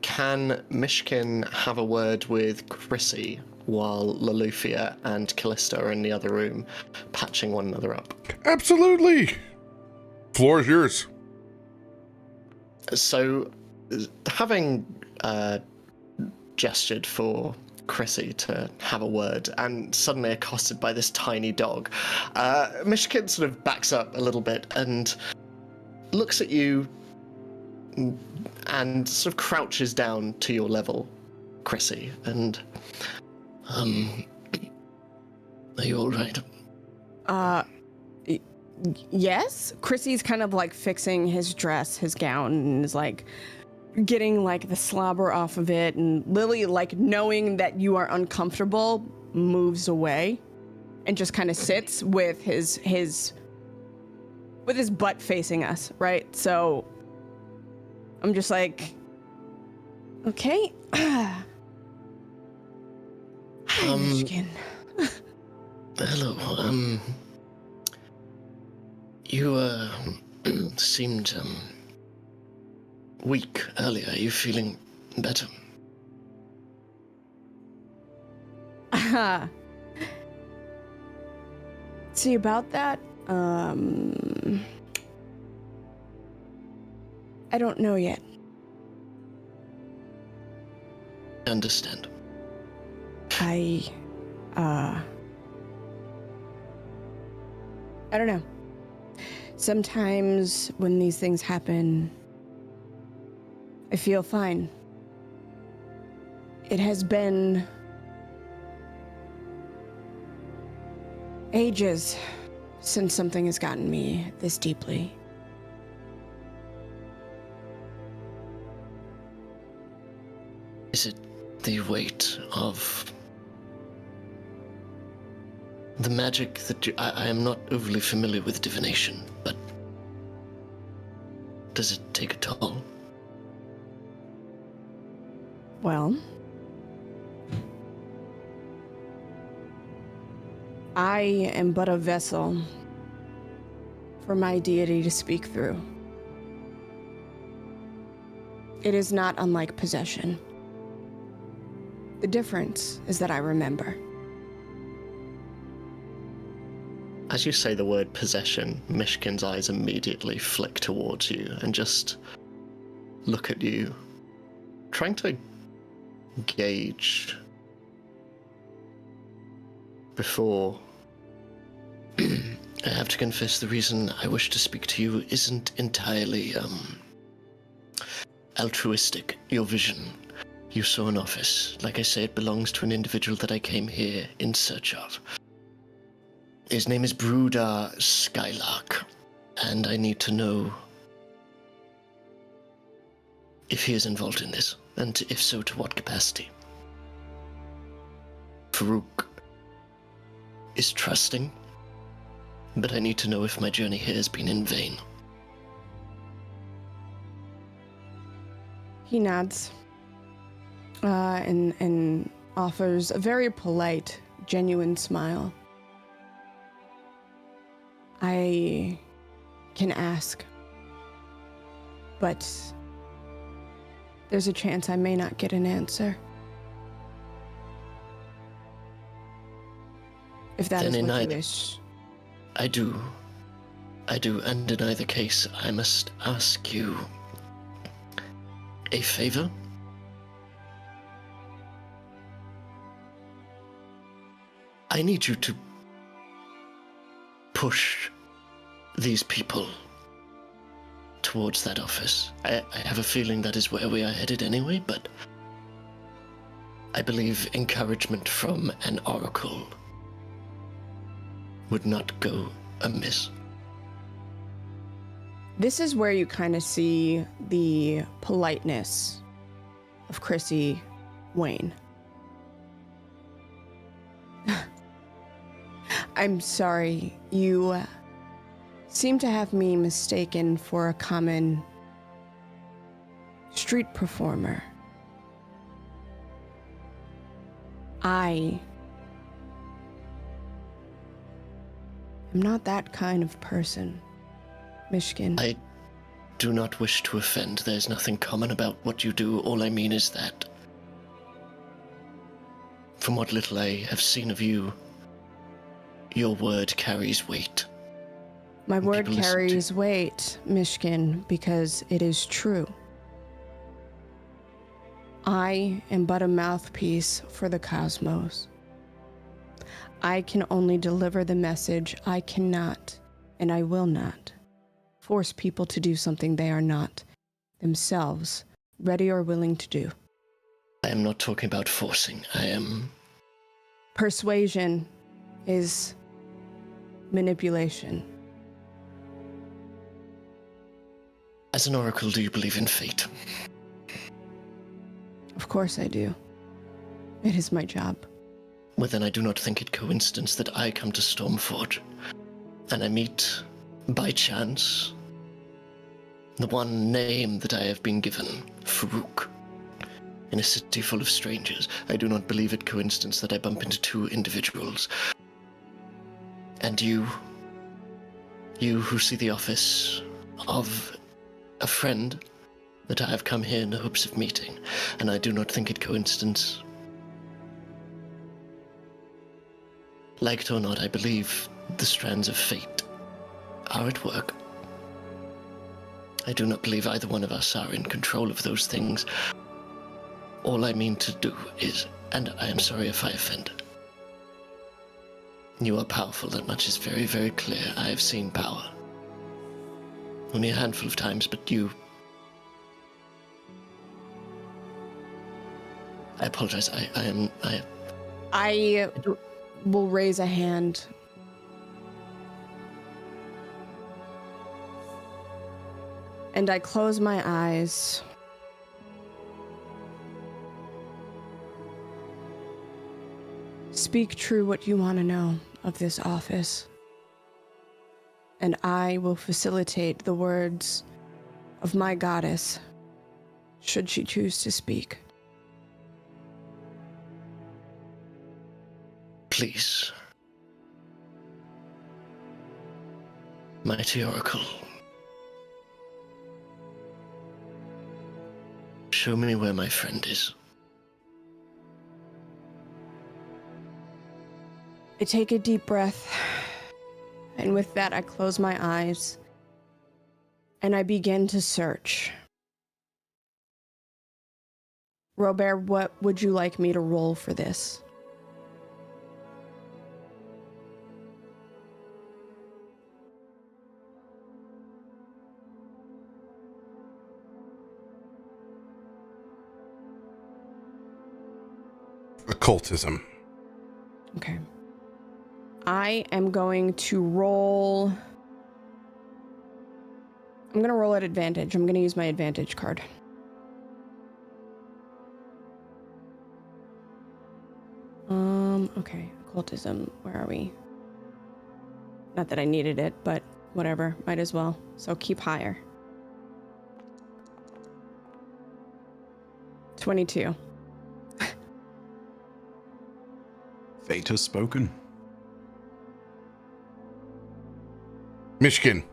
can Myshkin have a word with Chrissy while Loluphia and Kallisto are in the other room, patching one another up? Absolutely. Floor is yours. So, having gestured for Chrissy to have a word and suddenly accosted by this tiny dog, Myshkin sort of backs up a little bit and looks at you and sort of crouches down to your level, Chrissy, and are you all right? Yes. Chrissy's kind of like fixing his dress, his gown, and is like getting like the slobber off of it. And Lily, like knowing that you are uncomfortable, moves away and just kind of sits with his butt facing us, right? So I'm just like, okay. Hi, Myshkin. Hello, you, seemed, weak earlier. Are you feeling better? See, about that, I don't know yet. Understand. I don't know. Sometimes when these things happen, I feel fine. It has been ages since something has gotten me this deeply. Is it the weight of the magic that I am not overly familiar with divination, but does it take a toll? Well, I am but a vessel for my deity to speak through. It is not unlike possession. The difference is that I remember. As you say the word possession, Myshkin's eyes immediately flick towards you and just look at you, trying to gauge before. I have to confess, the reason I wish to speak to you isn't entirely, altruistic. Your vision. You saw an office. Like I say, it belongs to an individual that I came here in search of. His name is Brudar Skylark, and I need to know if he is involved in this, and if so, to what capacity. Faroük is trusting, but I need to know if my journey here has been in vain. He nods and offers a very polite, genuine smile. I can ask, but there's a chance I may not get an answer. If that is what you wish. I do, and in either case, I must ask you a favor. I need you to push these people towards that office. I have a feeling that is where we are headed anyway, but I believe encouragement from an oracle would not go amiss. This is where you kind of see the politeness of Chrissy Wayne. I'm sorry, you seem to have me mistaken for a common street performer. I am not that kind of person, Myshkin. I do not wish to offend. There's nothing common about what you do. All I mean is that, from what little I have seen of you, your word carries weight. My word People listen carries weight, Myshkin, because it is true. I am but a mouthpiece for the cosmos. I can only deliver the message. I cannot, and I will not, force people to do something they are not themselves ready or willing to do. I am not talking about forcing. I am... Persuasion is manipulation. As an oracle, do you believe in fate? Of course I do. It is my job. Well, then I do not think it coincidence that I come to Stormforge, and I meet, by chance, the one name that I have been given, Faroük, in a city full of strangers. I do not believe it coincidence that I bump into two individuals. And you who see the office of a friend that I have come here in the hopes of meeting, and I do not think it coincidence. Like it or not, I believe the strands of fate are at work. I do not believe either one of us are in control of those things. All I mean to do is, and I am sorry if I offend, you are powerful, that much is very, very clear. I have seen power. Only a handful of times, but you... I apologize, I will raise a hand. And I close my eyes. Speak true what you want to know of this office, and I will facilitate the words of my goddess, should she choose to speak. Please. Mighty Oracle. Show me where my friend is. I take a deep breath, and with that I close my eyes, and I begin to search. RoBear, what would you like me to roll for this? Occultism. Okay. I am going to roll. I'm going to roll at advantage. I'm going to use my advantage card. Okay. Occultism. Where are we? Not that I needed it, but whatever. Might as well. So keep higher. 22. Fate has spoken. Myshkin.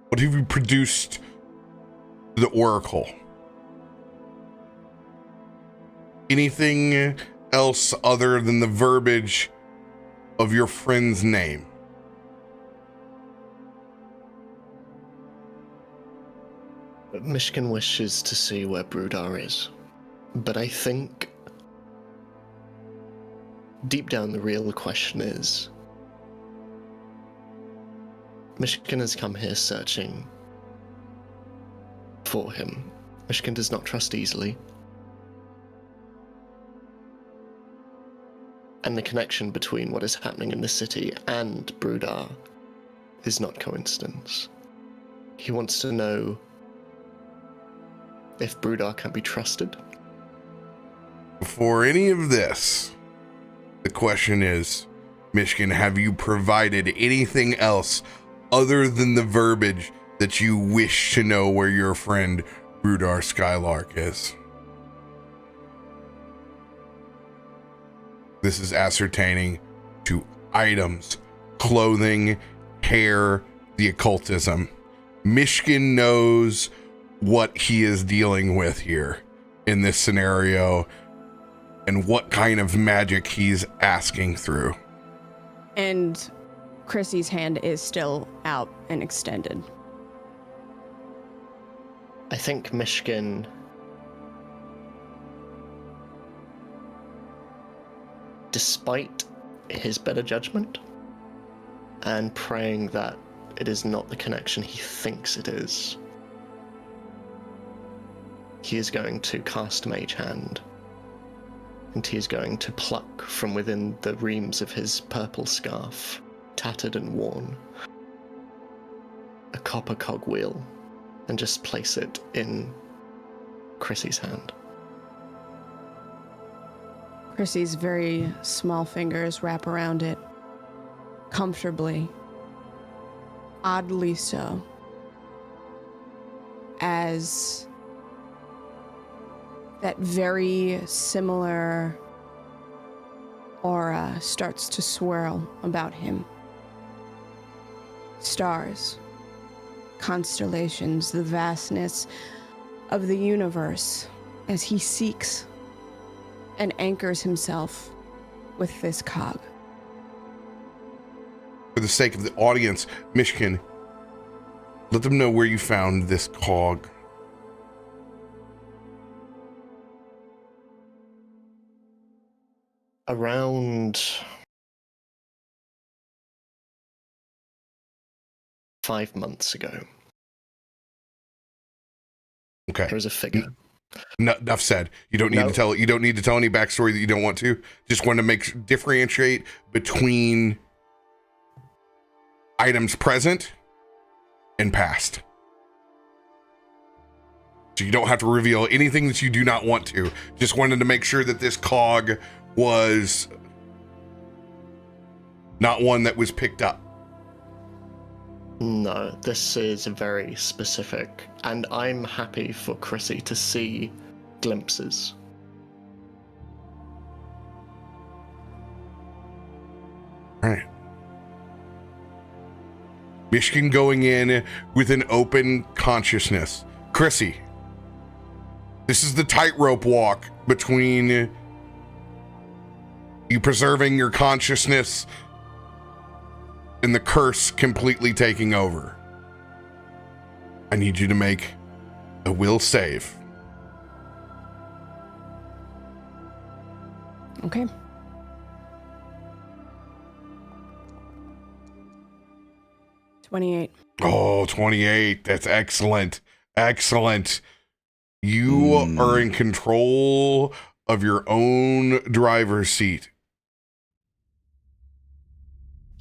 What have you produced to the Oracle? Anything else other than the verbiage of your friend's name? Myshkin wishes to see where Brudar is, but I think deep down the real question is, Myshkin has come here searching for him. Myshkin does not trust easily. And the connection between what is happening in the city and Brudar is not coincidence. He wants to know if Brudar can be trusted. Before any of this, the question is, Myshkin, have you provided anything else other than the verbiage that you wish to know where your friend Brudar Skylark is? This is ascertaining to items, clothing, hair, the occultism. Myshkin knows what he is dealing with here in this scenario and what kind of magic he's asking through. And Chrissy's hand is still out and extended. I think Myshkin despite his better judgment and praying that it is not the connection he thinks it is, he is going to cast Mage Hand, and he is going to pluck from within the reams of his purple scarf, tattered and worn, a copper cogwheel, and just place it in Chrissy's hand. Chrissy's very small fingers wrap around it, comfortably, oddly so, as that very similar aura starts to swirl about him. Stars, constellations, the vastness of the universe as he seeks and anchors himself with this cog. For the sake of the audience, Myshkin, let them know where you found this cog. Around 5 months ago. Okay. There was a figure. No, enough said. You don't need to tell. You don't need to tell any backstory that you don't want to. Just want to differentiate between items present and past. So you don't have to reveal anything that you do not want to. Just wanted to make sure that this cog was not one that was picked up. No, this is very specific, and I'm happy for Chrissy to see glimpses. All right. Myshkin going in with an open consciousness. Chrissy, this is the tightrope walk between you preserving your consciousness and the curse completely taking over. I need you to make I will save. Okay. $28. Oh, 28. That's excellent. Excellent. You are in control of your own driver's seat.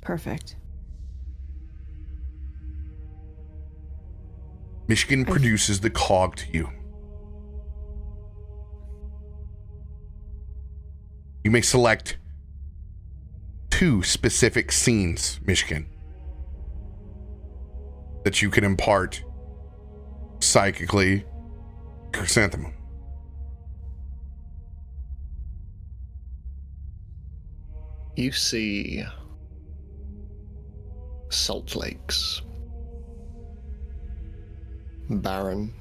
Perfect. Myshkin produces the cog to you. You may select 2 specific scenes, Myshkin, that you can impart psychically Chrysanthemum. You see salt lakes, barren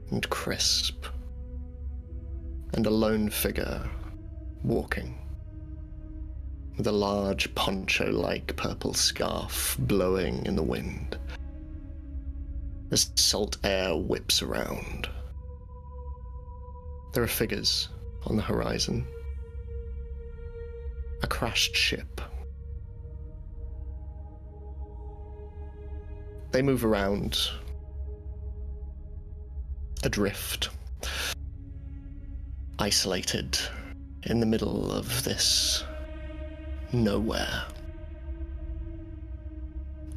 and crisp, and a lone figure walking with a large poncho-like purple scarf blowing in the wind as salt air whips around. There are figures on the horizon. A crashed ship. They move around, adrift, isolated in the middle of this nowhere.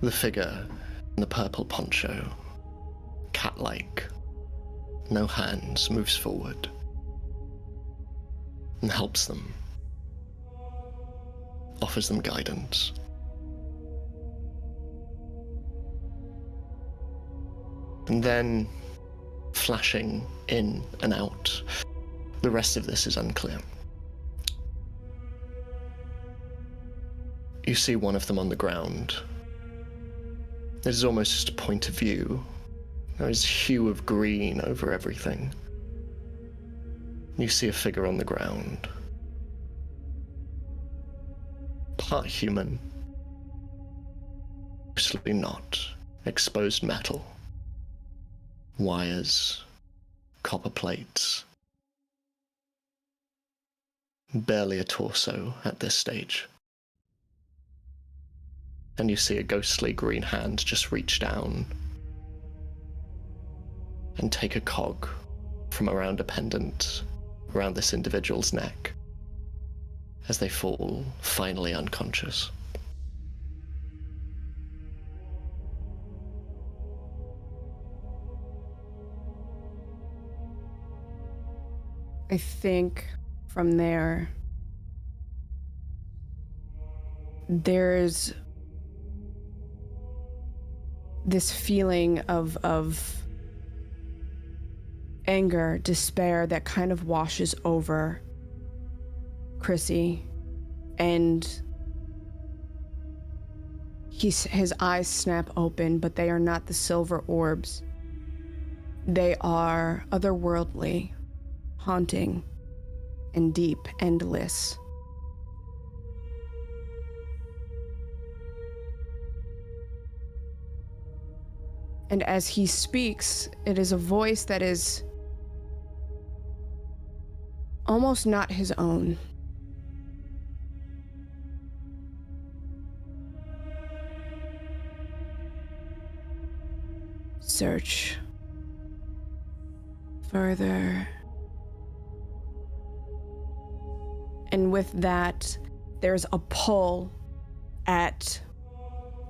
The figure in the purple poncho, cat-like, no hands, moves forward and helps them, offers them guidance. And then, flashing in and out, the rest of this is unclear. You see one of them on the ground. It is almost just a point of view. There is a hue of green over everything. You see a figure on the ground. Part human. Mostly not. Exposed metal. Wires. Copper plates. Barely a torso at this stage. And you see a ghostly green hand just reach down and take a cog from around a pendant around this individual's neck as they fall finally unconscious. I think from there, there's this feeling of anger, despair that kind of washes over Chrissy, and his eyes snap open, but they are not the silver orbs. They are otherworldly, haunting, and deep, endless. And as he speaks, it is a voice that is almost not his own. Search further. And with that, there's a pull at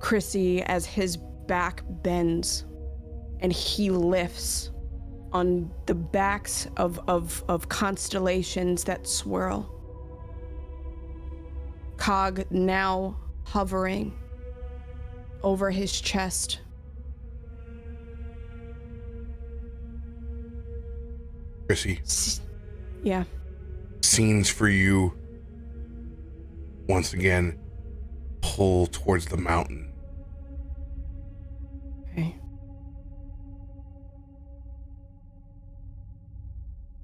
Chrissy as his back bends and he lifts on the backs of constellations that swirl. Cog now hovering over his chest. Chrissy. Yeah. Scenes for you once again pull towards the mountain. Okay.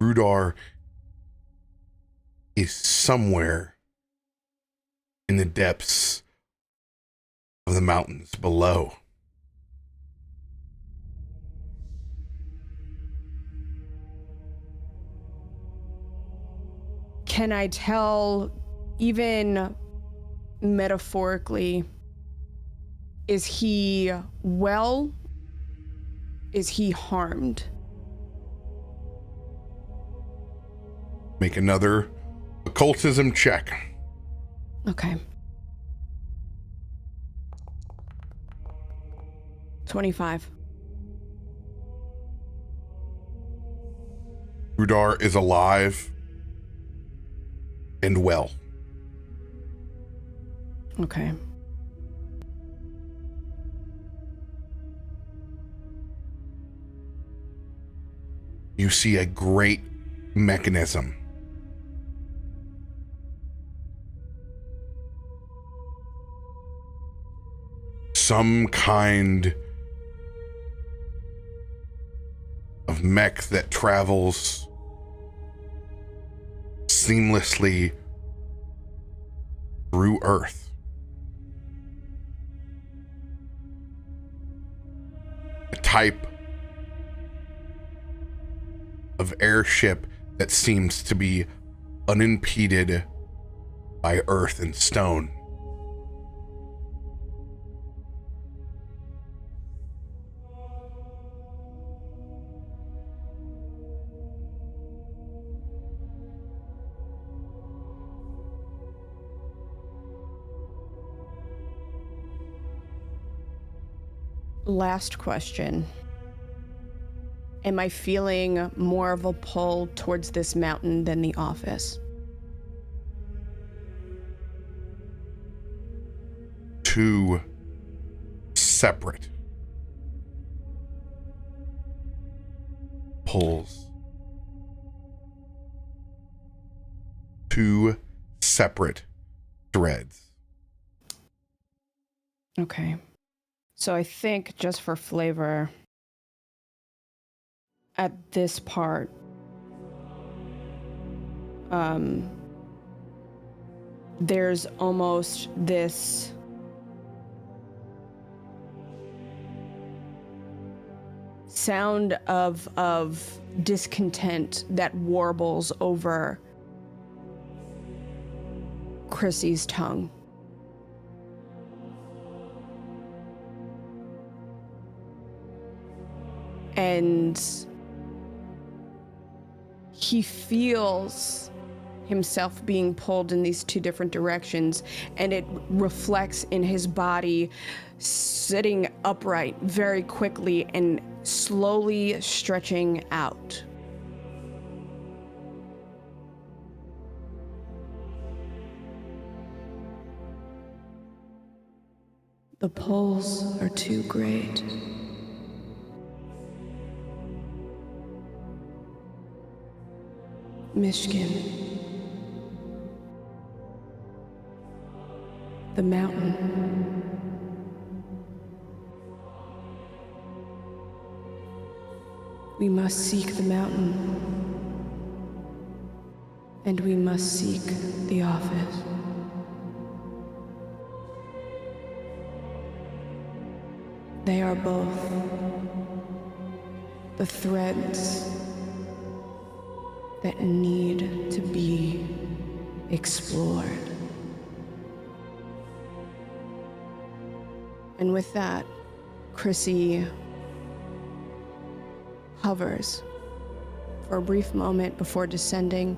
Rudar is somewhere in the depths of the mountains below. can I tell, even metaphorically, is he well? Is he harmed? Make another occultism check. Okay. 25. Rudar is alive and well. Okay. You see a great mechanism. Some kind of mech that travels seamlessly through Earth. A type of airship that seems to be unimpeded by earth and stone. Last question. Am I feeling more of a pull towards this mountain than the office? Two separate pulls. Two separate threads. Okay. So I think, just for flavor, at this part, there's almost this sound of discontent that warbles over Chrissy's tongue. And he feels himself being pulled in these two different directions, and it reflects in his body sitting upright very quickly and slowly stretching out. The pulls are too great. Myshkin. The mountain. We must seek the mountain. And we must seek the office. They are both the threads that need to be explored. And with that, Chrissy hovers for a brief moment before descending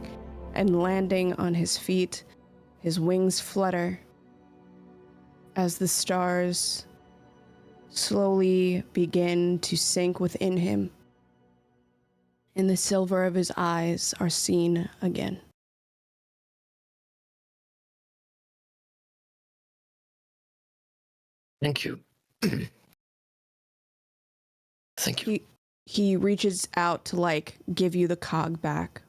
and landing on his feet. His wings flutter as the stars slowly begin to sink within him, and the silver of his eyes are seen again. Thank you. Thank you. He reaches out to, give you the cog back.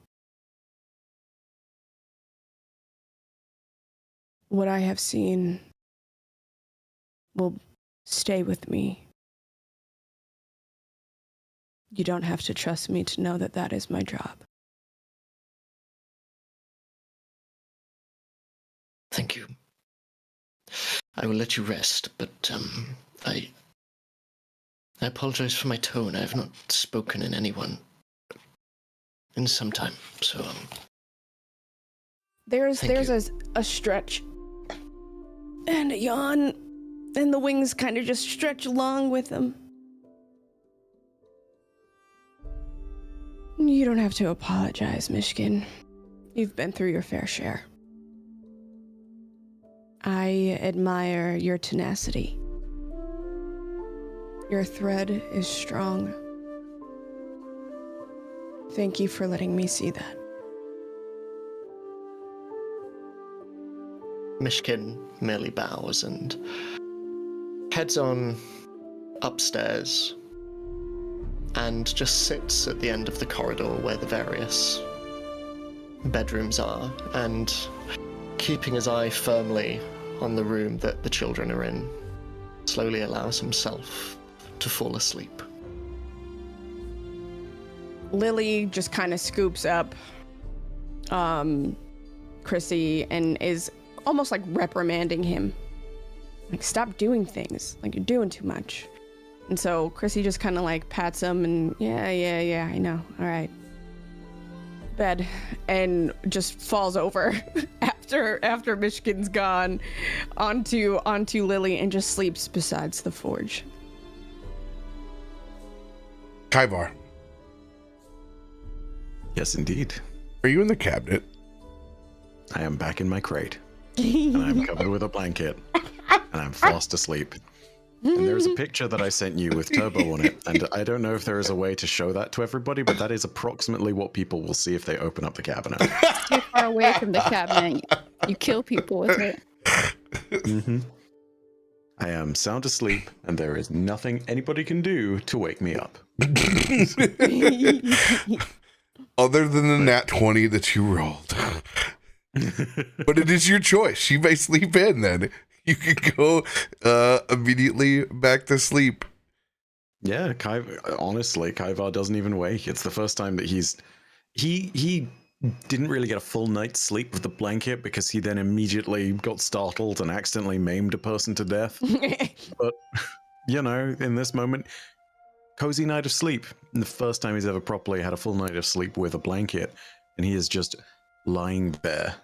What I have seen will stay with me. You don't have to trust me to know that that is my job. Thank you. I will let you rest, but I apologize for my tone. I have not spoken in anyone in some time, so There's a stretch and a yawn, and the wings kind of just stretch along with them. You don't have to apologize, Myshkin. You've been through your fair share. I admire your tenacity. Your thread is strong. Thank you for letting me see that. Myshkin merely bows and heads on upstairs and just sits at the end of the corridor where the various bedrooms are, and keeping his eye firmly on the room that the children are in, slowly allows himself to fall asleep. Lily just kind of scoops up Chrissy and is almost like reprimanding him. Like, stop doing things. Like, you're doing too much. And so Chrissy just kind of like pats him and yeah, I know. All right. Bed. And just falls over after Myshkin's gone onto Lily and just sleeps besides the forge. Kaivar, Yes, indeed. are you in the cabinet? I am back in my crate, and I'm covered with a blanket, and I'm fast asleep. And there's a picture that I sent you with Turbo on it, and I don't know if there is a way to show that to everybody, but that is approximately what people will see if they open up the cabinet. You're far away from the cabinet. You kill people with it. Mm-hmm. I am sound asleep, and there is nothing anybody can do to wake me up. Other than the nat 20 that you rolled. But it is your choice. You may sleep in then. You could go immediately back to sleep. Yeah, honestly, Kaivar doesn't even wake. It's the first time that he didn't really get a full night's sleep with the blanket because he then immediately got startled and accidentally maimed a person to death. But, you know, in this moment, cozy night of sleep. And the first time he's ever properly had a full night of sleep with a blanket. And he is just lying there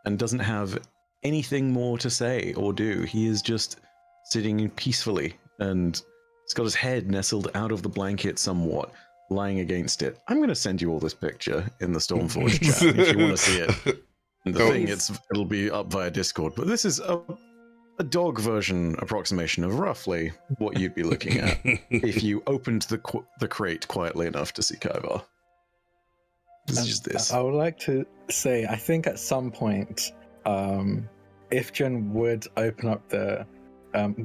and doesn't have anything more to say or do. He is just sitting peacefully, and he's got his head nestled out of the blanket somewhat, lying against it. I'm going to send you all this picture in the Stormforge chat if you want to see it. And the thing, it'll be up via Discord, but this is a dog version approximation of roughly what you'd be looking at if you opened the crate quietly enough to see Kaivar. It's just this. I would like to say, I think at some point, if Jen would open up the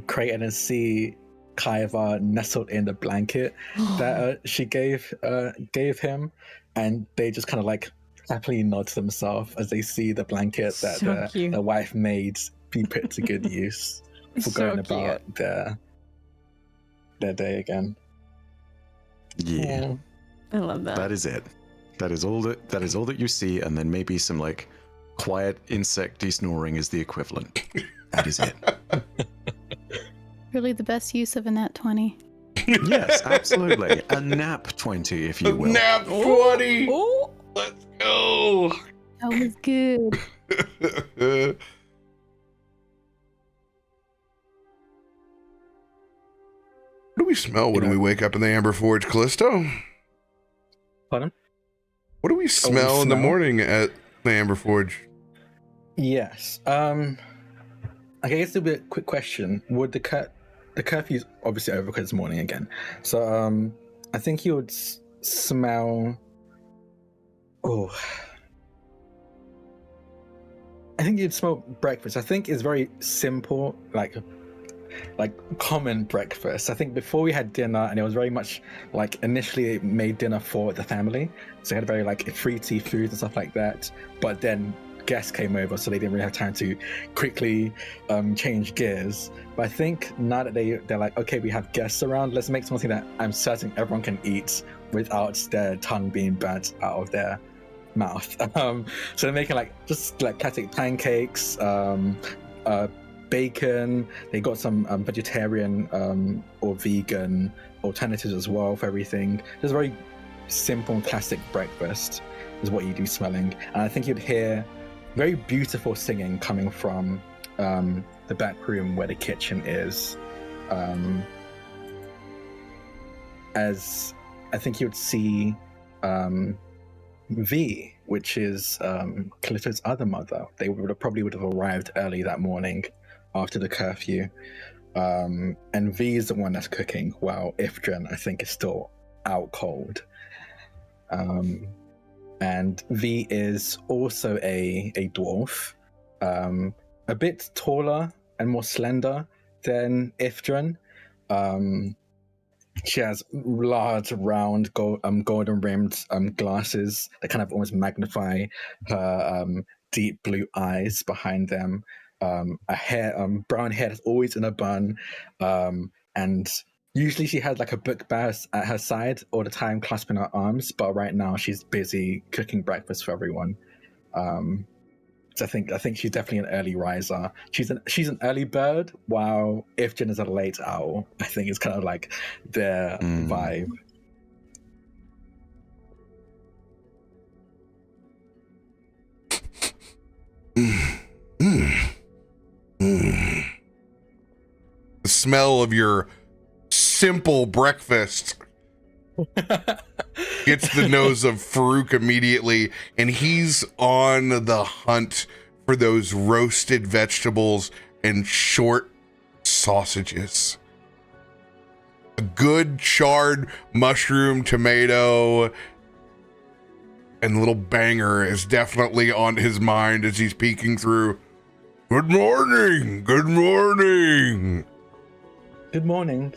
crate and see Kaivar nestled in the blanket that she gave him, and they just kind of like happily nod to themselves as they see the blanket that their wife made be put to good use for going about their day again. Yeah. I love that. That is it. That is all that you see, and then maybe some like quiet insect snoring is the equivalent. That is it. Really the best use of a nat 20. Yes, absolutely. A nap 20, if you will. Nap 20! Oh. Let's go! That was good. What do we smell when we wake up in the Amber Forge, Kallisto? Pardon? What do we smell in the morning at the Amber Forge? Yes. I guess it'll be a quick question. Would the curfew's obviously over because it's morning again. So I think you would smell. Oh. I think you'd smell breakfast. I think it's very simple, like common breakfast. I think before we had dinner, and it was very much like initially made dinner for the family, so we had very like fruity foods and stuff like that. But then guests came over, so they didn't really have time to quickly change gears. But I think now that they're like, okay, we have guests around, let's make something that I'm certain everyone can eat without their tongue being burnt out of their mouth. So they're making just classic pancakes, bacon. They got some vegetarian or vegan alternatives as well for everything. Just very simple and classic breakfast is what you'd be smelling. And I think you'd hear very beautiful singing coming from the back room where the kitchen is. As I think you would see V, which is Kallisto's other mother. They probably would have arrived early that morning after the curfew. And V is the one that's cooking, while Ifrit, I think, is still out cold. And V is also a dwarf, a bit taller and more slender than Ifrit. She has large, round, golden-rimmed glasses that kind of almost magnify her deep blue eyes behind them. Brown hair that's always in a bun, and usually she has like a book bag at her side all the time, clasping her arms. But right now she's busy cooking breakfast for everyone. So I think she's definitely an early riser. She's an early bird, while Ifrit is a late owl. I think it's kind of like their vibe. The smell of your simple breakfast gets the nose of Faroük immediately, and he's on the hunt for those roasted vegetables and short sausages. A good charred mushroom, tomato, and little banger is definitely on his mind as he's peeking through. Good morning! Good morning! Good morning.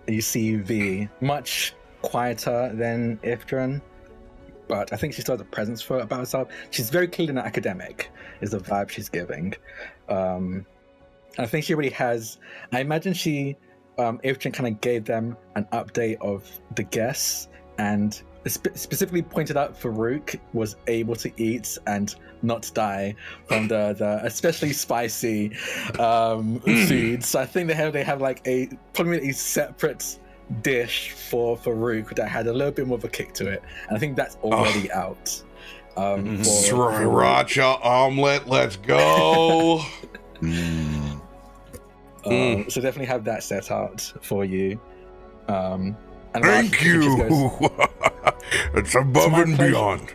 You see V, much quieter than Ifrit, but I think she still has a presence about herself. She's very clean and academic, is the vibe she's giving. I think she really has. I imagine Ifrit kind of gave them an update of the guests, and specifically pointed out Faroük was able to eat and not die from the especially spicy food. So I think they have like probably a separate dish for Faroük that had a little bit more of a kick to it, and I think that's already out. Sriracha omelet, let's go. So definitely have that set out for you. And Thank you. It's above and beyond.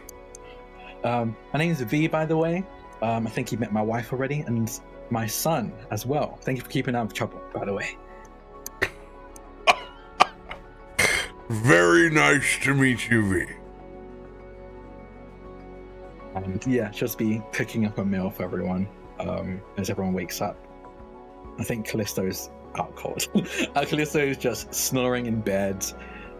My name is V, by the way. I think you met my wife already, and my son as well. Thank you for keeping out of trouble, by the way. Very nice to meet you, V. And yeah, just be cooking up a meal for everyone as everyone wakes up. I think Kallisto's out cold. Kallisto is just snoring in bed.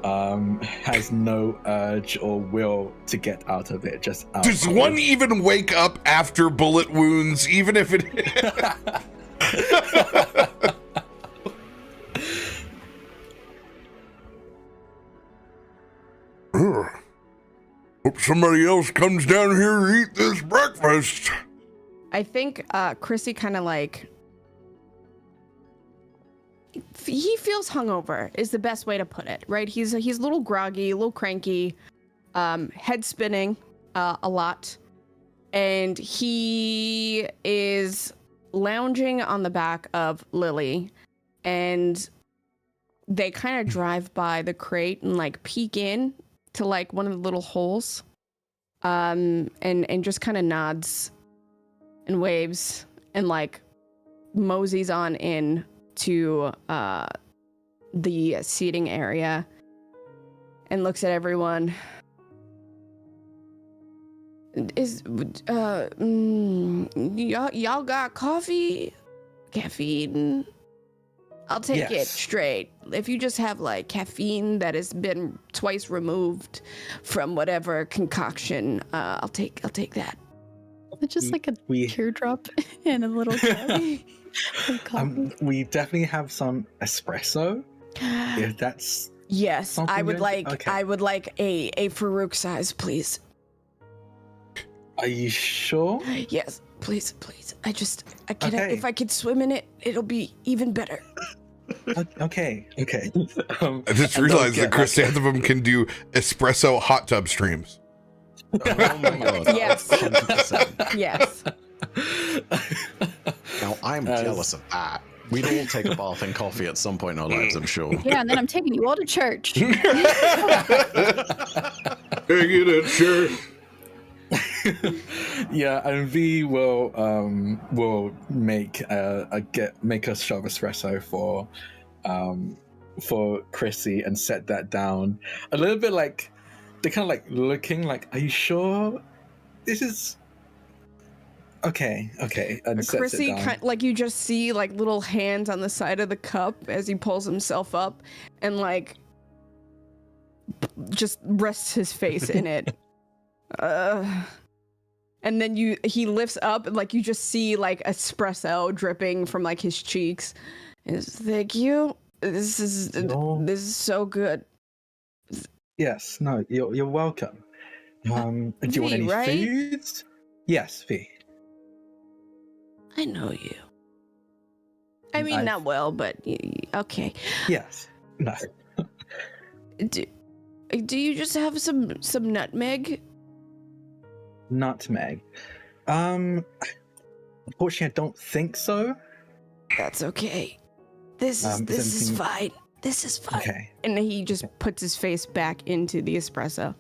Has no urge or will to get out of it. Just out. Does one even wake up after bullet wounds, even if it? Hope somebody else comes down here to eat this breakfast. I think Chrissy kind of like he feels hungover is the best way to put it, right? He's a little groggy, a little cranky, head spinning a lot, and he is lounging on the back of Lily, and they kind of drive by the crate and like peek in to like one of the little holes, and just kind of nods and waves and like moseys on in to the seating area and looks at everyone. Y'all got coffee? Caffeine? I'll take it straight. If you just have like caffeine that has been twice removed from whatever concoction, I'll take that. It's just like a teardrop in a little cup. We definitely have some espresso. If that's yes, I would good. like. Okay. I would like a Farouk size, please. Are you sure? Yes, please. I can. Okay. If I could swim in it, it'll be even better. Okay. I just realized that Chrysanthemum can do espresso hot tub streams. Oh my god. Yes. 100%. Yes. Now, I'm jealous of that. We'd all take a bath and coffee at some point in our lives, I'm sure. Yeah, and then I'm taking you all to church. Take it at church. Yeah, and V will make make a shot of espresso for Chrissy and set that down. A little bit like they're kind of like looking like, are you sure this is okay? And sets Chrissy, it down. like you just see like little hands on the side of the cup as he pulls himself up, and like just rests his face in it. And then he lifts up, and like you just see like espresso dripping from like his cheeks. Thank you. This is so good. Yes, no, you're welcome. Do you want any right? foods? Yes, V. I know you. I mean, not well, but okay. Yes. No. Do you just have some nutmeg? Nutmeg. Unfortunately, I don't think so. That's okay. This is fine. This is fine. Okay. And he just puts his face back into the espresso.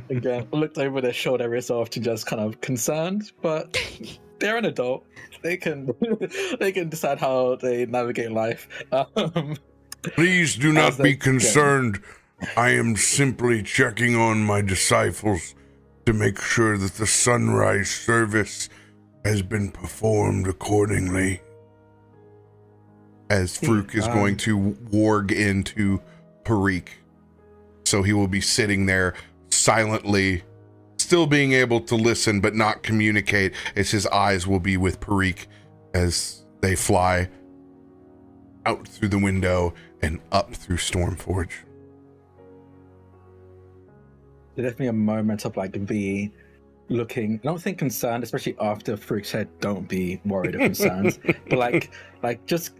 Again, looked over their shoulder, resolved to just kind of concerned, but they're an adult. They can decide how they navigate life. Please do not be concerned. I am simply checking on my disciples to make sure that the sunrise service has been performed accordingly. As Farouk is going to warg into Parik. So he will be sitting there silently, still being able to listen but not communicate, as his eyes will be with Parik as they fly out through the window and up through Stormforge. There's definitely a moment of like V looking, I don't think concerned, especially after Farouk said don't be worried or concerned, but like just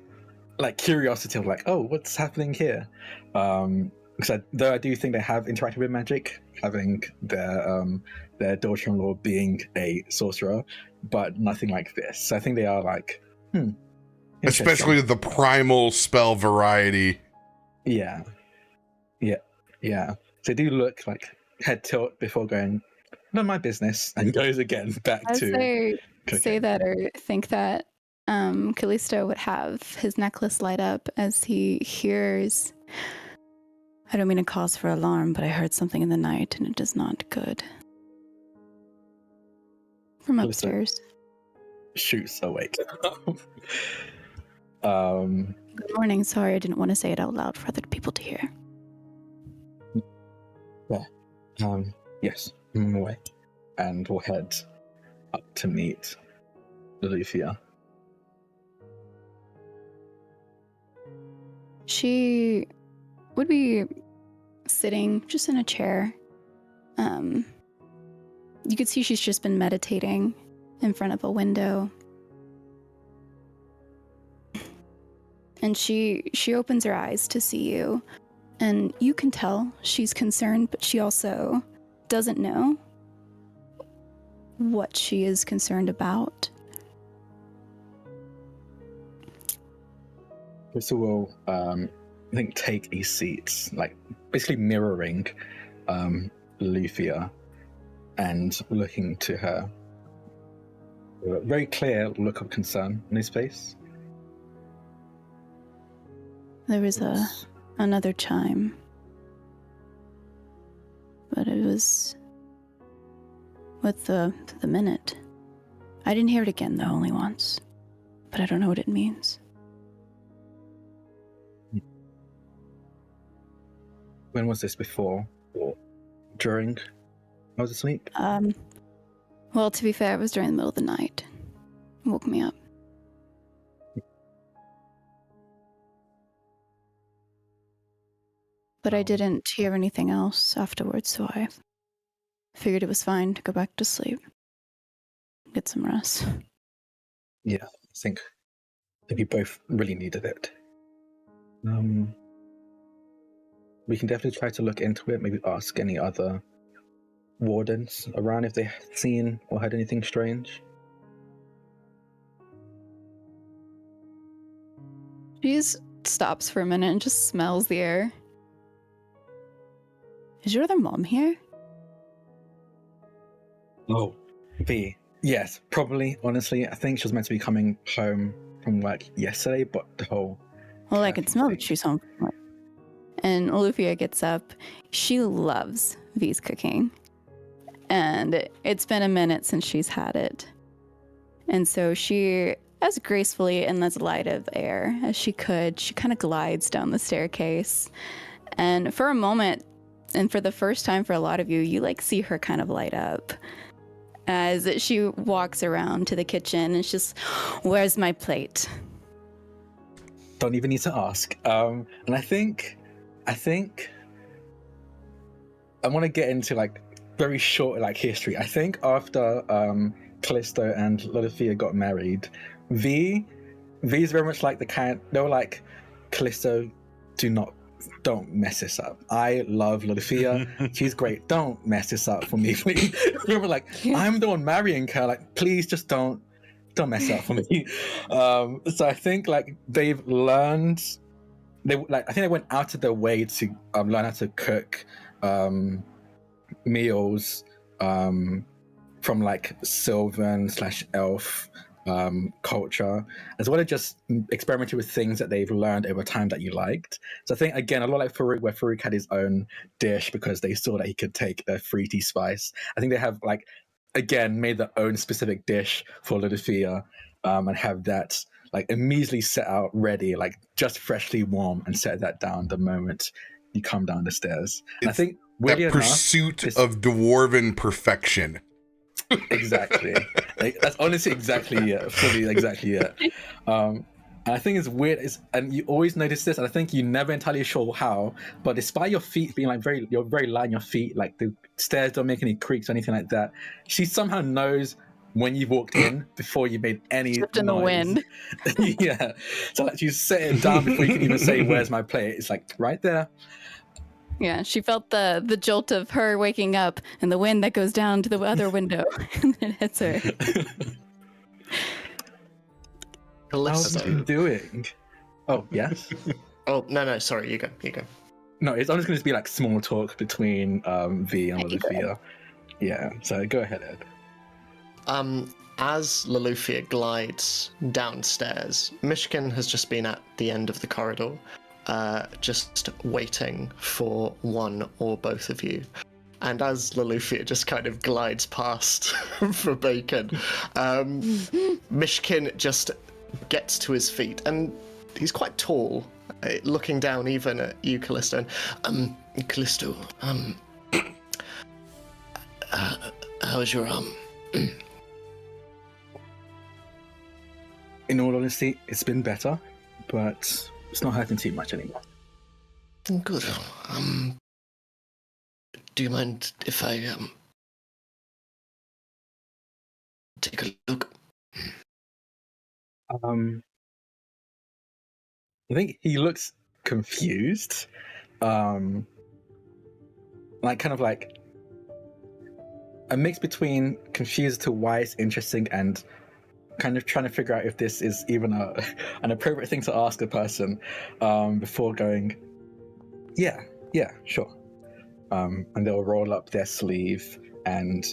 like curiosity of like, oh, what's happening here? Because though I do think they have interacted with magic, having their daughter-in-law being a sorcerer, but nothing like this. So I think they are like, Especially the primal spell variety. Yeah. So they do look like head tilt before going, not my business, and goes again back As to they cooking. say that or think that, Kallisto would have his necklace light up as he hears, I don't mean to cause for alarm, but I heard something in the night and it is not good. From upstairs. Shoots awake. Good morning, sorry, I didn't want to say it out loud for other people to hear. Yes, I'm away. And we'll head up to meet Loluphia. She would be sitting just in a chair. You could see she's just been meditating in front of a window. And she opens her eyes to see you. And you can tell she's concerned, but she also doesn't know what she is concerned about. Crystal will, I think, take a seat, like basically mirroring Loluphia and looking to her. A very clear look of concern in his face. There was another chime, but it was with the minute. I didn't hear it again though, only once, but I don't know what it means. When was this, before or during I was asleep? Well, to be fair, it was during the middle of the night. It woke me up. But I didn't hear anything else afterwards, so I figured it was fine to go back to sleep. Get some rest. Yeah, I think you both really needed it. We can definitely try to look into it, maybe ask any other wardens around if they've seen or heard anything strange. She just stops for a minute and just smells the air. Is your other mom here? Oh, V. Yes, probably. Honestly, I think she was meant to be coming home from work yesterday, but the whole. Well, I can smell that she's home from work. And Loluphia gets up. She loves V's cooking. And it's been a minute since she's had it. And so she, as gracefully and as light of air as she could, she kind of glides down the staircase. And for a moment, and for the first time for a lot of you, you like see her kind of light up as she walks around to the kitchen and she's just, where's my plate? Don't even need to ask. And I think I want to get into like very short like history. I think after Kallisto and Loluphia got married, V's very much like the kind. They were like, Kallisto, don't mess this up. I love Loluphia. She's great. Don't mess this up for me, please. We were like, I'm the one marrying her. Like, please just don't mess it up for me. So I think like they've learned. I think they went out of their way to learn how to cook meals from like Sylvan/elf culture, as well as just experimenting with things that they've learned over time that you liked. So I think again a lot like Farouk, where Farouk had his own dish because they saw that he could take the fruity spice. I think they have like again made their own specific dish for Loluphia and have that like immediately set out ready, like just freshly warm, and set that down the moment you come down the stairs. And I think that pursuit of dwarven perfection. Exactly. Like, that's honestly exactly it. Fully exactly it. And I think it's weird, and you always notice this, and I think you're never entirely sure how, but despite your feet being like you're very light on your feet, like the stairs don't make any creaks or anything like that, she somehow knows when you've walked in before you made any Slipped in the wind. Yeah. So like she's set it down before you can even say, where's my plate? It's like right there. Yeah, she felt the jolt of her waking up and the wind that goes down to the other window and it hits her. How's she doing? Oh, yes? Oh, no, sorry, you go. No, it's only going to be like small talk between V and Loluphia. Yeah, so go ahead, Ed. As Loluphia glides downstairs, Myshkin has just been at the end of the corridor, just waiting for one or both of you. And as Loluphia just kind of glides past for bacon, Myshkin just gets to his feet, and he's quite tall, looking down even at you, Kallisto. Kallisto, how's your arm? In all honesty, it's been better, but it's not hurting too much anymore. Good. Do you mind if I take a look? I think he looks confused. Like kind of like a mix between confused to why it's interesting and kind of trying to figure out if this is even an appropriate thing to ask a person before going, yeah, sure. And they'll roll up their sleeve, and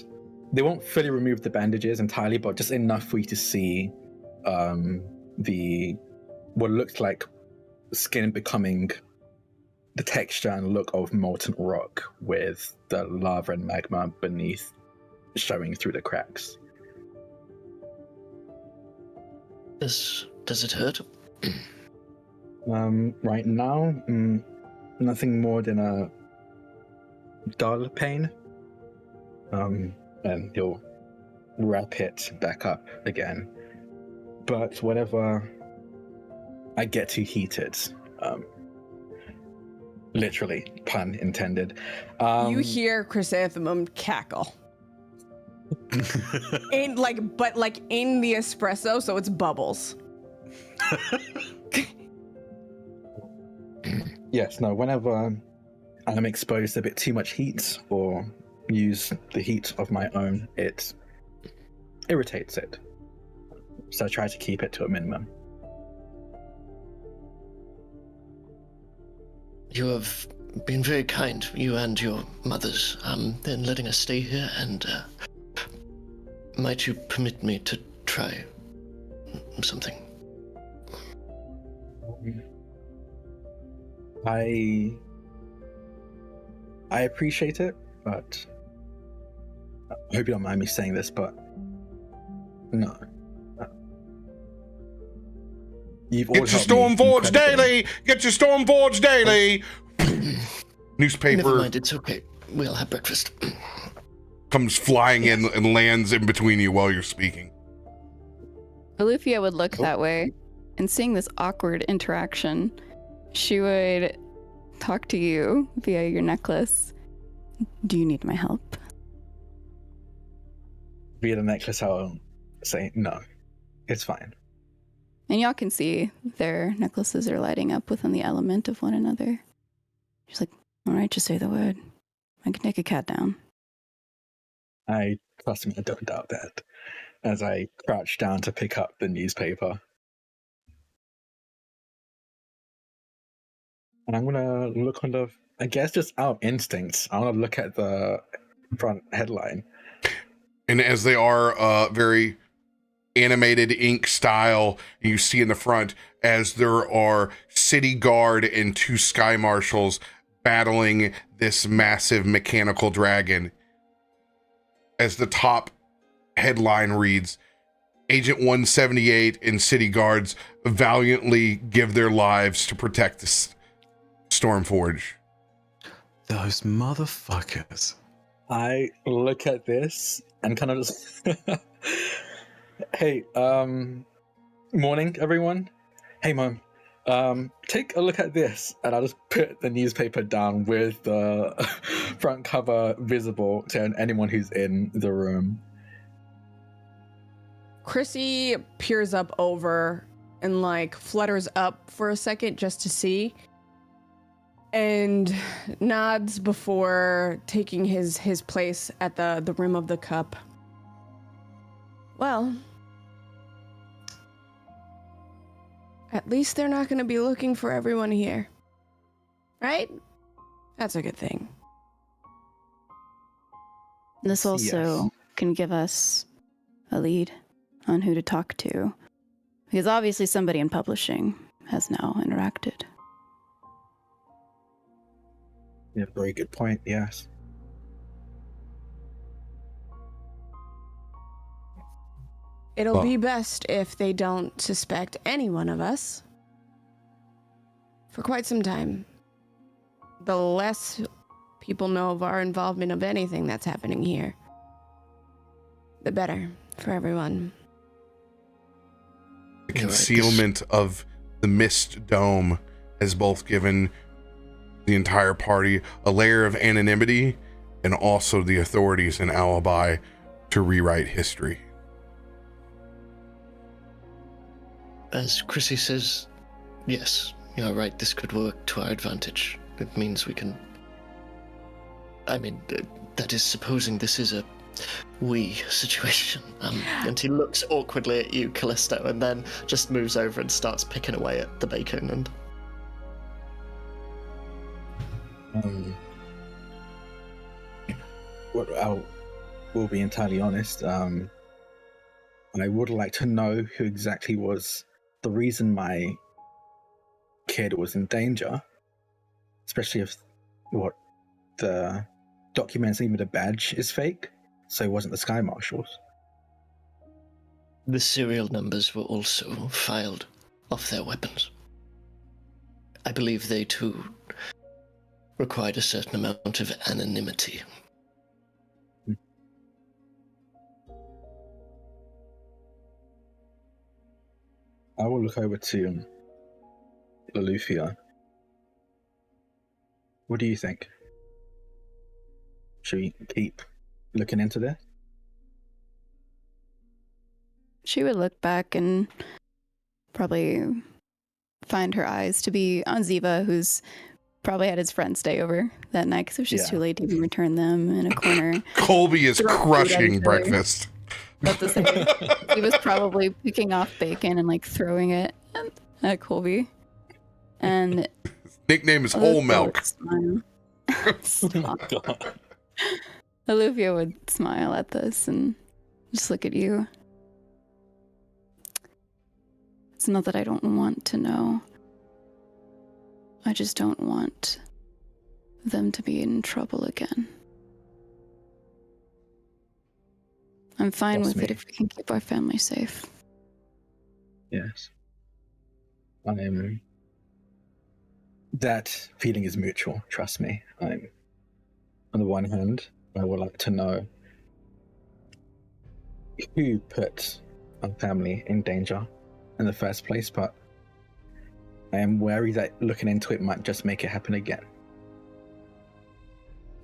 they won't fully remove the bandages entirely, but just enough for you to see what looks like skin becoming the texture and look of molten rock with the lava and magma beneath showing through the cracks. Does it hurt? Right now, nothing more than a dull pain. And he'll wrap it back up again. But whenever I get too heated, literally, pun intended. You hear Chrysanthemum cackle. in the espresso, so it's bubbles. Yes, no, whenever I'm exposed to a bit too much heat or use the heat of my own, it irritates it. So I try to keep it to a minimum. You have been very kind, you and your mothers, in letting us stay here, and might you permit me to try something? I appreciate it, but I hope you don't mind me saying this, but no. You've Get your Stormforge daily! Get your Stormforge daily! Newspaper. Never mind, it's okay. We'll have breakfast. Comes flying in and lands in between you while you're speaking. Loluphia would look that way, and seeing this awkward interaction, she would talk to you via your necklace. Do you need my help? Via the necklace, I'll say no. It's fine. And y'all can see their necklaces are lighting up within the element of one another. She's like, all right, just say the word. I can take a cat down. I trust me, I don't doubt that. As I crouch down to pick up the newspaper. And I'm gonna look on the, I guess just out of instincts, I wanna look at the front headline. And as they are very animated ink style, you see in the front as there are city guard and 2 sky marshals battling this massive mechanical dragon. As the top headline reads, Agent 178 and city guards valiantly give their lives to protect the Stormforge. Those motherfuckers. I look at this and kind of just hey, morning everyone. Hey mom, take a look at this, and I'll just put the newspaper down with the front cover visible to anyone who's in the room. Chrissy peers up over and like flutters up for a second just to see, and nods before taking his place at the rim of the cup. Well, at least they're not going to be looking for everyone here. Right? That's a good thing. This also can give us a lead on who to talk to. Because obviously somebody in publishing has now interacted. Yeah, very good point, yes. It'll be best if they don't suspect any one of us for quite some time. The less people know of our involvement of anything that's happening here, the better for everyone. The concealment of the Mist Dome has both given the entire party a layer of anonymity and also the authorities an alibi to rewrite history. As Chrissy says, yes, you're right, this could work to our advantage. It means we can... I mean, that is supposing this is a we situation. And he looks awkwardly at you, Kallisto, and then just moves over and starts picking away at the bacon and... I will be entirely honest, I would like to know who exactly was the reason my kid was in danger, especially if the documents, even the badge, is fake, so it wasn't the Sky Marshals. The serial numbers were also filed off their weapons. I believe they too required a certain amount of anonymity. I will look over to Loluphia. What do you think? Should we keep looking into this? She would look back and probably find her eyes to be on Ziva, who's probably had his friend stay over that night because it was just too late to even return them in a corner. Colby is crushing breakfast. About to say, he was probably picking off bacon and like throwing it at Colby. And Nickname is Whole Milk. Stop. Loluphia would smile at this and just look at you. It's not that I don't want to know. I just don't want them to be in trouble again. I'm fine with it if we can keep our family safe. Yes. That feeling is mutual, trust me. On the one hand, I would like to know who put our family in danger in the first place, but I am wary that looking into it might just make it happen again.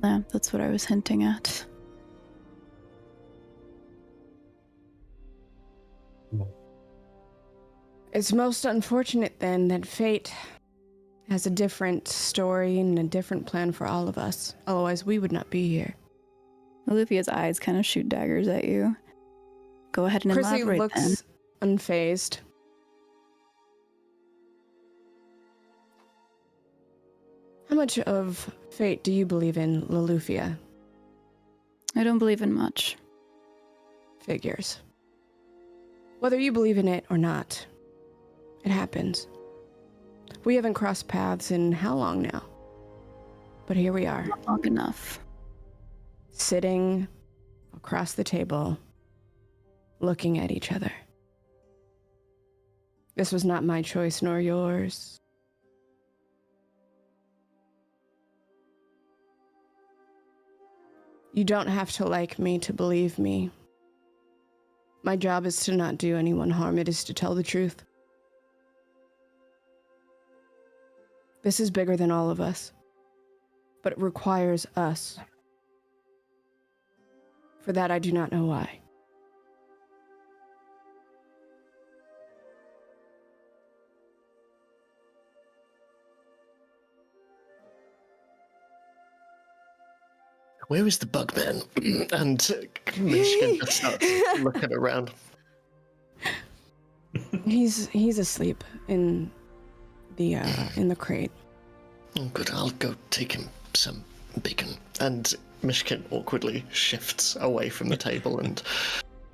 Yeah, that's what I was hinting at. It's most unfortunate then that fate has a different story and a different plan for all of us. Otherwise, we would not be here. Loluphia's eyes kind of shoot daggers at you. Go ahead and Chrissy elaborate looks then. unfazed. How much of fate do you believe in, Loluphia? I don't believe in much. Figures. Whether you believe in it or not, it happens. We haven't crossed paths in how long now? But here we are. Not long enough. Sitting across the table, looking at each other. This was not my choice nor yours. You don't have to like me to believe me. My job is to not do anyone harm. It is to tell the truth. This is bigger than all of us, but it requires us. For that, I do not know why. Where is the bug man? And Myshkin just starts looking around. He's asleep in the crate. Oh, good. I'll go take him some bacon. And Myshkin awkwardly shifts away from the table and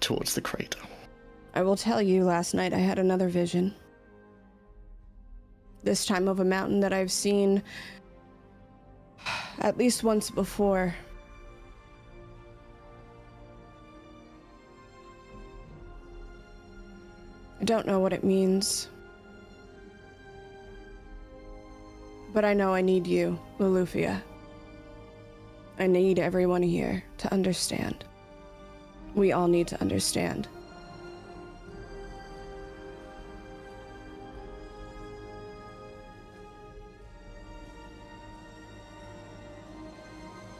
towards the crate. I will tell you, last night I had another vision. This time of a mountain that I've seen at least once before. I don't know what it means. But I know I need you, Loluphia. I need everyone here to understand. We all need to understand.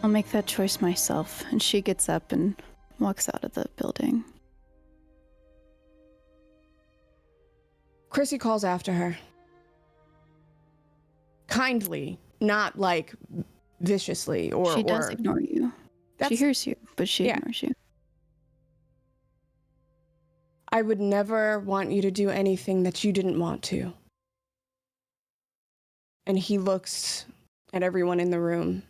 I'll make that choice myself. And she gets up and walks out of the building. Chrissy calls after her. Kindly, not like viciously or... She does ignore you. She hears you, but she ignores you. I would never want you to do anything that you didn't want to. And he looks at everyone in the room.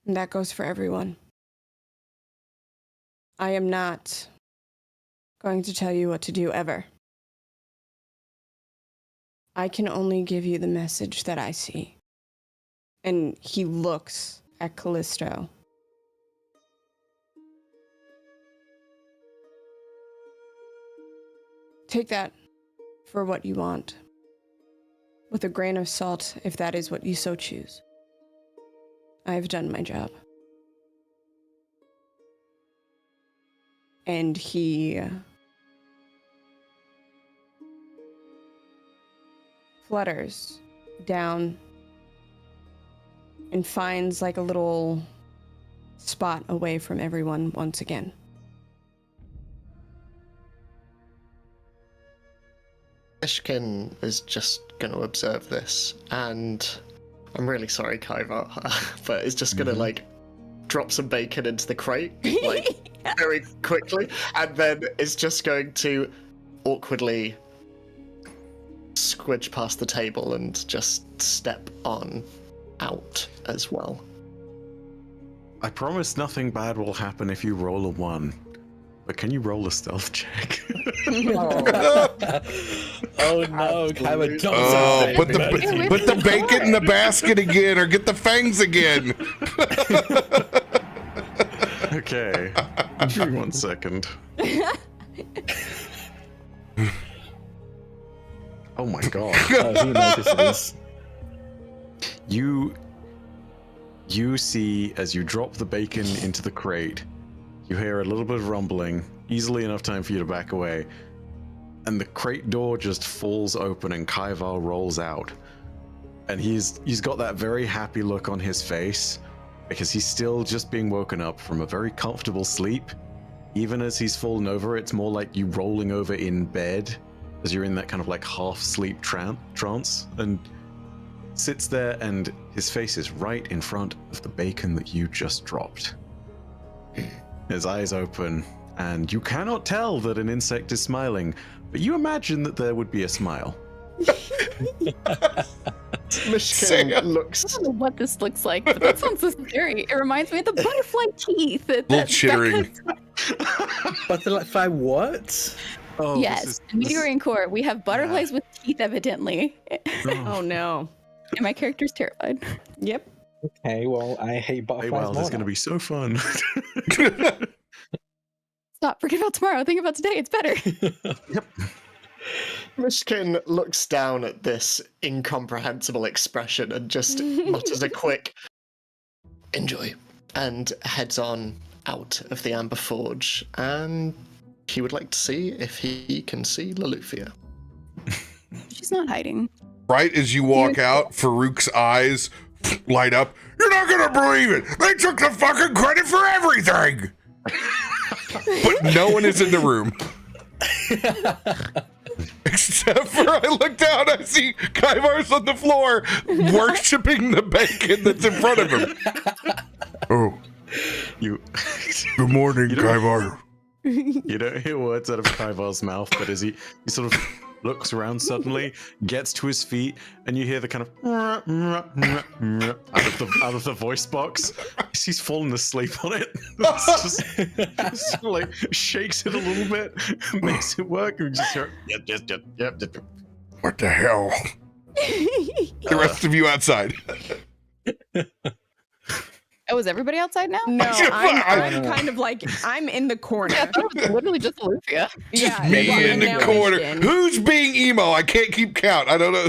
And that goes for everyone. I am not going to tell you what to do ever. I can only give you the message that I see. And he looks at Kallisto. Take that for what you want, with a grain of salt if that is what you so choose. I have done my job. And he flutters down and finds like a little spot away from everyone once again. Myshkin is just going to observe this, and I'm really sorry, Kaivar, but is just going to like drop some bacon into the crate, like very quickly, and then is just going to awkwardly squidge past the table and just step on out as well. I promise nothing bad will happen if you roll a 1. But can you roll a stealth check? Oh no, Kyra jumps Oh, out. put the bacon in the basket again, or get the fangs again. Okay. Give me 1 second. Oh my god. Who notices? You see, as you drop the bacon into the crate, you hear a little bit of rumbling, easily enough time for you to back away, and the crate door just falls open and Kaivar rolls out. And he's got that very happy look on his face, because he's still just being woken up from a very comfortable sleep. Even as he's fallen over, it's more like you rolling over in bed, as you're in that kind of like half-sleep trance, and sits there, and his face is right in front of the bacon that you just dropped. His eyes open, and you cannot tell that an insect is smiling, but you imagine that there would be a smile. Myshkin looks. I don't know what this looks like, but that sounds so scary. It reminds me of the butterfly teeth. Little chittering. Butterfly what? Oh, Yes, in Meteorine Core, we have butterflies with teeth, evidently. Oh no. And my character's terrified. Yep. Okay, well, I hate butterflies Wow, more this is going to now. be so fun. Stop, forget about tomorrow. Think about today. It's better. Myshkin looks down at this incomprehensible expression and just mutters a quick "enjoy" and heads on out of the Amber Forge. And he would like to see if he can see Loluphia. She's not hiding. Right as you walk out, Farouk's eyes light up. You're not gonna believe it! They took the fucking credit for everything! But no one is in the room. Except for I look down, I see Kaivar's on the floor worshipping the bacon that's in front of him. Oh, You good morning, Kaivar. you don't hear words out of Kaivar's mouth, but as he sort of looks around suddenly, gets to his feet, and you hear the kind of out of the voice box. He's fallen asleep on it. It's just like shakes it a little bit, makes it work, and we just hear yep. What the hell? The rest of you outside. Oh, is everybody outside now? No, I'm kind of like I'm in the corner. Yeah, I thought it was literally just Loluphia. Just Yeah, me well, in the now corner. Myshkin. Who's being emo? I can't keep count. I don't know.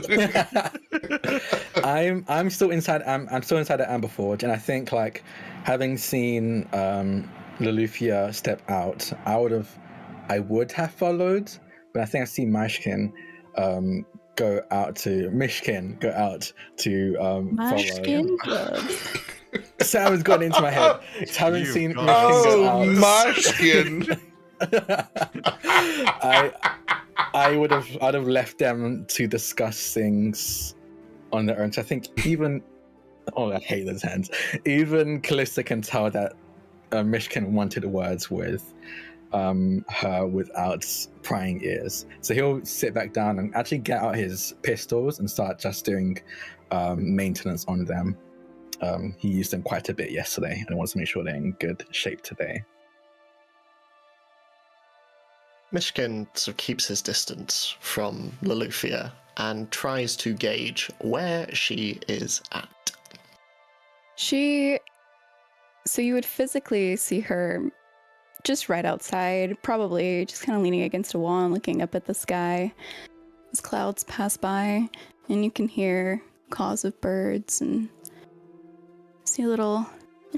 I'm still inside. I'm still inside the Amber Forge, and I think like having seen Loluphia step out, I would have followed, but I think I see Myshkin go out to Myshkin follow. Club. Sound's gone into my head. Having seen Myshkin go out. Myshkin. I'd have left them to discuss things on their own. So I think even I hate those hands. Even Kallisto can tell that Myshkin wanted words with her without prying ears. So he'll sit back down and actually get out his pistols and start just doing maintenance on them. He used them quite a bit yesterday and wants to make sure they're in good shape today. Myshkin sort of keeps his distance from Loluphia and tries to gauge where she is at. So you would physically see her just right outside, probably just kind of leaning against a wall and looking up at the sky as clouds pass by, and you can hear calls of birds and see little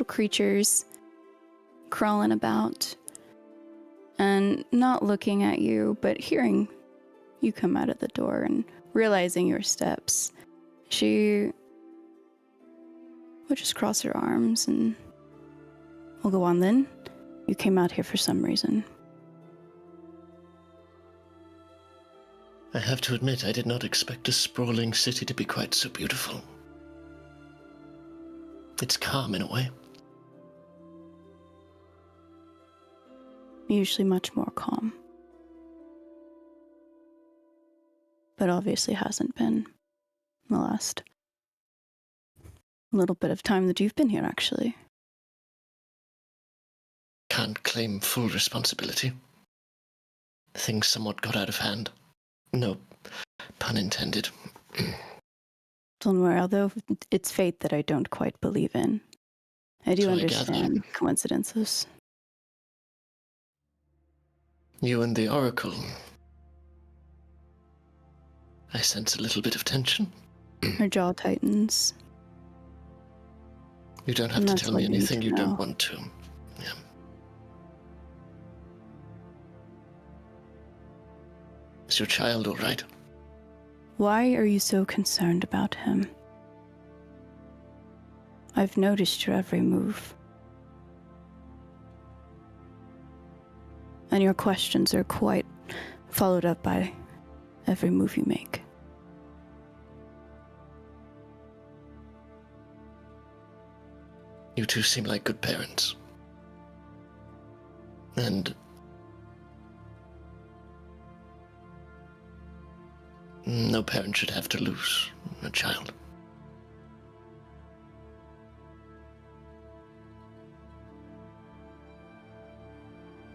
creatures crawling about and not looking at you, but hearing you come out of the door and realizing your steps. She will just cross her arms and we'll go on then. You came out here for some reason. I have to admit, I did not expect a sprawling city to be quite so beautiful. It's calm in a way. Usually much more calm. But obviously hasn't been the last little bit of time that you've been here, actually. Can't claim full responsibility. Things somewhat got out of hand. No pun intended. Don't worry, although it's fate that I don't quite believe in. I do So I understand gather. coincidences. You and the Oracle. I sense a little bit of tension. Her jaw tightens. You don't have And to that's tell what me you need anything to you know. don't want to. Yeah. Is your child all right? Why are you so concerned about him? I've noticed your every move. And your questions are quite followed up by every move you make. You two seem like good parents. And no parent should have to lose a child.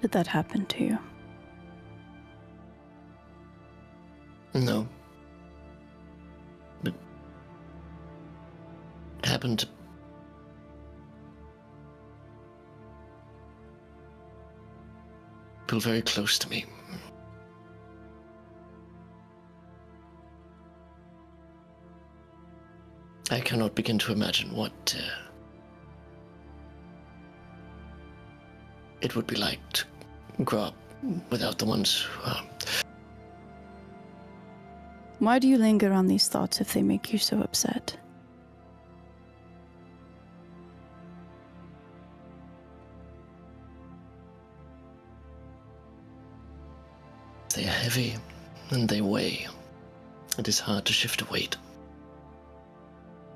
Did that happen to you? No. But it happened to people very close to me. I cannot begin to imagine what it would be like to grow up without the ones who are. Why do you linger on these thoughts if they make you so upset? They are heavy and they weigh. It is hard to shift a weight.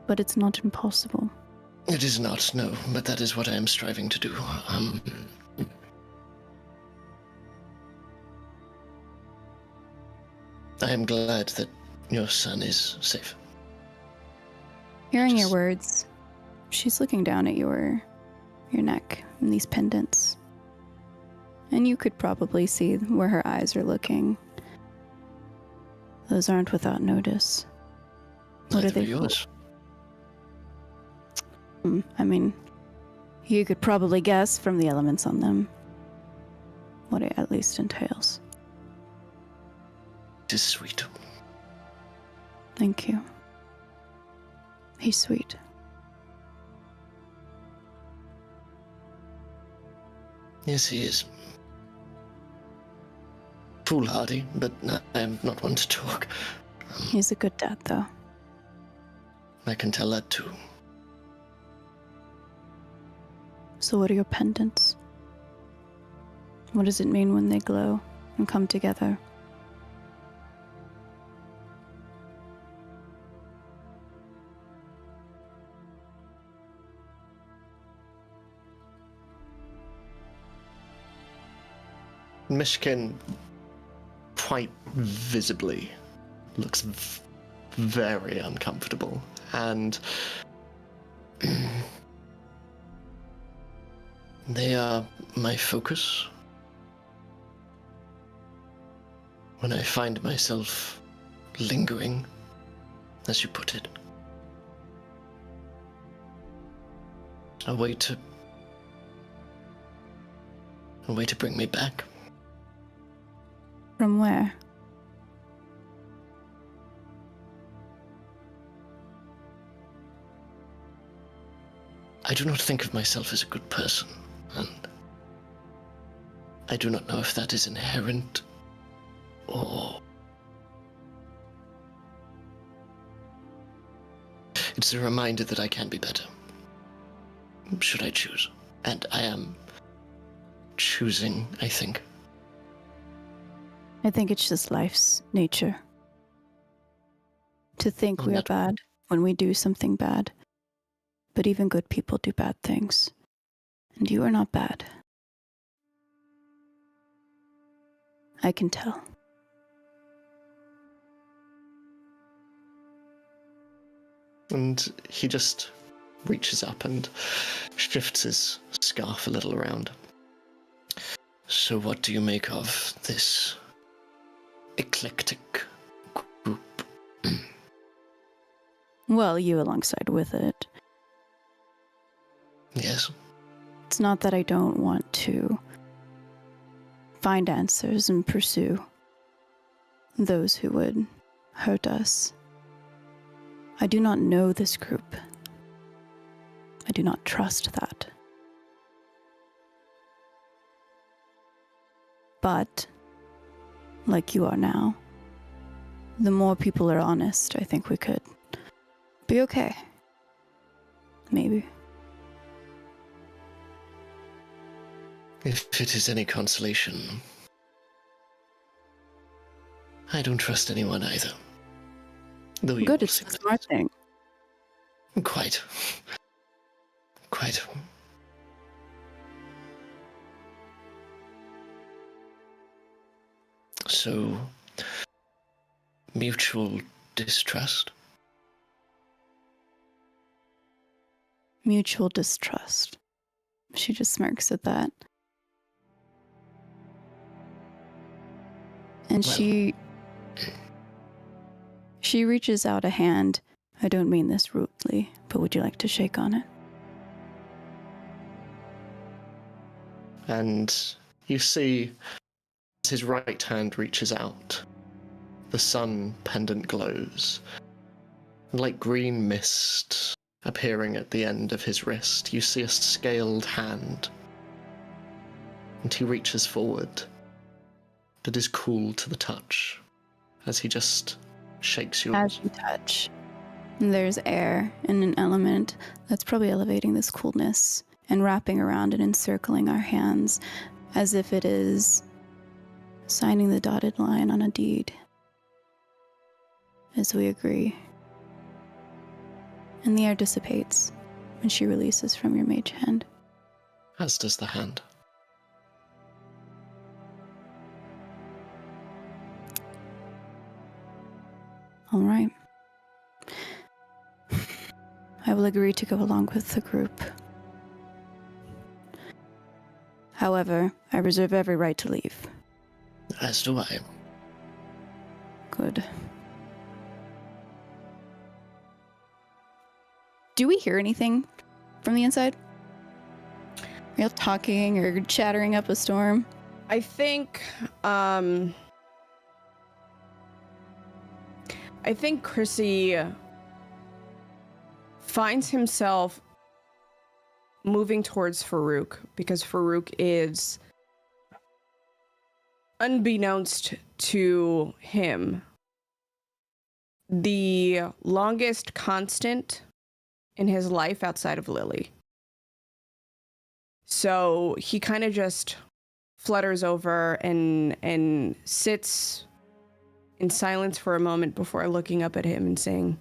But it's not impossible. It is not, no, but that is what I am striving to do. I am glad that your son is safe. Hearing your words, she's looking down at your neck and these pendants. And you could probably see where her eyes are looking. Those aren't without notice. What Neither are they yours? I mean, you could probably guess from the elements on them what it at least entails. It is sweet. Thank you. He's sweet. Yes, he is. Foolhardy, but I am not one to talk. He's a good dad, though. I can tell that too. So what are your pendants? What does it mean when they glow and come together? Myshkin quite visibly looks very uncomfortable, and they are my focus. When I find myself lingering, as you put it, a way to bring me back. From where? I do not think of myself as a good person, and I do not know if that is inherent or it's a reminder that I can be better, should I choose. And I am choosing, I think. I think it's just life's nature. To think we are bad when we do something bad. But even good people do bad things. And you are not bad. I can tell. And he just reaches up and shifts his scarf a little around. So what do you make of this eclectic group? Well, you alongside with it. Yes. It's not that I don't want to find answers and pursue those who would hurt us. I do not know this group. I do not trust that. But, like you are now, the more people are honest, I think we could be okay. Maybe. If it is any consolation, I don't trust anyone either. Though you Good, will it's think the smart thing. Quite. So, mutual distrust? Mutual distrust. She just smirks at that. And Well. she reaches out a hand. I don't mean this rudely, but would you like to shake on it? And you see, as his right hand reaches out, the sun pendant glows. And like green mist appearing at the end of his wrist, you see a scaled hand. And he reaches forward, that is cool to the touch, as he just shakes you. As you touch, there's air and an element that's probably elevating this coolness and wrapping around and encircling our hands as if it is signing the dotted line on a deed. As we agree. And the air dissipates when she releases from your mage hand. As does the hand. All right. I will agree to go along with the group. However, I reserve every right to leave. As do I. Good. Do we hear anything from the inside? Are y'all talking or chattering up a storm? I think Chrissy finds himself moving towards Farouk because Farouk is, unbeknownst to him, the longest constant in his life outside of Lily. So he kind of just flutters over and sits in silence for a moment before looking up at him and saying,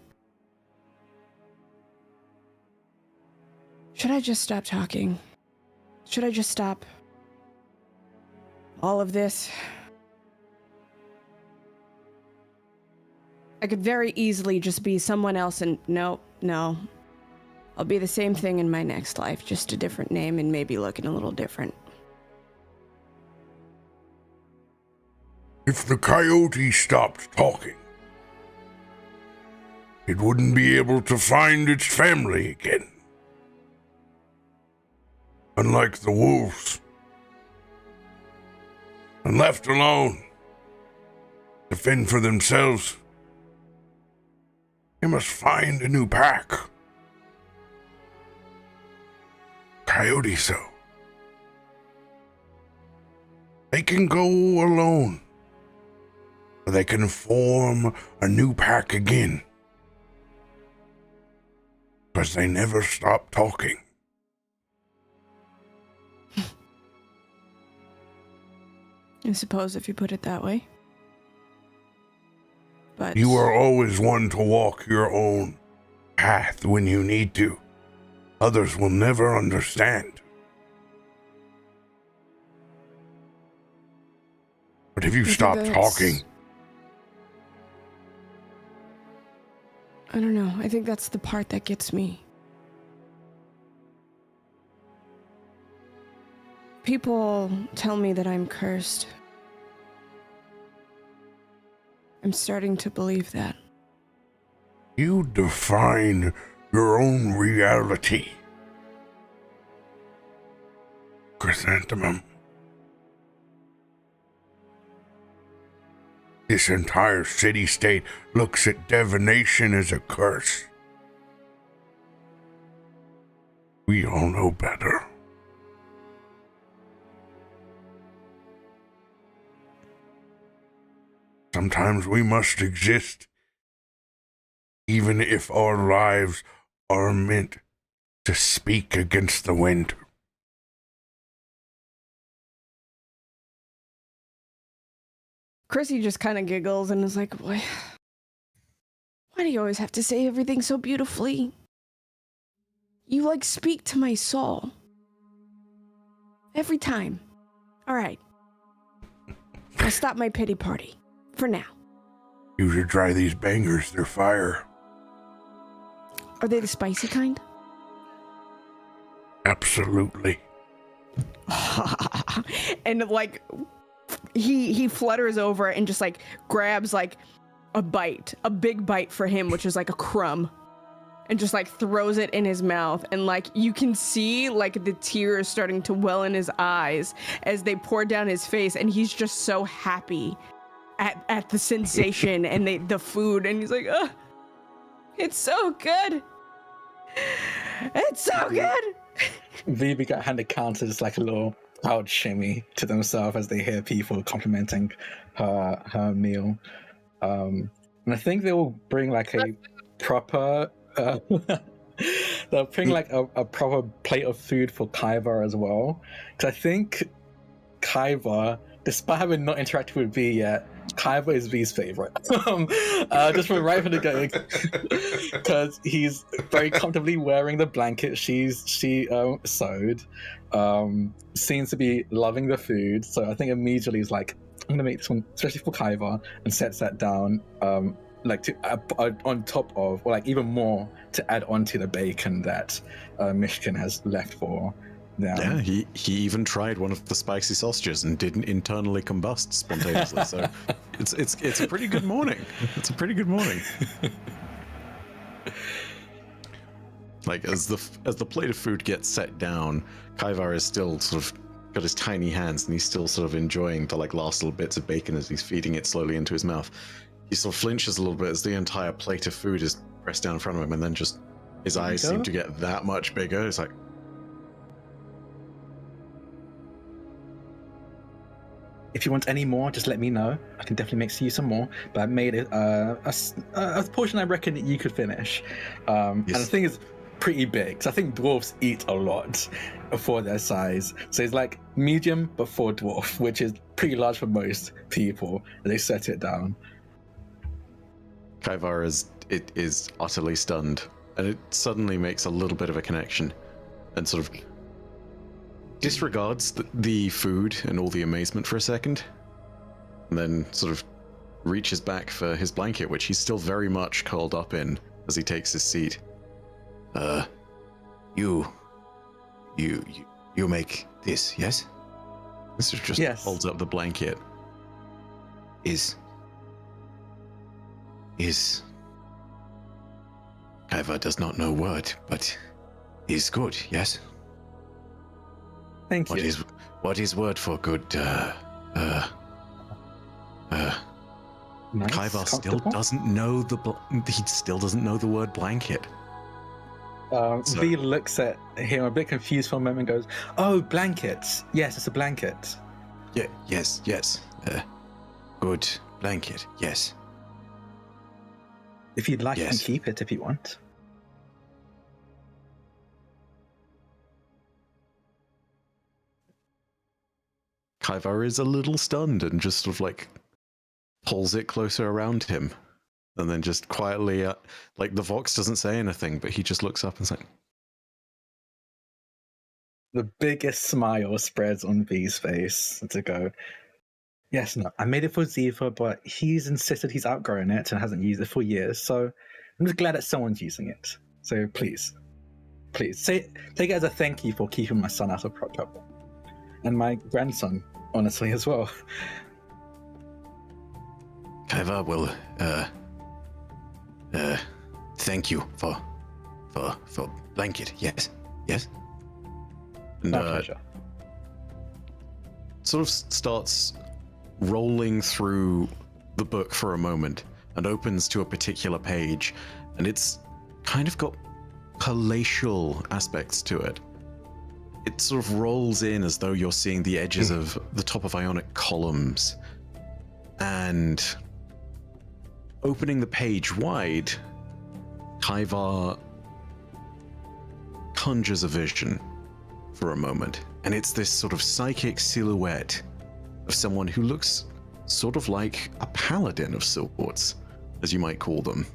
should I just stop talking? Should I just stop all of this? I could very easily just be someone else and no. I'll be the same thing in my next life, just a different name and maybe looking a little different. If the coyote stopped talking, it wouldn't be able to find its family again. Unlike the wolves. And left alone to fend for themselves, they must find a new pack. Coyote so. They can go alone. Or they can form a new pack again. Because they never stop talking. I suppose if you put it that way. But You are always one to walk your own path when you need to. Others will never understand. But if you stop talking... I don't know. I think that's the part that gets me. People tell me that I'm cursed. I'm starting to believe that. You define your own reality. Chrysanthemum. This entire city-state looks at divination as a curse. We all know better. Sometimes we must exist, even if our lives are meant to speak against the wind. Chrissy just kind of giggles and is like, why do you always have to say everything so beautifully? You, like, speak to my soul. Every time. All right. I'll stop my pity party. For now. You should try these bangers, they're fire. Are they the spicy kind? Absolutely. And, like, he flutters over and just, like, grabs, like, a big bite for him, which is like a crumb, and just, like, throws it in his mouth. And, like, you can see, like, the tears starting to well in his eyes as they pour down his face, and he's just so happy at the sensation and the food, and he's like, oh, it's so good. It's so good. Vivi got handed counters like a little proud shimmy to themselves as they hear people complimenting her meal. And I think they will bring like a proper they'll bring like a proper plate of food for Kaiva as well. Because I think Kaiva, despite having not interacted with V yet, Kaiva is V's favorite. Just from right from the go, because he's very comfortably wearing the blanket she sewed. Seems to be loving the food, so I think immediately he's like, I'm gonna make this one especially for Kaiva, and sets that down, like to on top of, or like even more to add on to the bacon that Myshkin has left for them. Yeah, he even tried one of the spicy sausages and didn't internally combust spontaneously. So it's a pretty good morning. It's a pretty good morning. Like as the plate of food gets set down, Kaivar is still sort of got his tiny hands and he's still sort of enjoying the like last little bits of bacon as he's feeding it slowly into his mouth. He sort of flinches a little bit as the entire plate of food is pressed down in front of him, and then just his eyes seem to get that much bigger. It's like, if you want any more, just let me know. I can definitely make you some more. But I made it a portion I reckon that you could finish. And the thing is pretty big. So I think dwarves eat a lot for their size. So it's like medium, but for dwarf, which is pretty large for most people. And they set it down. Kaivar is utterly stunned, and it suddenly makes a little bit of a connection, and sort of disregards the food and all the amazement for a second, and then sort of reaches back for his blanket, which he's still very much curled up in as he takes his seat. You make this, yes? This just holds up the blanket. Is Kaiva does not know word, but is good, yes? Thank you. What is word for good? Nice, Kaiva still doesn't know he still doesn't know the word blanket. V looks at him a bit confused for a moment and goes, "Oh, blankets. Yes, it's a blanket." Yeah, yes. Good blanket, yes. If you'd like, you can keep it if you want. Kaivar is a little stunned and just sort of like pulls it closer around him. and then just quietly, like the Vox doesn't say anything, but he just looks up and is like, The biggest smile spreads on V's face to go, yes, no, I made it for Ziva, but he's insisted he's outgrown it and hasn't used it for years, so I'm just glad that someone's using it. So please, take it as a thank you for keeping my son out of trouble. And my grandson, honestly, as well. Kaiva will, thank you for blanket. Yes. and My pleasure. sort of starts rolling through the book for a moment and opens to a particular page, and it's kind of got palatial aspects to it. It sort of rolls in as though you're seeing the edges of the top of Ionic columns, and opening the page wide, Kaivar conjures a vision for a moment, and it's this sort of psychic silhouette of someone who looks sort of like a paladin of sorts, as you might call them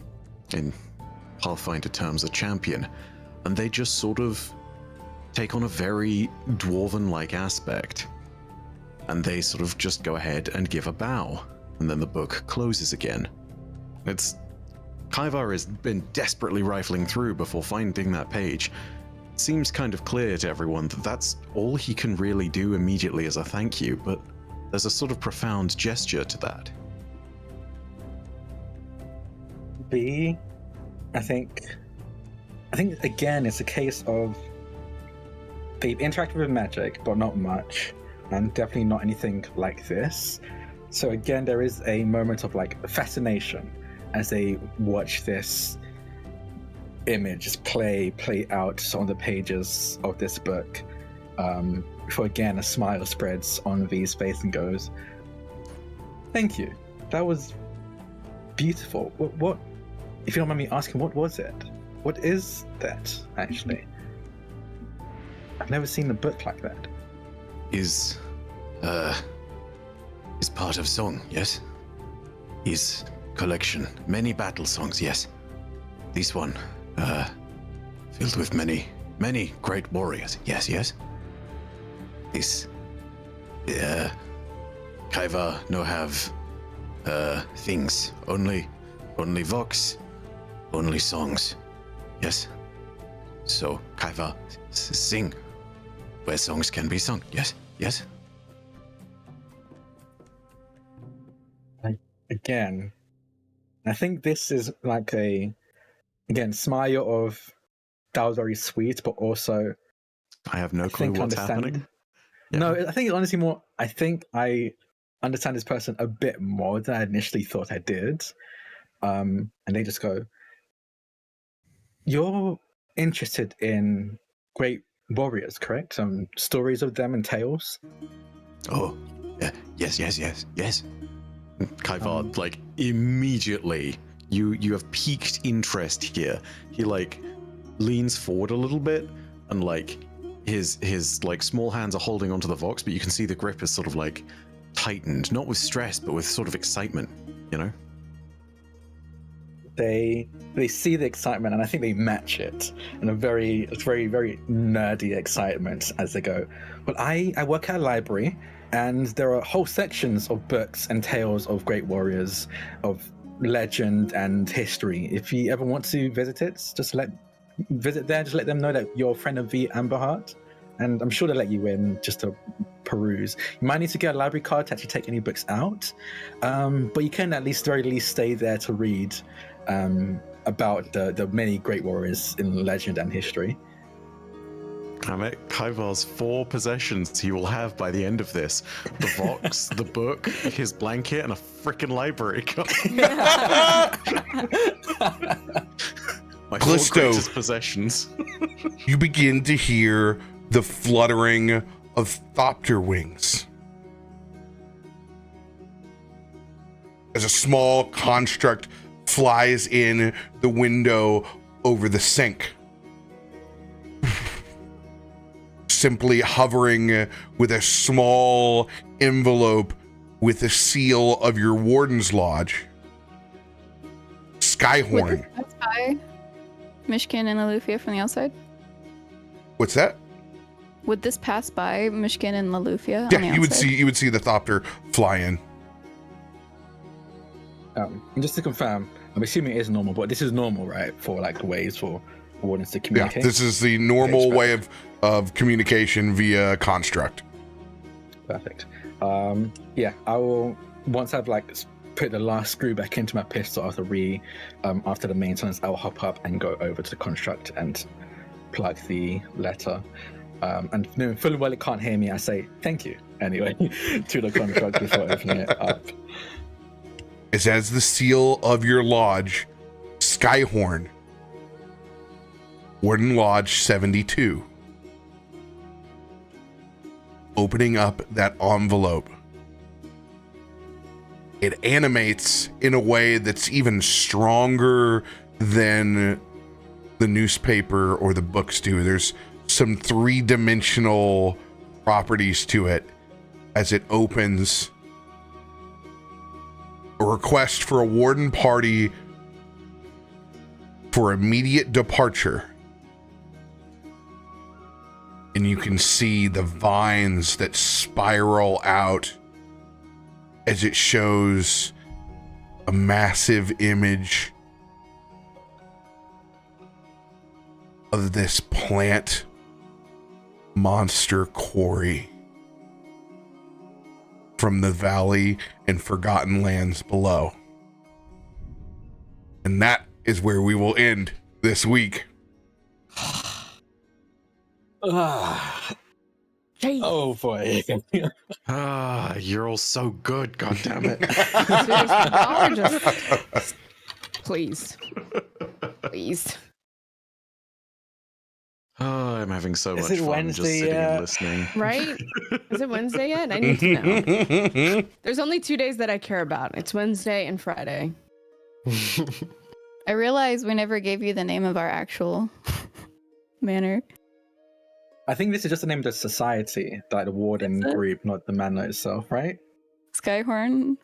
in Pathfinder terms, a champion, and they just sort of take on a very dwarven-like aspect, and they sort of just go ahead and give a bow, and then the book closes again. It's Kaivar has been desperately rifling through before finding that page. It seems kind of clear to everyone that that's all he can really do immediately as a thank you, but there's a sort of profound gesture to that. B, I think again it's a case of they've interacted with magic, but not much, and definitely not anything like this. So again, there is a moment of like fascination as they watch this image just play out on the pages of this book. Before again a smile spreads on V's face and goes, "Thank you. That was beautiful. What? If you don't mind me asking, what was it? What is that actually? I've never seen a book like that." Is part of song, yes? Is collection, many battle songs, yes. This one, filled with many great warriors, yes. This, Kaiva no have, things, only vox, only songs, yes. So Kaiva sing where songs can be sung, yes. Again, I think this is like a smile of that was very sweet, but also I have no clue what's happening. Yeah. No, I think honestly more. I think I understand this person a bit more than I initially thought I did. And they just go, "You're interested in great warriors, correct? Some stories of them and tales." Oh, yes. Kaivar, like, immediately, you have piqued interest here. He, like, leans forward a little bit, and, like, his like, small hands are holding onto the Vox, but you can see the grip is sort of, like, tightened, not with stress, but with sort of excitement, you know? They see the excitement, and I think they match it in a very nerdy excitement as they go, "Well, I work at a library, and there are whole sections of books and tales of great warriors, of legend and history. If you ever want to visit it, just let them know that you're a friend of V Amberheart, and I'm sure they'll let you in just to peruse. You might need to get a library card to actually take any books out, but you can at least very least stay there to read about the many great warriors in legend and history." Damn it, Kaivar's 4 possessions he will have by the end of this: the Vox, the book, his blanket, and a freaking library card. My 4 Kallisto. greatest possessions. You begin to hear the fluttering of thopter wings as a small construct flies in the window over the sink, simply hovering with a small envelope with the seal of your warden's lodge. Skyhorn. That's by Myshkin and Loluphia from the outside. What's that? Would this pass by Myshkin and Loluphia? Yeah, on the you would outside? see the Thopter fly in. And just to confirm, I'm assuming it is normal, but this is normal, right? For like ways for wardens to communicate. Yeah, this is the normal way of communication via construct. Perfect. Yeah, I will, once I've like put the last screw back into my pistol after the maintenance, I'll hop up and go over to the construct and plug the letter. And knowing fully well it can't hear me, I say thank you anyway to the construct before opening it up. It says the seal of your lodge, Skyhorn, Warden Lodge 72. Opening up that envelope, it animates in a way that's even stronger than the newspaper or the books do. There's some three-dimensional properties to it as it opens. A request for a warden party for immediate departure. And you can see the vines that spiral out as it shows a massive image of this plant monster quarry from the valley and forgotten lands below. And that is where we will end this week. Oh boy. You're all so good, goddammit. Seriously, y'all are just... Please. Please. Oh, I'm having so Is much it fun Wednesday just sitting yet? and listening. Right? Is it Wednesday yet? I need to know. There's only 2 days that I care about. It's Wednesday and Friday. I realize we never gave you the name of our actual manor. I think this is just the name of the society, like the warden group, not the manor itself, right? Skyhorn.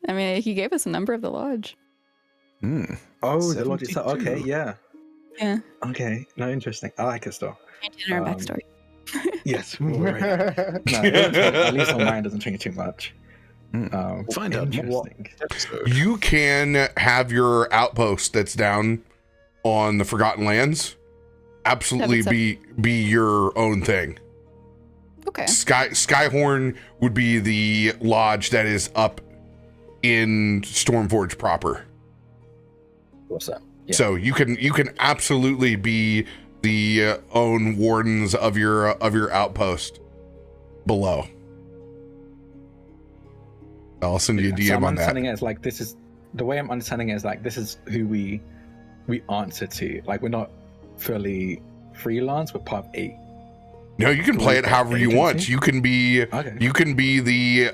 I mean, he gave us a number of the lodge. Oh, the lodge itself. Okay, yeah. Yeah. Okay, no, interesting. I like it still. In our backstory. Yes. Right. No, at least on mine doesn't change too much. Find out what Interesting. You can have your outpost that's down on the Forgotten Lands absolutely be your own thing. Okay. Skyhorn would be the lodge that is up in Stormforge proper. What's that? Yeah. So you can absolutely be the own wardens of your outpost below. I'll send you a DM so I'm on that. understanding it as like this is the way I'm understanding it is like this is who we answer to. Like we're not fully freelance, we're part of a. No, you can play it however you want. Agency? You can be Okay. you can be the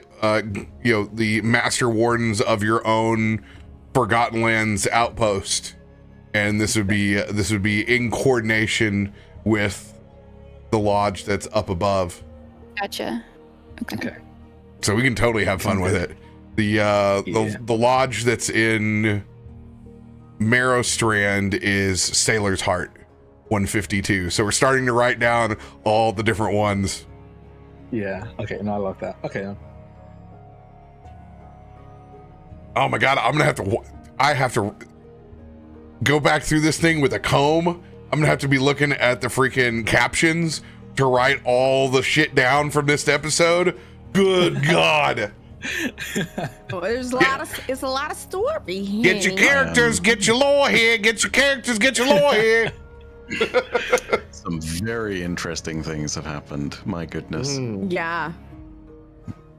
the master wardens of your own Forgotten Lands outpost, and this would be in coordination with the lodge that's up above. Gotcha. Okay. So we can totally have fun with it. The lodge that's in Marrowstrand is Sailor's Heart 152. So we're starting to write down all the different ones. Yeah. Okay. No, I love that. Okay. Oh my god, I have to go back through this thing with a comb. I'm gonna have to be looking at the freaking captions to write all the shit down from this episode. Good god. Oh, there's it's a lot of story here. Get your characters, get your lore here, get your characters, get your lore here. Some very interesting things have happened. My goodness. Yeah.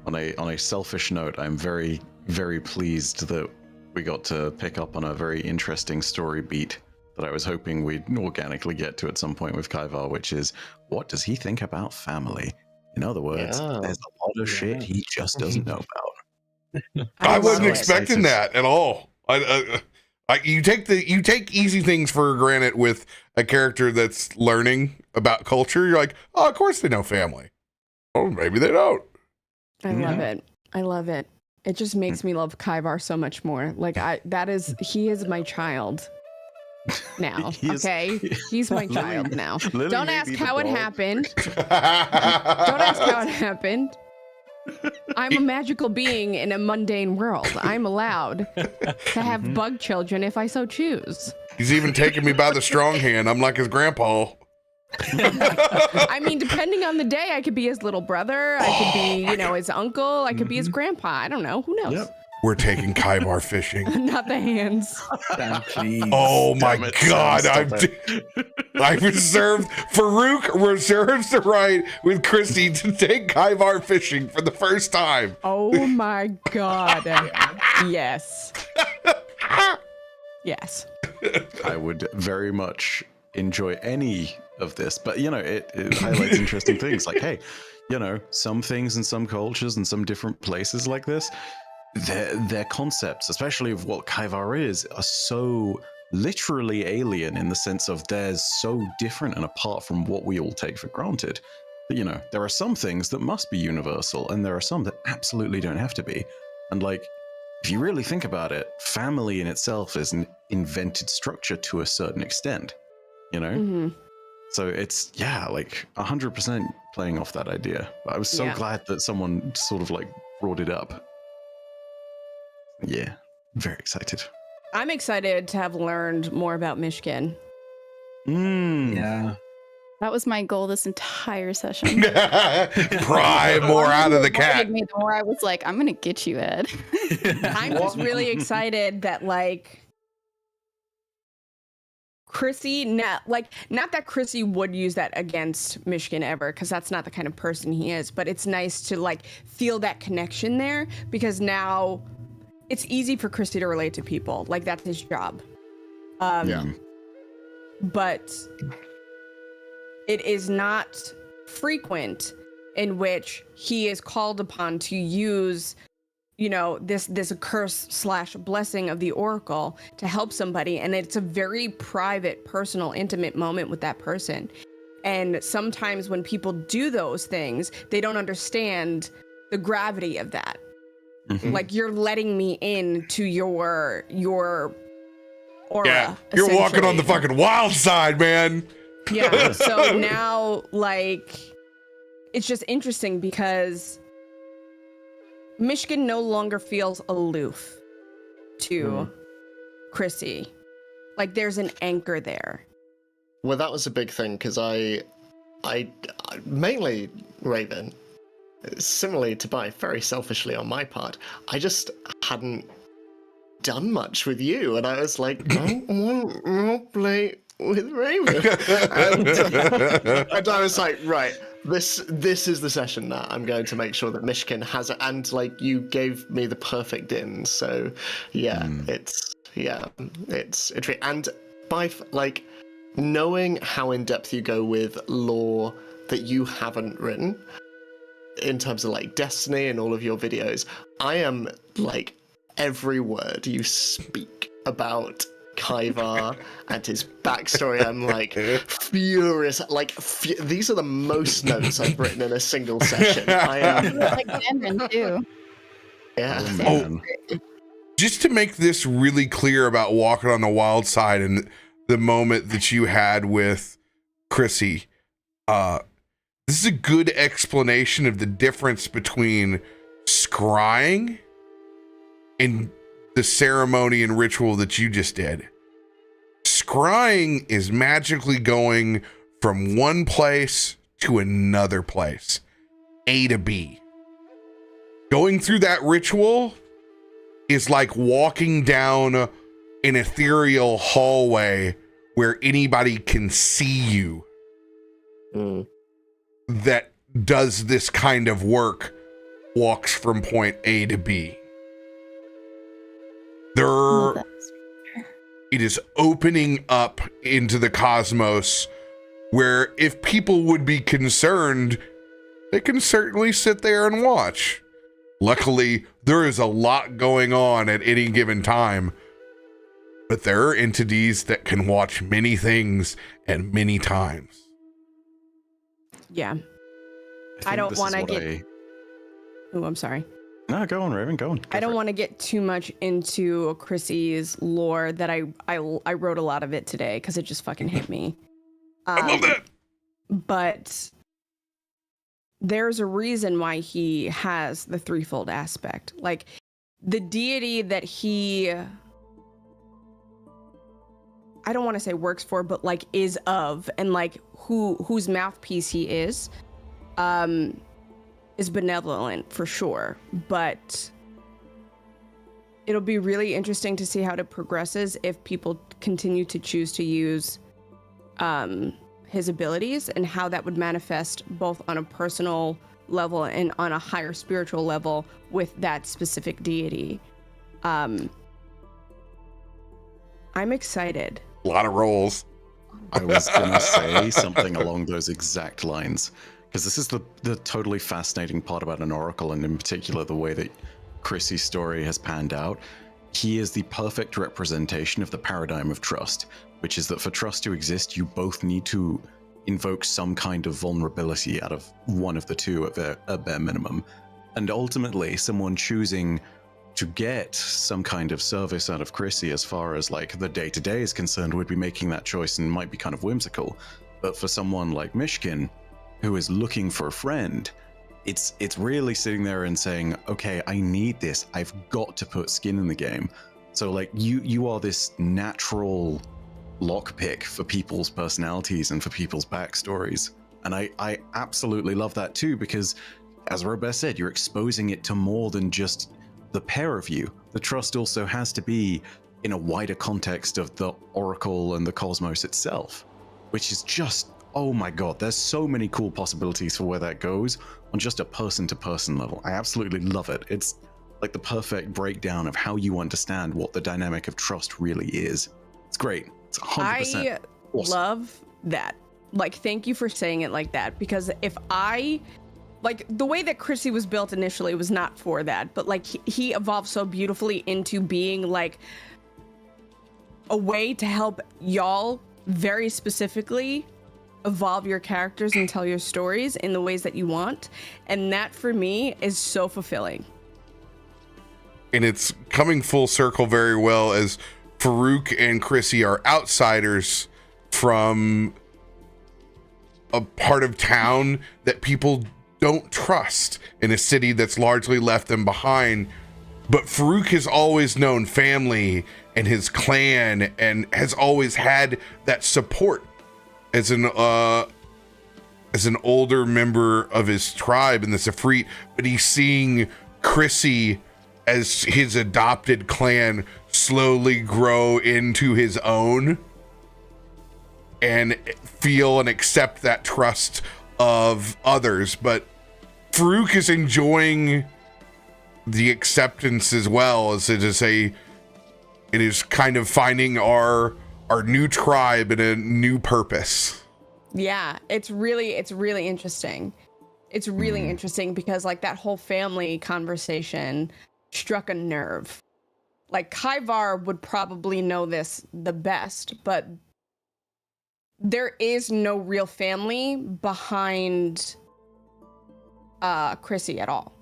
On a selfish note, I'm very, very pleased that we got to pick up on a very interesting story beat that I was hoping we'd organically get to at some point with Kaivar, which is, what does he think about family? In other words, there's a lot of shit he just doesn't know about. I wasn't expecting that at all. You take easy things for granted with a character that's learning about culture. You're like, oh, of course they know family. Oh, maybe they don't. I love it. I love it. It just makes me love Kaivar so much more. Like he is my child now. Okay, he's my child now. Don't ask how it happened. Don't ask how it happened. I'm a magical being in a mundane world. I'm allowed to have bug children if I so choose. He's even taking me by the strong hand. I'm like his grandpa. I mean, depending on the day, I could be his little brother. I could be, his uncle. I could be his grandpa. I don't know. Who knows? Yep. We're taking Kaivar fishing. Not the hands. Please. Oh my God! I reserved Farouk reserves the right with Christy to take Kaivar fishing for the first time. Oh my God! Yes. Yes. I would very much enjoy any of this, but it highlights interesting things like, hey, some things in some cultures and some different places like this, their concepts, especially of what Kaivar is, are so literally alien in the sense of they're so different and apart from what we all take for granted. But, there are some things that must be universal, and there are some that absolutely don't have to be. And if you really think about it, family in itself is an invented structure to a certain extent, Mm-hmm. So it's 100% playing off that idea. But I was so glad that someone sort of brought it up. Yeah, very excited. I'm excited to have learned more about Myshkin. Yeah. That was my goal this entire session. Pry more out of the cat. Me, the more I was like, I'm gonna get you, Ed. I'm just really excited that Chrissy, not that Chrissy would use that against Myshkin ever, because that's not the kind of person he is, but it's nice to feel that connection there, because now it's easy for Chrissy to relate to people. That's his job. But it is not frequent in which he is called upon to use this curse / blessing of the Oracle to help somebody, and it's a very private, personal, intimate moment with that person. And sometimes when people do those things, they don't understand the gravity of that. Mm-hmm. You're letting me into your aura. Yeah, you're walking on the fucking wild side, man. Yeah. So now, it's just interesting because Myshkin no longer feels aloof to Chrissy. There's an anchor there. Well, that was a big thing because I mainly Raven, similarly to Bai, very selfishly on my part, I just hadn't done much with you, and I was like, I want to roleplay with Raven, and I was like, right. This is the session that I'm going to make sure that Myshkin has it, and you gave me the perfect in. So it's and by knowing how in depth you go with lore that you haven't written in terms of Destiny and all of your videos, I am every word you speak about Kaivar and his backstory, I'm furious. These are the most notes I've written in a single session. I am Cameron too. Yeah. Just to make this really clear about walking on the wild side and the moment that you had with Chrissy, this is a good explanation of the difference between scrying and the ceremony and ritual that you just did. Scrying is magically going from one place to another place, A to B. Going through that ritual is like walking down an ethereal hallway where anybody can see you that does this kind of work, walks from point A to B. It is opening up into the cosmos where if people would be concerned, they can certainly sit there and watch. Luckily, there is a lot going on at any given time, but there are entities that can watch many things at many times. Yeah. I don't want to get... Oh, I'm sorry. No, go on, Raven. Go on. I don't want to get too much into Chrissy's lore that I wrote a lot of it today because it just fucking hit me. I love that. But there's a reason why he has the threefold aspect. Like the deity that he, I don't want to say works for, but like is of, and like whose mouthpiece he is benevolent for sure. But it'll be really interesting to see how it progresses if people continue to choose to use his abilities, and how that would manifest both on a personal level and on a higher spiritual level with that specific deity. I'm excited. A lot of rolls. I was gonna say something along those exact lines, because this is the totally fascinating part about an oracle, and in particular the way that Chrissy's story has panned out. He is the perfect representation of the paradigm of trust, which is that for trust to exist, you both need to invoke some kind of vulnerability out of one of the two at a bare minimum. And ultimately, someone choosing to get some kind of service out of Chrissy as far as like the day-to-day is concerned would be making that choice and might be kind of whimsical. But for someone like Myshkin, who is looking for a friend, it's really sitting there and saying, okay, I need this. I've got to put skin in the game. So like you are this natural lockpick for people's personalities and for people's backstories. And I absolutely love that too, because as RoBear said, you're exposing it to more than just the pair of you. The trust also has to be in a wider context of the Oracle and the cosmos itself, which is just, oh my god, there's so many cool possibilities for where that goes on just a person-to-person level. I absolutely love it. It's like the perfect breakdown of how you understand what the dynamic of trust really is. It's great. It's 100% awesome. Love that. Like, thank you for saying it like that, because if I, like, the way that Chrissy was built initially was not for that, but like he evolved so beautifully into being like a way to help y'all very specifically evolve your characters and tell your stories in the ways that you want. And that for me is so fulfilling. And it's coming full circle very well, as Farouk and Chrissy are outsiders from a part of town that people don't trust, in a city that's largely left them behind. But Farouk has always known family and his clan, and has always had that support as an older member of his tribe in this Ifrit. But he's seeing Chrissy as his adopted clan slowly grow into his own, and feel and accept that trust of others. But Farouk is enjoying the acceptance as well, as it is kind of finding our new tribe and a new purpose. Yeah, it's really interesting. It's really interesting because like that whole family conversation struck a nerve. Like Kaivar would probably know this the best, but there is no real family behind Chrissy at all.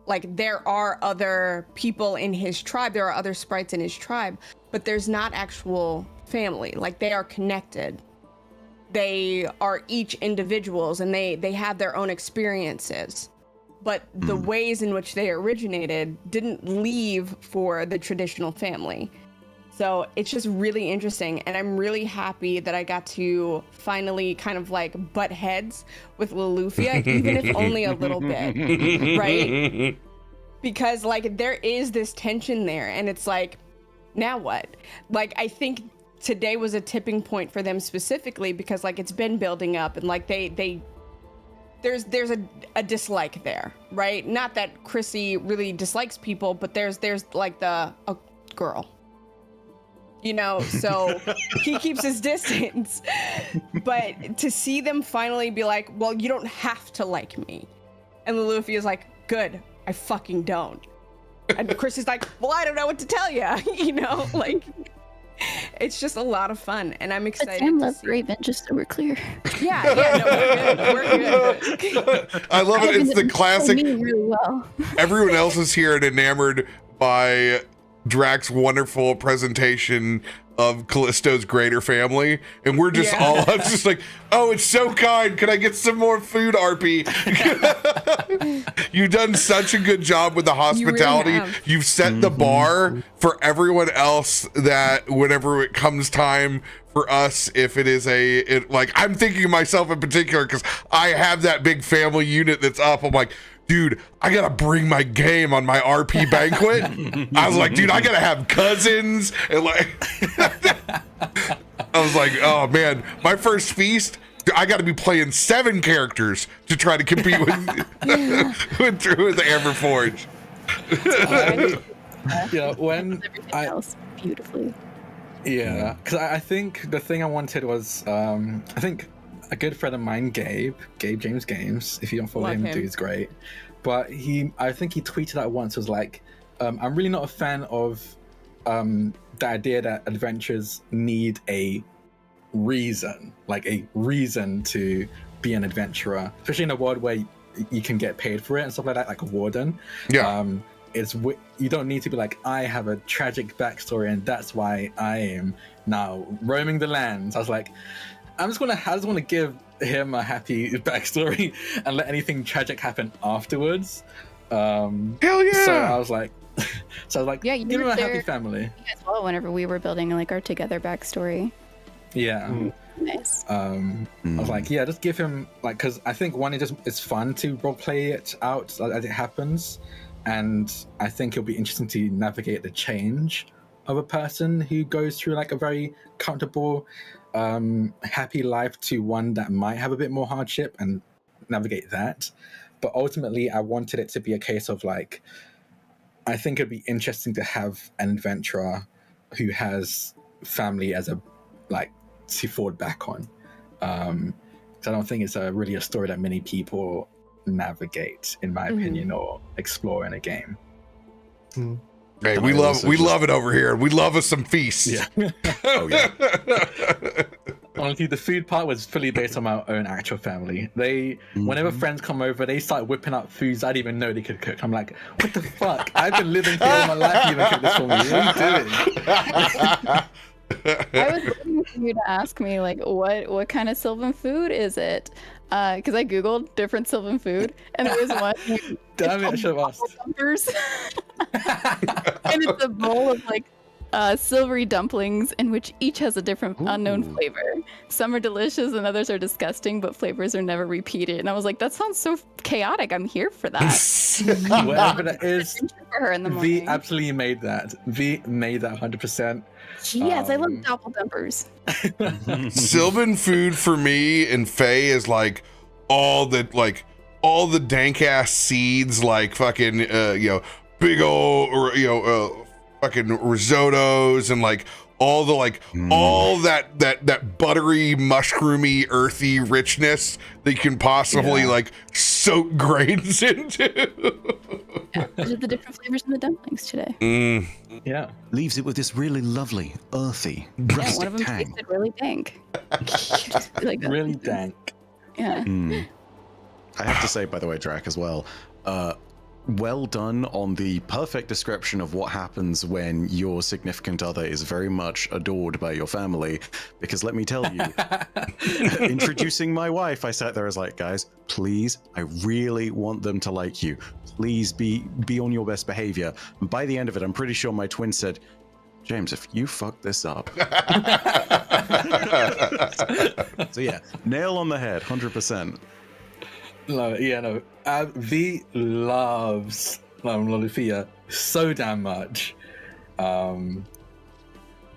Like there are other people in his tribe, there are other sprites in his tribe, but there's not actual family. Like they are connected. They are each individuals, and they have their own experiences. But the ways in which they originated didn't leave for the traditional family. So it's just really interesting, and I'm really happy that I got to finally kind of like butt heads with Loluphia, even if only a little bit, right? Because like there is this tension there, and it's like, now what? Like I think today was a tipping point for them specifically, because like it's been building up, and like there's a dislike there, right? Not that Chrissy really dislikes people, but there's like a girl, you know, so he keeps his distance. But to see them finally be like, well, you don't have to like me. And Loluphia is like, good, I fucking don't. And Chrissy's like, well, I don't know what to tell you, you know, like, it's just a lot of fun, and I'm excited. Sam to loves see. Raven, just so we're clear. Yeah, no, we're good. I love it. It's the classic. Me really well. Everyone else is here and enamored by Drak's wonderful presentation of Kallisto's greater family, and we're just all up just like, oh, it's so kind. Can I get some more food, RP? You've done such a good job with the hospitality. You really have. You've set the bar for everyone else that whenever it comes time for us, if it is like, I'm thinking of myself in particular because I have that big family unit that's up. I'm like, dude, I gotta bring my game on my RP banquet. I was like, dude, I gotta have cousins and like I was like, oh man, my first feast, I gotta be playing 7 characters to try to compete with with Amberforge. When everything else beautifully. Yeah, because I think the thing I wanted was I think a good friend of mine, Gabe James Games. If you don't follow him, dude's great. But I think he tweeted out once, was like, I'm really not a fan of the idea that adventures need a reason to be an adventurer, especially in a world where you can get paid for it and stuff like that, like a warden. Yeah. You don't need to be like, I have a tragic backstory and that's why I am now roaming the lands. I was like, I just want to give him a happy backstory and let anything tragic happen afterwards. Hell yeah! So I was like, yeah, give him a happy family. As well, whenever we were building like our together backstory. Yeah. Nice. I was like, yeah, just give him like, because I think one, it's fun to roleplay it out as it happens, and I think it'll be interesting to navigate the change of a person who goes through like a very comfortable, happy life to one that might have a bit more hardship and navigate that. But ultimately, I wanted it to be a case of like, I think it'd be interesting to have an adventurer who has family as a like to fall back on. So I don't think it's really a story that many people navigate, in my opinion, or explore in a game. Hey, we love it over here. We love us some feasts. Yeah. Oh yeah. Honestly, the food part was fully based on my own actual family. Whenever friends come over, they start whipping up foods I didn't even know they could cook. I'm like, what the fuck? I've been living here all my life. You even cook this for me. What are you doing? I was waiting for you to ask me like what kind of Sylvan food is it? Because I googled different Sylvan food, and there was one. Damn it! I should have asked. Dumpers. And it's a bowl of like silvery dumplings, in which each has a different unknown flavor. Some are delicious, and others are disgusting, but flavors are never repeated. And I was like, that sounds so chaotic. I'm here for that. Whatever that is, for her in the morning. V absolutely made that. V made that 100%. Yes, I love doppeldumpers. Sylvan food for me and Faye is like all the dank ass seeds, like fucking big old fucking risottos, and like all the all that buttery, mushroomy, earthy richness that you can possibly like soak grains into. Yeah, those are the different flavors in the dumplings today. Yeah, leaves it with this really lovely, earthy, one rustic of them tang. tasted really dank. Like really dank. Yeah. I have to say, by the way, Drak, as well, well done on the perfect description of what happens when your significant other is very much adored by your family. Because let me tell you, introducing my wife, I sat there as like, guys, please, I really want them to like you. Please be on your best behavior. And by the end of it, I'm pretty sure my twin said, James, if you fuck this up. So yeah, nail on the head, 100%. No. V loves Loluphia so damn much, and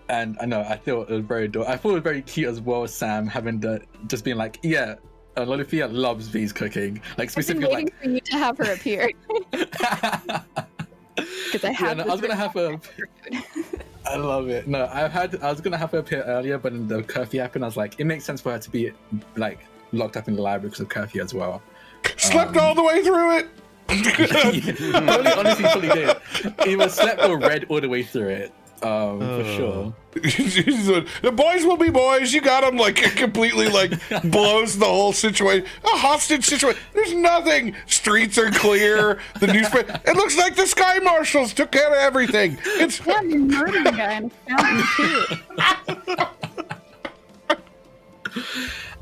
I know I thought it was very adorable. I thought it was very cute as well. Sam having just being like, Loluphia loves V's cooking, like specifically. I've been waiting for you to have her appear. Because I was gonna have her. I love it. No, I was gonna have her appear earlier, but then the curfew happened. I was like, it makes sense for her to be like locked up in the library because of curfew as well. Slept all the way through it. Honestly, did. He was slept or read all the way through it. For sure. The boys will be boys. You got them. Like, it completely like blows the whole situation. A hostage situation. There's nothing. Streets are clear. The newspaper. It looks like the Sky Marshals took care of everything. It's Yeah, you murdered a guy in a fountain too.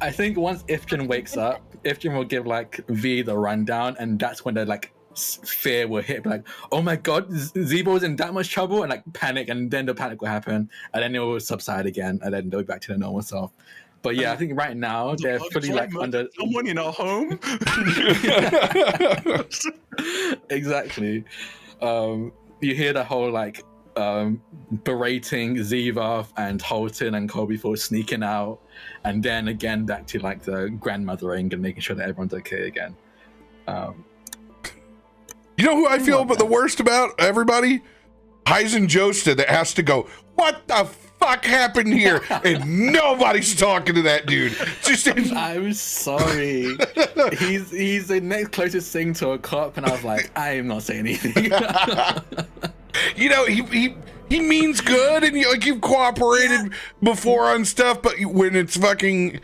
I think once Ifrit wakes up, Ifrit will give like V the rundown, and that's when the like fear will hit. Like, oh my god, Zeebo's in that much trouble, and like panic, and then the panic will happen, and then it will subside again, and then they'll be back to their normal self. But yeah, I think right now they're fully like under someone in our home. Exactly. You hear the whole like berating Zevoth and Holton and Kobe for sneaking out, and then again back to like the grandmothering and making sure that everyone's okay again. You know who I feel but the worst about everybody? Heisen Josta that has to go, what the fuck happened here? And nobody's talking to that dude. Just I'm sorry. He's the next closest thing to a cop, and I was like, I am not saying anything. You know, he means good, and you've cooperated before on stuff, but when it's fucking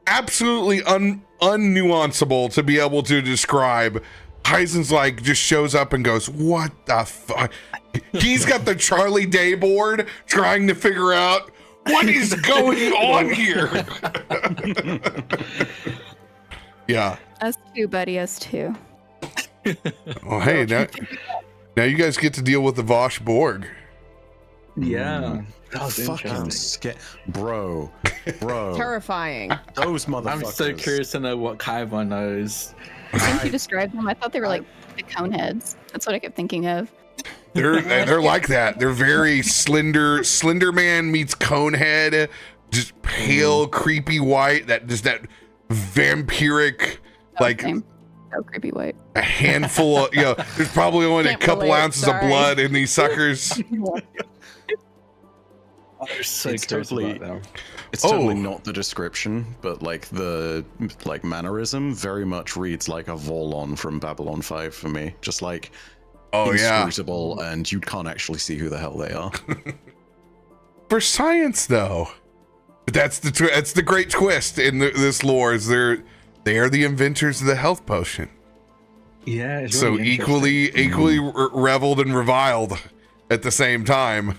absolutely unnuanceable to be able to describe, Heisen's like just shows up and goes, what the fuck? He's got the Charlie Day board trying to figure out what is going on here. Yeah. Us too, buddy. Us too. Well, hey, now you guys get to deal with the Vosh Borg. Yeah. That was fucking bro. Terrifying. Those motherfuckers. I'm so curious to know what Kaiba knows. I think you described them. I thought they were like the cone heads. That's what I kept thinking of. They're like that. They're very slender. Slender Man meets Conehead, just pale, creepy white. That vampiric, like so creepy white. a handful of there's probably only a couple ounces of blood in these suckers. It's totally not the description, but like the mannerism very much reads like a Vorlon from Babylon 5 for me. Just like inscrutable, and you can't actually see who the hell they are. For science, though, that's the great twist in this lore. Is they are the inventors of the health potion. Yeah. It's so really equally reveled and reviled at the same time.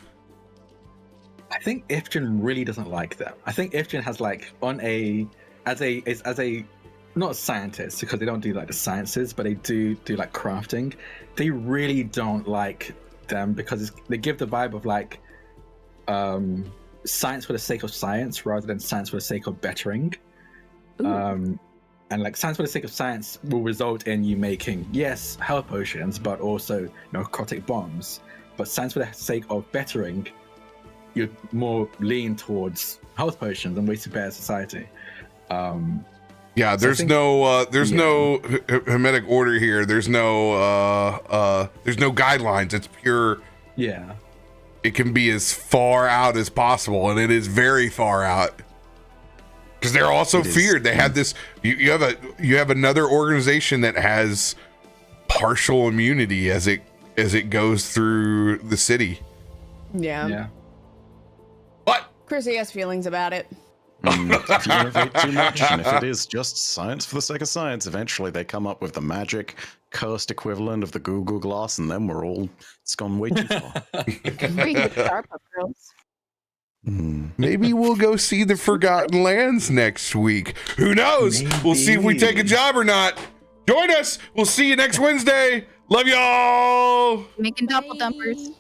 I think Ifrit really doesn't like them. I think Ifrit has like as a not scientist, because they don't do like the sciences, but they do like crafting. They really don't like them because they give the vibe of like science for the sake of science rather than science for the sake of bettering. And like science for the sake of science will result in you making health potions, but also narcotic bombs. But science for the sake of bettering, you're more lean towards health potions and ways to better society. There's no hermetic order here. There's no guidelines. It's pure. Yeah. It can be as far out as possible, and it is very far out. Because they're also feared. They have this. You have another organization that has partial immunity as it goes through the city. Yeah. What? Chrissy has feelings about it. If you innovate too much, and if it is just science for the sake of science, eventually they come up with the magic cursed equivalent of the Google Glass, and then it's gone way too far. Maybe we'll go see the Forgotten Lands next week. Who knows? Maybe. We'll see if we take a job or not. Join us. We'll see you next Wednesday. Love y'all. Making double dumpers.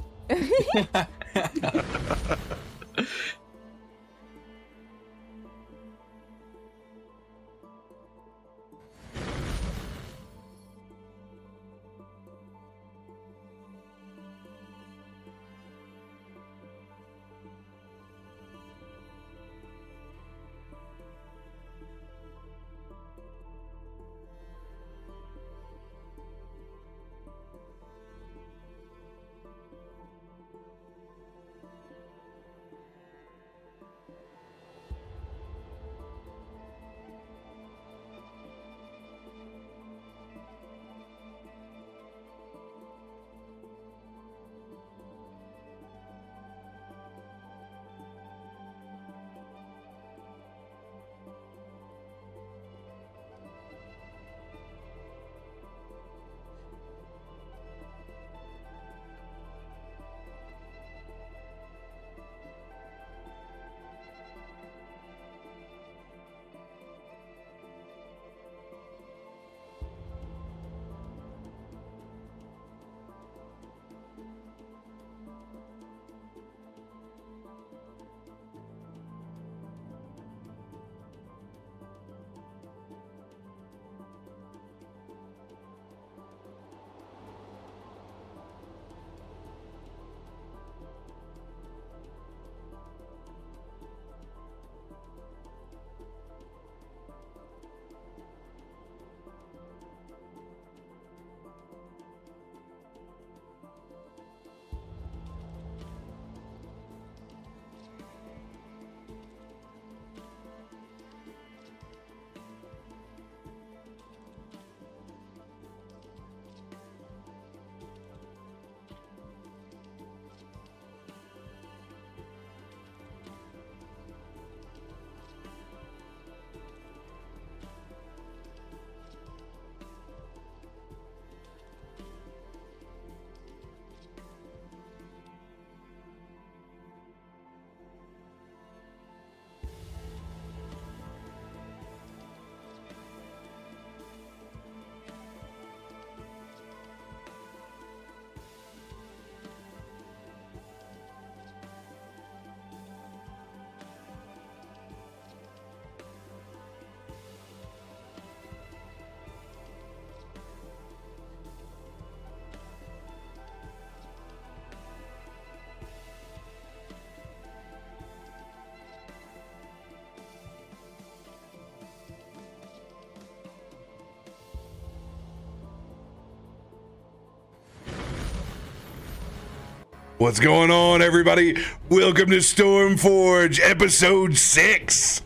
What's going on, everybody? Welcome to Stormforge, episode 6.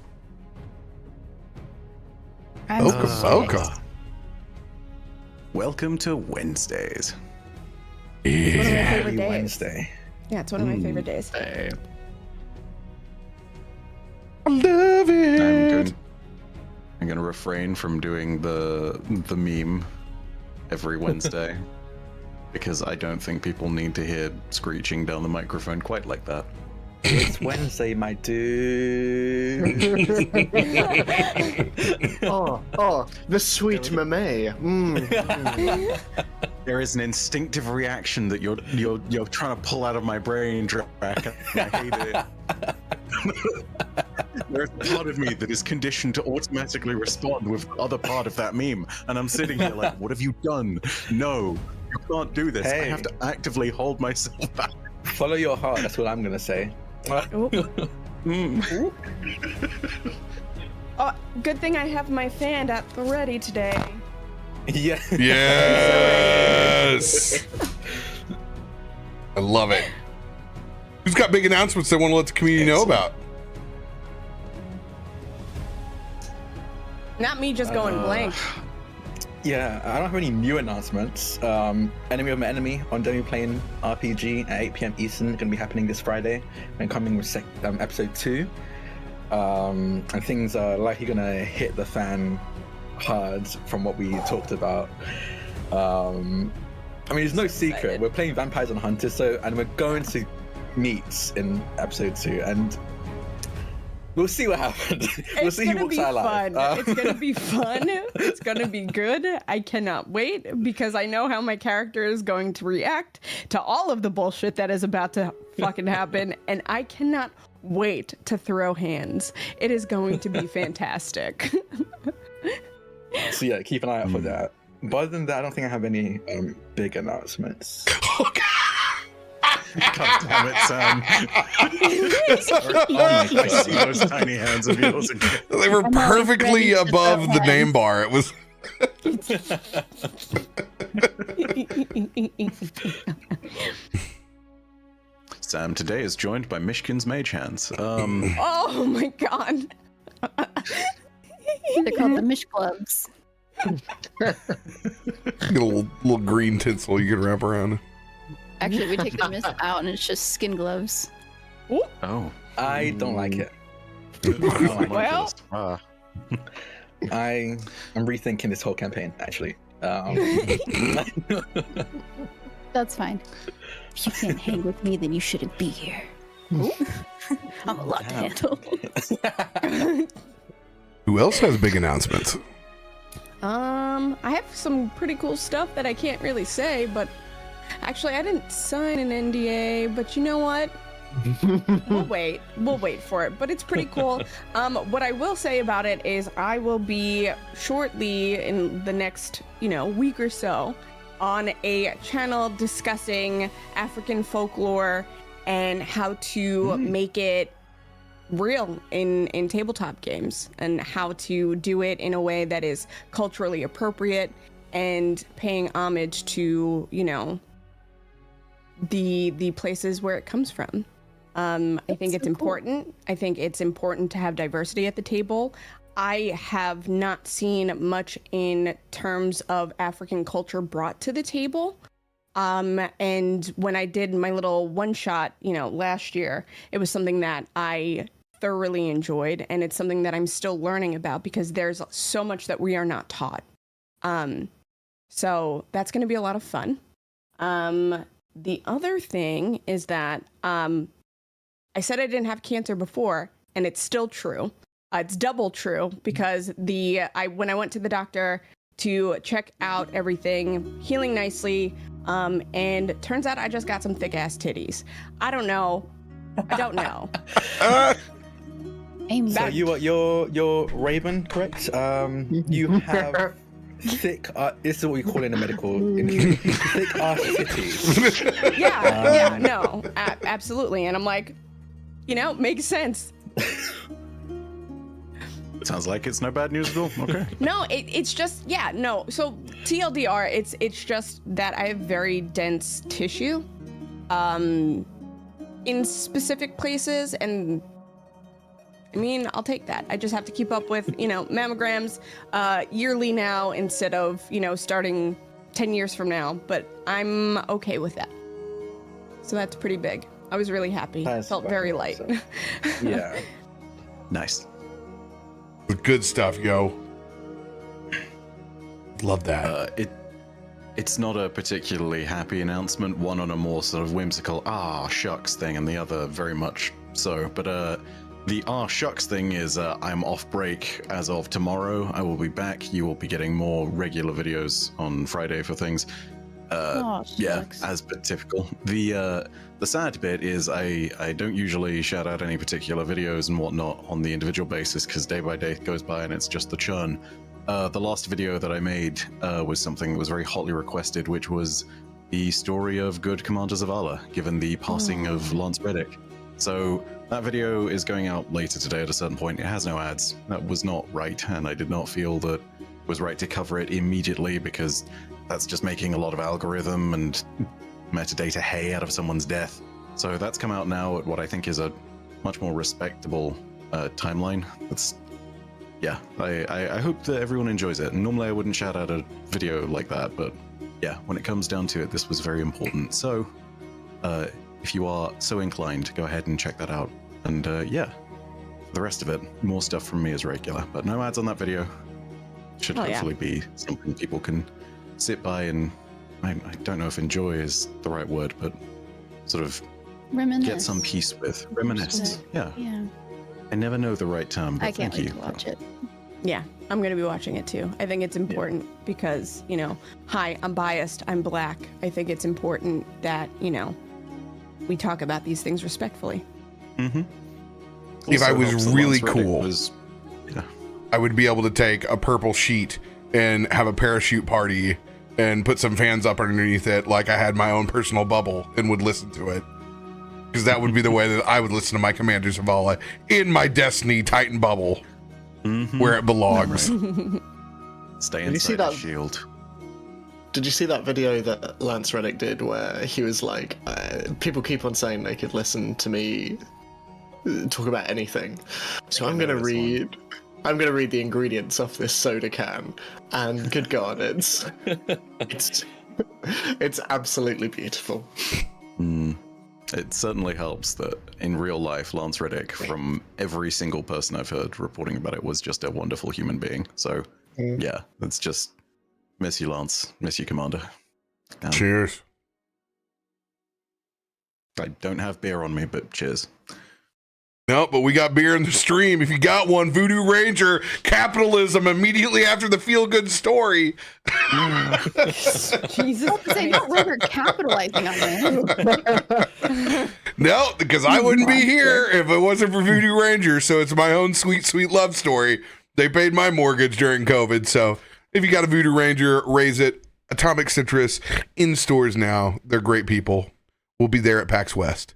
Welcome. Welcome to Wednesdays. One of my Yeah. favorite days. Wednesday. Yeah, it's one of my favorite days. Hey. I love it. I'm gonna refrain from doing the meme every Wednesday because I don't think people need to hear screeching down the microphone quite like that. It's Wednesday, my dude. Oh, the sweet mame. There is an instinctive reaction that you're trying to pull out of my brain, Drak. I hate it. There's a part of me that is conditioned to automatically respond with the other part of that meme, and I'm sitting here like, what have you done? No, you can't do this. I Hey. have to actively hold myself back. Follow your heart. That's what I'm gonna say. Oh, good thing I have my fan at the ready today. Yeah. Yes. I love it. Who's got big announcements they want to let the community know about? Not me just going blank. Yeah, I don't have any new announcements. Enemy of my enemy on Demi playing RPG at 8 p.m. Eastern, gonna be happening this Friday and coming with episode 2. And things are likely gonna hit the fan hard from what we talked about. I mean, it's no secret. We're playing Vampires and Hunters, and we're going to meet in episode 2, and we'll see what happens. We'll see who walks out alive. It's gonna be fun. It's gonna be good. I cannot wait because I know how my character is going to react to all of the bullshit that is about to fucking happen, and I cannot wait to throw hands. It is going to be fantastic. So yeah, keep an eye out for that. But other than that, I don't think I have any big announcements. God damn it, Sam. I see those tiny hands of yours again. They were perfectly above the name bar. It was. Sam today is joined by Myshkin's mage hands. Oh my god. They're called the Mish Clubs. Get a little green tinsel you can wrap around. Actually, we take the mist out and it's just skin gloves. Oh. I don't like it. Well, I'm rethinking this whole campaign, actually. That's fine. If you can't hang with me, then you shouldn't be here. I'm a lot to handle. Who else has big announcements? I have some pretty cool stuff that I can't really say, but actually I didn't sign an NDA, but you know what? We'll wait for it, but it's pretty cool. What I will say about it is I will be shortly in the next, week or so on a channel discussing African folklore and how to make it real in tabletop games and how to do it in a way that is culturally appropriate and paying homage to, the places where it comes from. I think it's important. I think it's important to have diversity at the table. I have not seen much in terms of African culture brought to the table. And when I did my little one shot, last year, it was something that I thoroughly enjoyed, and it's something that I'm still learning about because there's so much that we are not taught. So that's going to be a lot of fun. The other thing is that I said I didn't have cancer before, and it's still true. It's double true because when I went to the doctor to check out everything, healing nicely, and turns out I just got some thick ass titties. I don't know. Amen. So you're Raven, correct? You have thick. This is what we call in the medical industry. Thick ass titties. Absolutely. And I'm like, makes sense. Sounds like it's no bad news at all. Okay. No, it's just, So TLDR, it's just that I have very dense tissue. in specific places, and I mean, I'll take that. I just have to keep up with, mammograms yearly now instead of, starting 10 years from now, but I'm okay with that. So that's pretty big. I was really happy. Felt very light. So. Yeah. Nice. Good stuff, yo. Love that. It's not a particularly happy announcement, one on a more sort of whimsical shucks thing, and the other very much so. But the shucks thing is I'm off break as of tomorrow. I will be back. You will be getting more regular videos on Friday for things. Yeah, as per typical. The sad bit is I don't usually shout out any particular videos and whatnot on the individual basis because day by day goes by and it's just the churn. The last video that I made was something that was very hotly requested, which was the story of good Commanders of Allah, given the passing of Lance Reddick. So that video is going out later today at a certain point. It has no ads. That was not right, and I did not feel that it was right to cover it immediately because that's just making a lot of algorithm and metadata hay out of someone's death. So that's come out now at what I think is a much more respectable timeline. Yeah, I hope that everyone enjoys it. And normally I wouldn't shout out a video like that, but yeah, when it comes down to it, this was very important. So if you are so inclined, go ahead and check that out. And yeah, the rest of it, more stuff from me as regular, but no ads on that video. Should hopefully be something people can sit by and, I don't know if enjoy is the right word, but sort of Reminisce. Get some peace with. Reminisce. Yeah. Yeah. I never know the right term, but I can't thank wait you. to watch it. Yeah, I'm going to be watching it too. I think it's important because, hi, I'm biased, I'm black. I think it's important that, we talk about these things respectfully. Mm-hmm. If I was really cool, yeah. I would be able to take a purple sheet and have a parachute party and put some fans up underneath it like I had my own personal bubble and would listen to it. Because that would be the way that I would listen to my Commanders of Allah in my Destiny Titan bubble, where it belongs. Stay Did you see inside that? the shield. Did you see that video that Lance Reddick did where he was like, people keep on saying they could listen to me talk about anything. So I'm going to read the ingredients off this soda can, and good God, it's absolutely beautiful. It certainly helps that in real life, Lance Reddick, from every single person I've heard reporting about it, was just a wonderful human being. So, yeah, it's just miss you, Lance. Miss you, Commander. Cheers. I don't have beer on me, but cheers. No, but we got beer in the stream. If you got one, Voodoo Ranger, capitalism immediately after the feel-good story. Jesus. Say, not Robert capitalizing on it. No, because I wouldn't be here if it wasn't for Voodoo Ranger. So it's my own sweet, sweet love story. They paid my mortgage during COVID. So if you got a Voodoo Ranger, raise it. Atomic Citrus in stores now. They're great people. We'll be there at PAX West.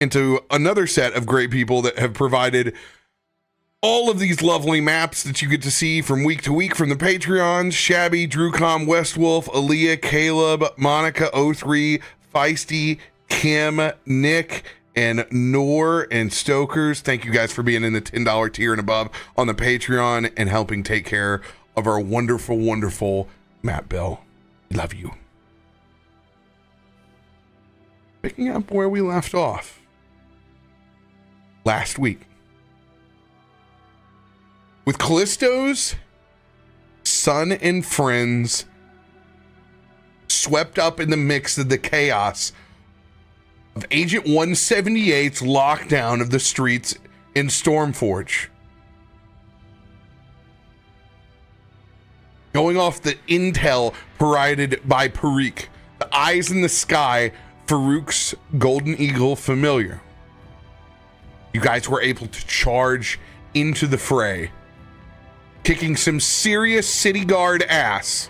Into another set of great people that have provided all of these lovely maps that you get to see from week to week from the Patreons: Shabby, Drewcom, Westwolf, Aaliyah, Caleb, Monica, O3, Feisty, Kim, Nick, and Noor and Stokers. Thank you guys for being in the $10 tier and above on the Patreon and helping take care of our wonderful, wonderful map bill. Love you. Picking up where we left off last week with Kallisto's son and friends swept up in the mix of the chaos of Agent 178's lockdown of the streets in Stormforge. Going off the intel provided by Faroük, the eyes in the sky, Farouk's Golden Eagle familiar. You guys were able to charge into the fray, kicking some serious city guard ass,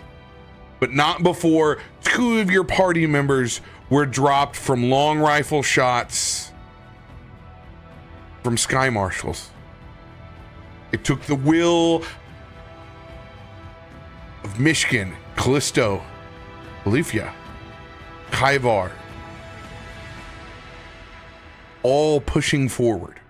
but not before two of your party members were dropped from long rifle shots from Sky Marshals. It took the will of Myshkin, Kallisto, Loluphia, Kaivar, all pushing forward.